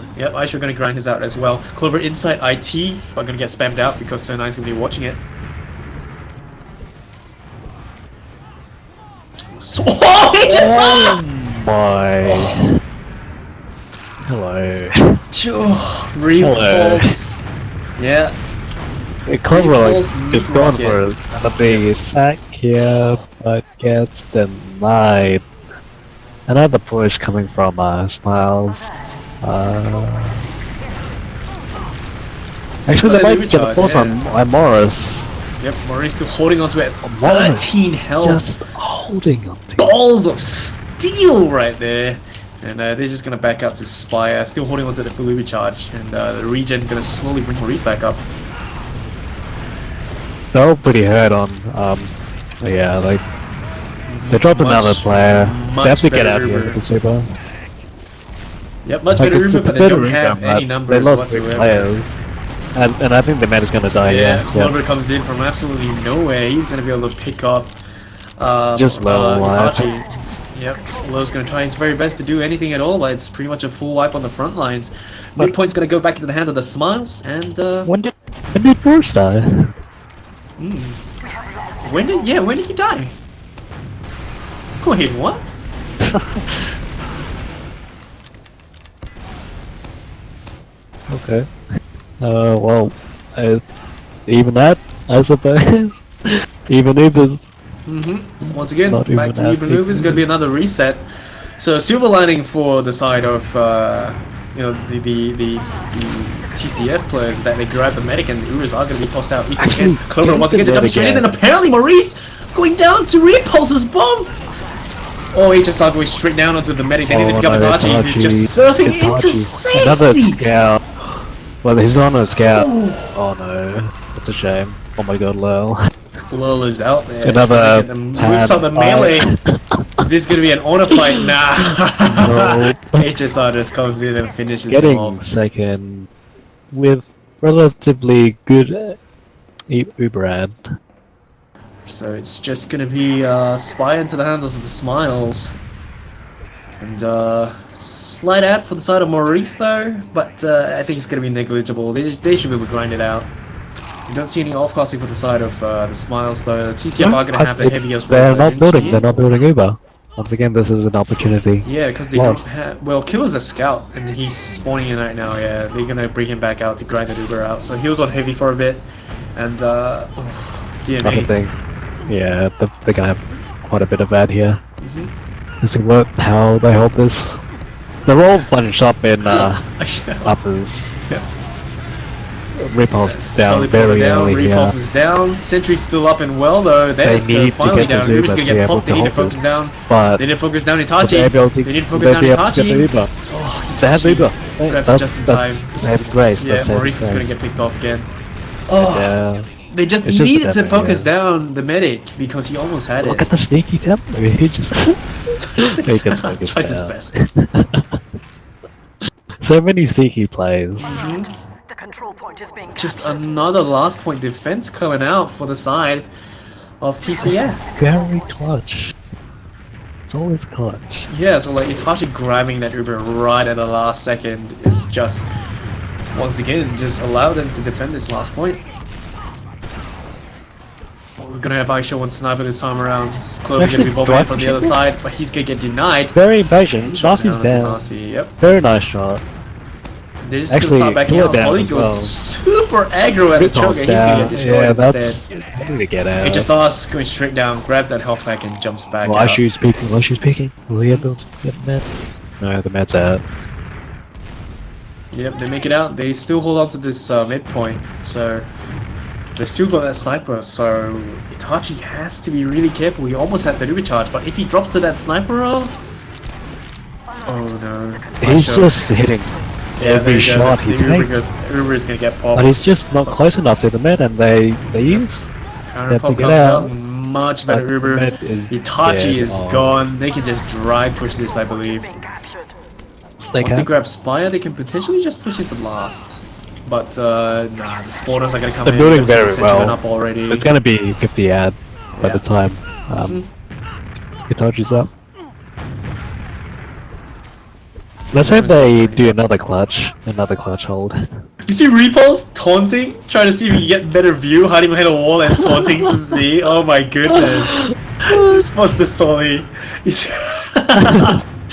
Aisho. Yep, Aisho gonna grind his out as well. Clover inside IT, but gonna get spammed out because Sir9's gonna be watching it. So, oh, he just saw! My. Hello. Repulse. Yeah. Clover Repulse is going rocket. for a big sack here, but gets denied. Another push coming from Smiles. Actually, they might get a force on Morris. Yep, Maurice still holding onto it. Morris 13 health. Just holding on to it. Balls of steel right there. And they're just gonna back up to Spire, still holding onto the full recharge. And the regen gonna slowly bring Maurice back up. They're all pretty hurt on, yeah, like, they dropped another player. They have to get out here with the super. Yep, much Like, better it's Uber, but they better don't have Uber, any but numbers they lost 3 whatsoever. players. And I think the meta's gonna die Yeah, here. Clover comes in from absolutely nowhere. He's gonna be able to pick up Just low wipe. Itachi. Yep, Low's gonna try his very best to do anything at all, but it's pretty much a full wipe on the front lines. Midpoint's gonna go back into the hands of the Smiles, and When did Morris die? when did you die? Go ahead, what? Okay. Well, even that, I suppose. Even Uber's. Once again, Not back even to that even move is gonna be another reset. So silver lining for the side of you know the TCF players that they grab the medic and the Urus are gonna be tossed out. Equal Actually, again. Clover getting once again the just jumping straight in, medic and apparently Maurice going down to Repulse's bomb. Oh, HSR going straight down onto the medic. They need to pick up Itachi, who's just surfing into safety. Another scout. Well, he's on a scout. Oh no, that's a shame. Oh my god, Lil. Lil is out there. Another trying to get the- whips out the pad melee. fight. Is this gonna be an honor fight? Nah. Nope. HSR just comes in and finishes him Getting off. second with relatively good Uber ad. So it's just gonna be Spy into the handles of the Smiles. And slight ad for the side of Maurice though, but I think it's gonna be negligible. They should be able to grind it out. You don't see any off-casting for the side of the Smiles though. TCF are gonna have the heaviest They're ones, not building. yeah. They're not building Uber. Once again, this is an opportunity. Yeah, because they Lost. don't have. Well, Killer's a scout, and he's spawning in right now. Yeah, they're gonna bring him back out to grind the Uber out. So he was on heavy for a bit, and I DMA. think, yeah, the guy have quite a bit of ad here. Mm-hmm. Let's see how they hold this. They're all bunched up in uppers. Yeah. Repulse down Slowly very pulling down. early here. Repulse is down. Sentry's still up and well though. That's need to finally get the down. Zuba Uber's gonna to get be able popped. They to need to hold focus this. down. But They need to focus down would Itachi. they be able to, They need to would focus down they be able to get the Itachi. Uber? Oh, They have Itachi. Uber. Grab That's, just in that's time. saving grace. Yeah, That's saving Maurice is gonna grace. get picked off again. Oh, Yeah. they just It's just needed to the focus damage, down the medic because he almost had Look it. at the sneaky tempo. He just he just focused Tries his down. best. So many sneaky plays. The control point is being Just captured. another last point defense coming out for the side of TCF. Very clutch. It's always clutch. Yeah, so like Itachi grabbing that Uber right at the last second is just once again just allow them to defend this last point. We're gonna have Aisha one sniper this time around. It's clearly gonna be Actually, bombing from the drive other side, but he's gonna get denied. Very impatient. Shot Narcy's down onto down. Narcy, yep. Very nice shot. They're just Actually, gonna start backing kill out. down Solly as goes well. super aggro at the Repulse choker. He's gonna down. get destroyed Yeah, instead. that's. I need to get out. HSR's going straight down, grabs that health pack and jumps back Well, out. Aishu's peeking. Aishu's peeking. Will he ever get the med? No, the med's out. Yep, they make it out. They still hold on to this midpoint, so they still got that sniper. So Itachi has to be really careful. He almost has the Uber charge, but if he drops to that sniper roll, oh no! He's Aisha. just hitting Yeah, there every you go. shot he The Uber, takes. Uber is gonna get popped. But he's just not close enough to the med, and they use. Counter have to pop get comes out. out. Much better But Uber. med is Itachi dead. is Oh. gone. They can just dry push this, I believe. Being captured. They Once they can. grab Spire, they can potentially just push it to last. But nah, the spawners are gonna come They're in. building They've seen very the sentiment well. Up already. It's gonna be 50 ad by Yeah. the time Itachi's up. Let's hope they do another clutch hold. You see Repulse taunting, trying to see if he can get better view, hiding behind a wall and taunting to see. Oh my goodness. This was the Solly.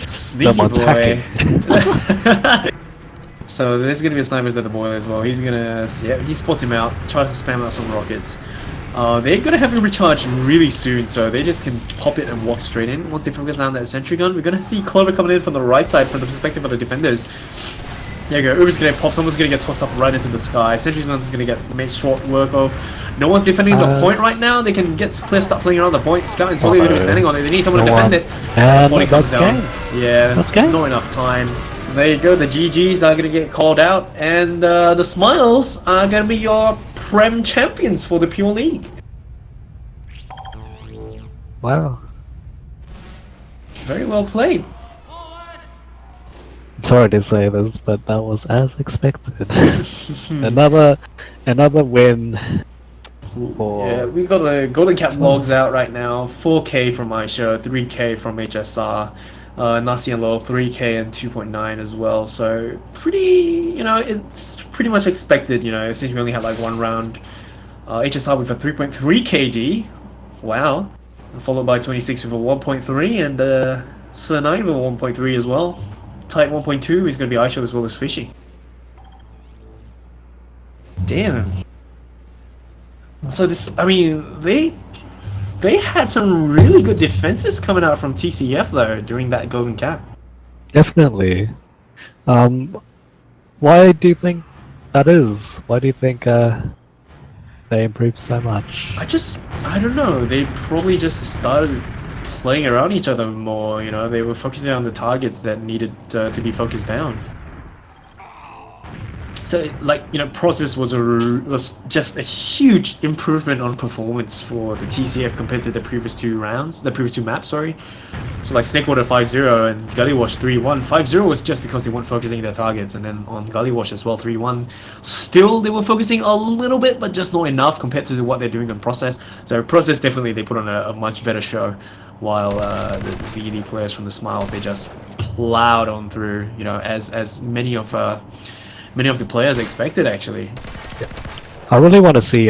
Sneaky Someone's boy. hacking. So there's gonna be snipers at the boiler as well. He's gonna, yeah, he spots him out, tries to spam out some rockets. They're gonna have him recharge really soon, so they just can pop it and walk straight in. Once they focus down that sentry gun, we're gonna see Clover coming in from the right side from the perspective of the defenders. There you go, Uber's gonna pop, someone's gonna get tossed up right into the sky. Sentry's gonna get made short work of. No one's defending the point right now. They can get players start playing around the point. Scout and Solly are gonna be standing on it. They need someone to No defend one. it. And 40 comes that's down. game. Yeah, That's game. not enough time. There you go, the GGs are gonna get called out, and the Smiles are gonna be your Prem champions for the Pure League. Wow. Very well played. Sorry to say this, but that was as expected. another win for Yeah, we got the Golden Cap logs out right now. 4K from Aisha, 3K from HSR, Nasi and Low 3K and 2.9 as well. So pretty, you know, it's pretty much expected. You know, since we only had like one round. HSR with a 3.3 KD. Wow. Followed by 26 with a 1.3 and Sir9 with a 1.3 as well. Type 1.2 is going to be Aisha as well as Fishy. Damn. So this, I mean, they had some really good defenses coming out from TCF though during that Golden Cap. definitely. Why do you think that is? Why do you think they improved so much? I don't know. They probably just started playing around each other more. You know, they were focusing on the targets that needed to be focused down. So, like, you know, Process was just a huge improvement on performance for the TCF compared to the previous two maps, sorry. So, like, Snakewater 5-0 and Gullywash 3-1. 5-0 was just because they weren't focusing their targets, and then on Gullywash as well, 3-1. Still, they were focusing a little bit, but just not enough compared to what they're doing on Process. So, Process definitely, they put on a much better show, while the BD players from the Smiles, they just plowed on through, you know, as many of the players expected, actually. I really want to see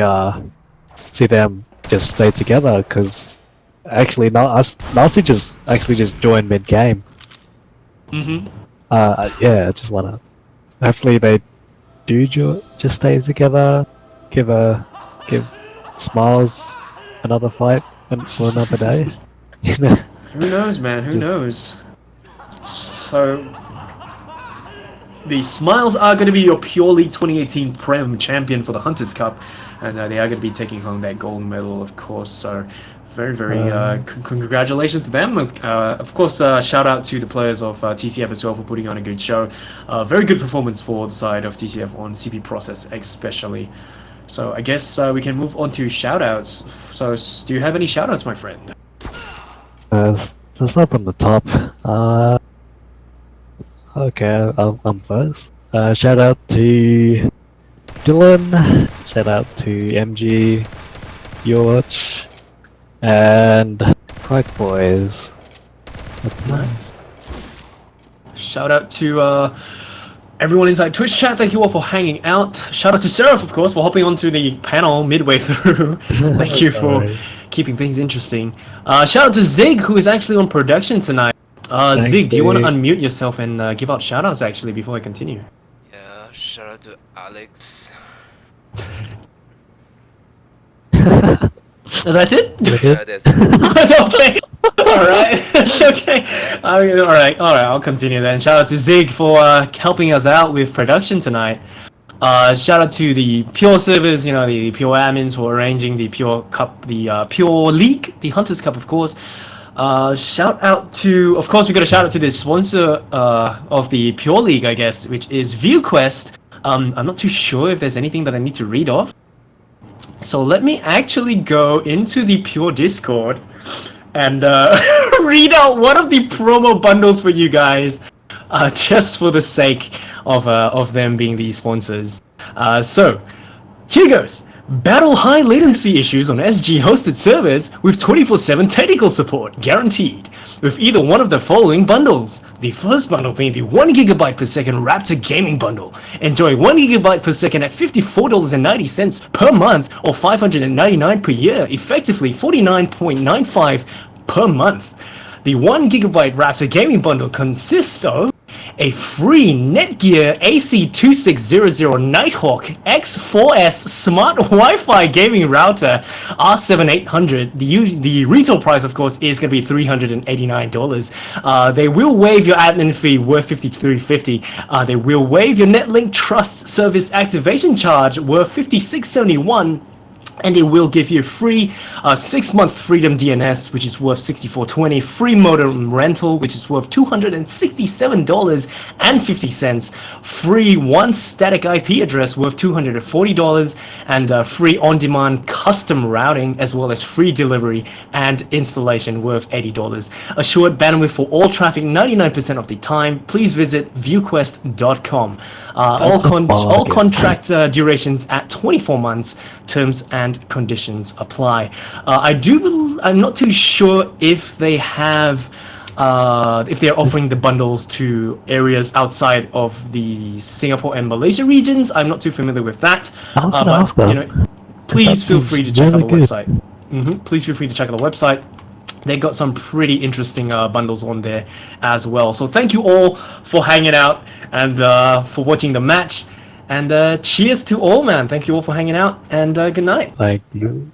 them just stay together, because actually Nasi just joined mid game. Mm-hmm. Yeah, I just wanna. Hopefully they do just stay together. Give Smiles another fight and for another day. You know. Who knows, man? Who knows? So, the Smiles are going to be your Pure League 2018 Prem champion for the Hunters Cup, and they are going to be taking home that gold medal, of course. So, very congratulations to them. Of course, shout out to the players of TCF as well for putting on a good show. Very good performance for the side of TCF on CP Process, especially. So, I guess we can move on to shout outs. So, do you have any shout outs, my friend? There's up on the top. Okay, I'm first. Shout out to Dylan, shout out to MG, Yorch, and Quack Boys. That's nice. Shout out to everyone inside Twitch chat. Thank you all for hanging out. Shout out to Seraph, of course, for hopping onto the panel midway through. Thank you for keeping things interesting. Shout out to Zig, who is actually on production tonight. Zig, do you want to unmute yourself and give out shoutouts actually before I continue? Yeah, shout out to Alex. That's it? Yeah, that's it. Okay. Alright. Okay. Alright, I'll continue then. Shout out to Zig for helping us out with production tonight. Shout out to the Pure servers, you know, the Pure admins for arranging the Pure Cup, the Pure League, the Hunters Cup, of course. Shout out to, of course, we got a shout out to the sponsor of the Pure League, I guess, which is ViewQuest. I'm not too sure if there's anything that I need to read off. So let me actually go into the Pure Discord and read out one of the promo bundles for you guys, just for the sake of them being the sponsors. So here goes. Battle high latency issues on SG hosted servers with 24/7 technical support guaranteed with either one of the following bundles. The first bundle being the 1 GB per second Raptor gaming bundle. Enjoy 1 GB per second at $54.90 per month or $599 per year, effectively $49.95 per month. The 1 GB Raptor gaming bundle consists of a free Netgear AC2600 Nighthawk X4S smart Wi-Fi gaming router R7800. The retail price, of course, is going to be $389. They will waive your admin fee worth $53.50. They will waive your NetLink Trust Service activation charge worth $56.71. And it will give you free 6-month Freedom DNS, which is worth $64.20, free modem rental, which is worth $267.50, free 1 static IP address worth $240, and free on-demand custom routing, as well as free delivery and installation worth $80. Assured bandwidth for all traffic 99% of the time. Please visit viewquest.com. All contract durations at 24 months. Terms and conditions apply. I'm not too sure if they have if they're offering the bundles to areas outside of the Singapore and Malaysia regions. I'm not too familiar with that. But you know, please feel free to check out the website. Please feel free to check out the website. They got some pretty interesting bundles on there as well. So thank you all for hanging out and for watching the match. And cheers to all, man. Thank you all for hanging out, and good night. Thank you.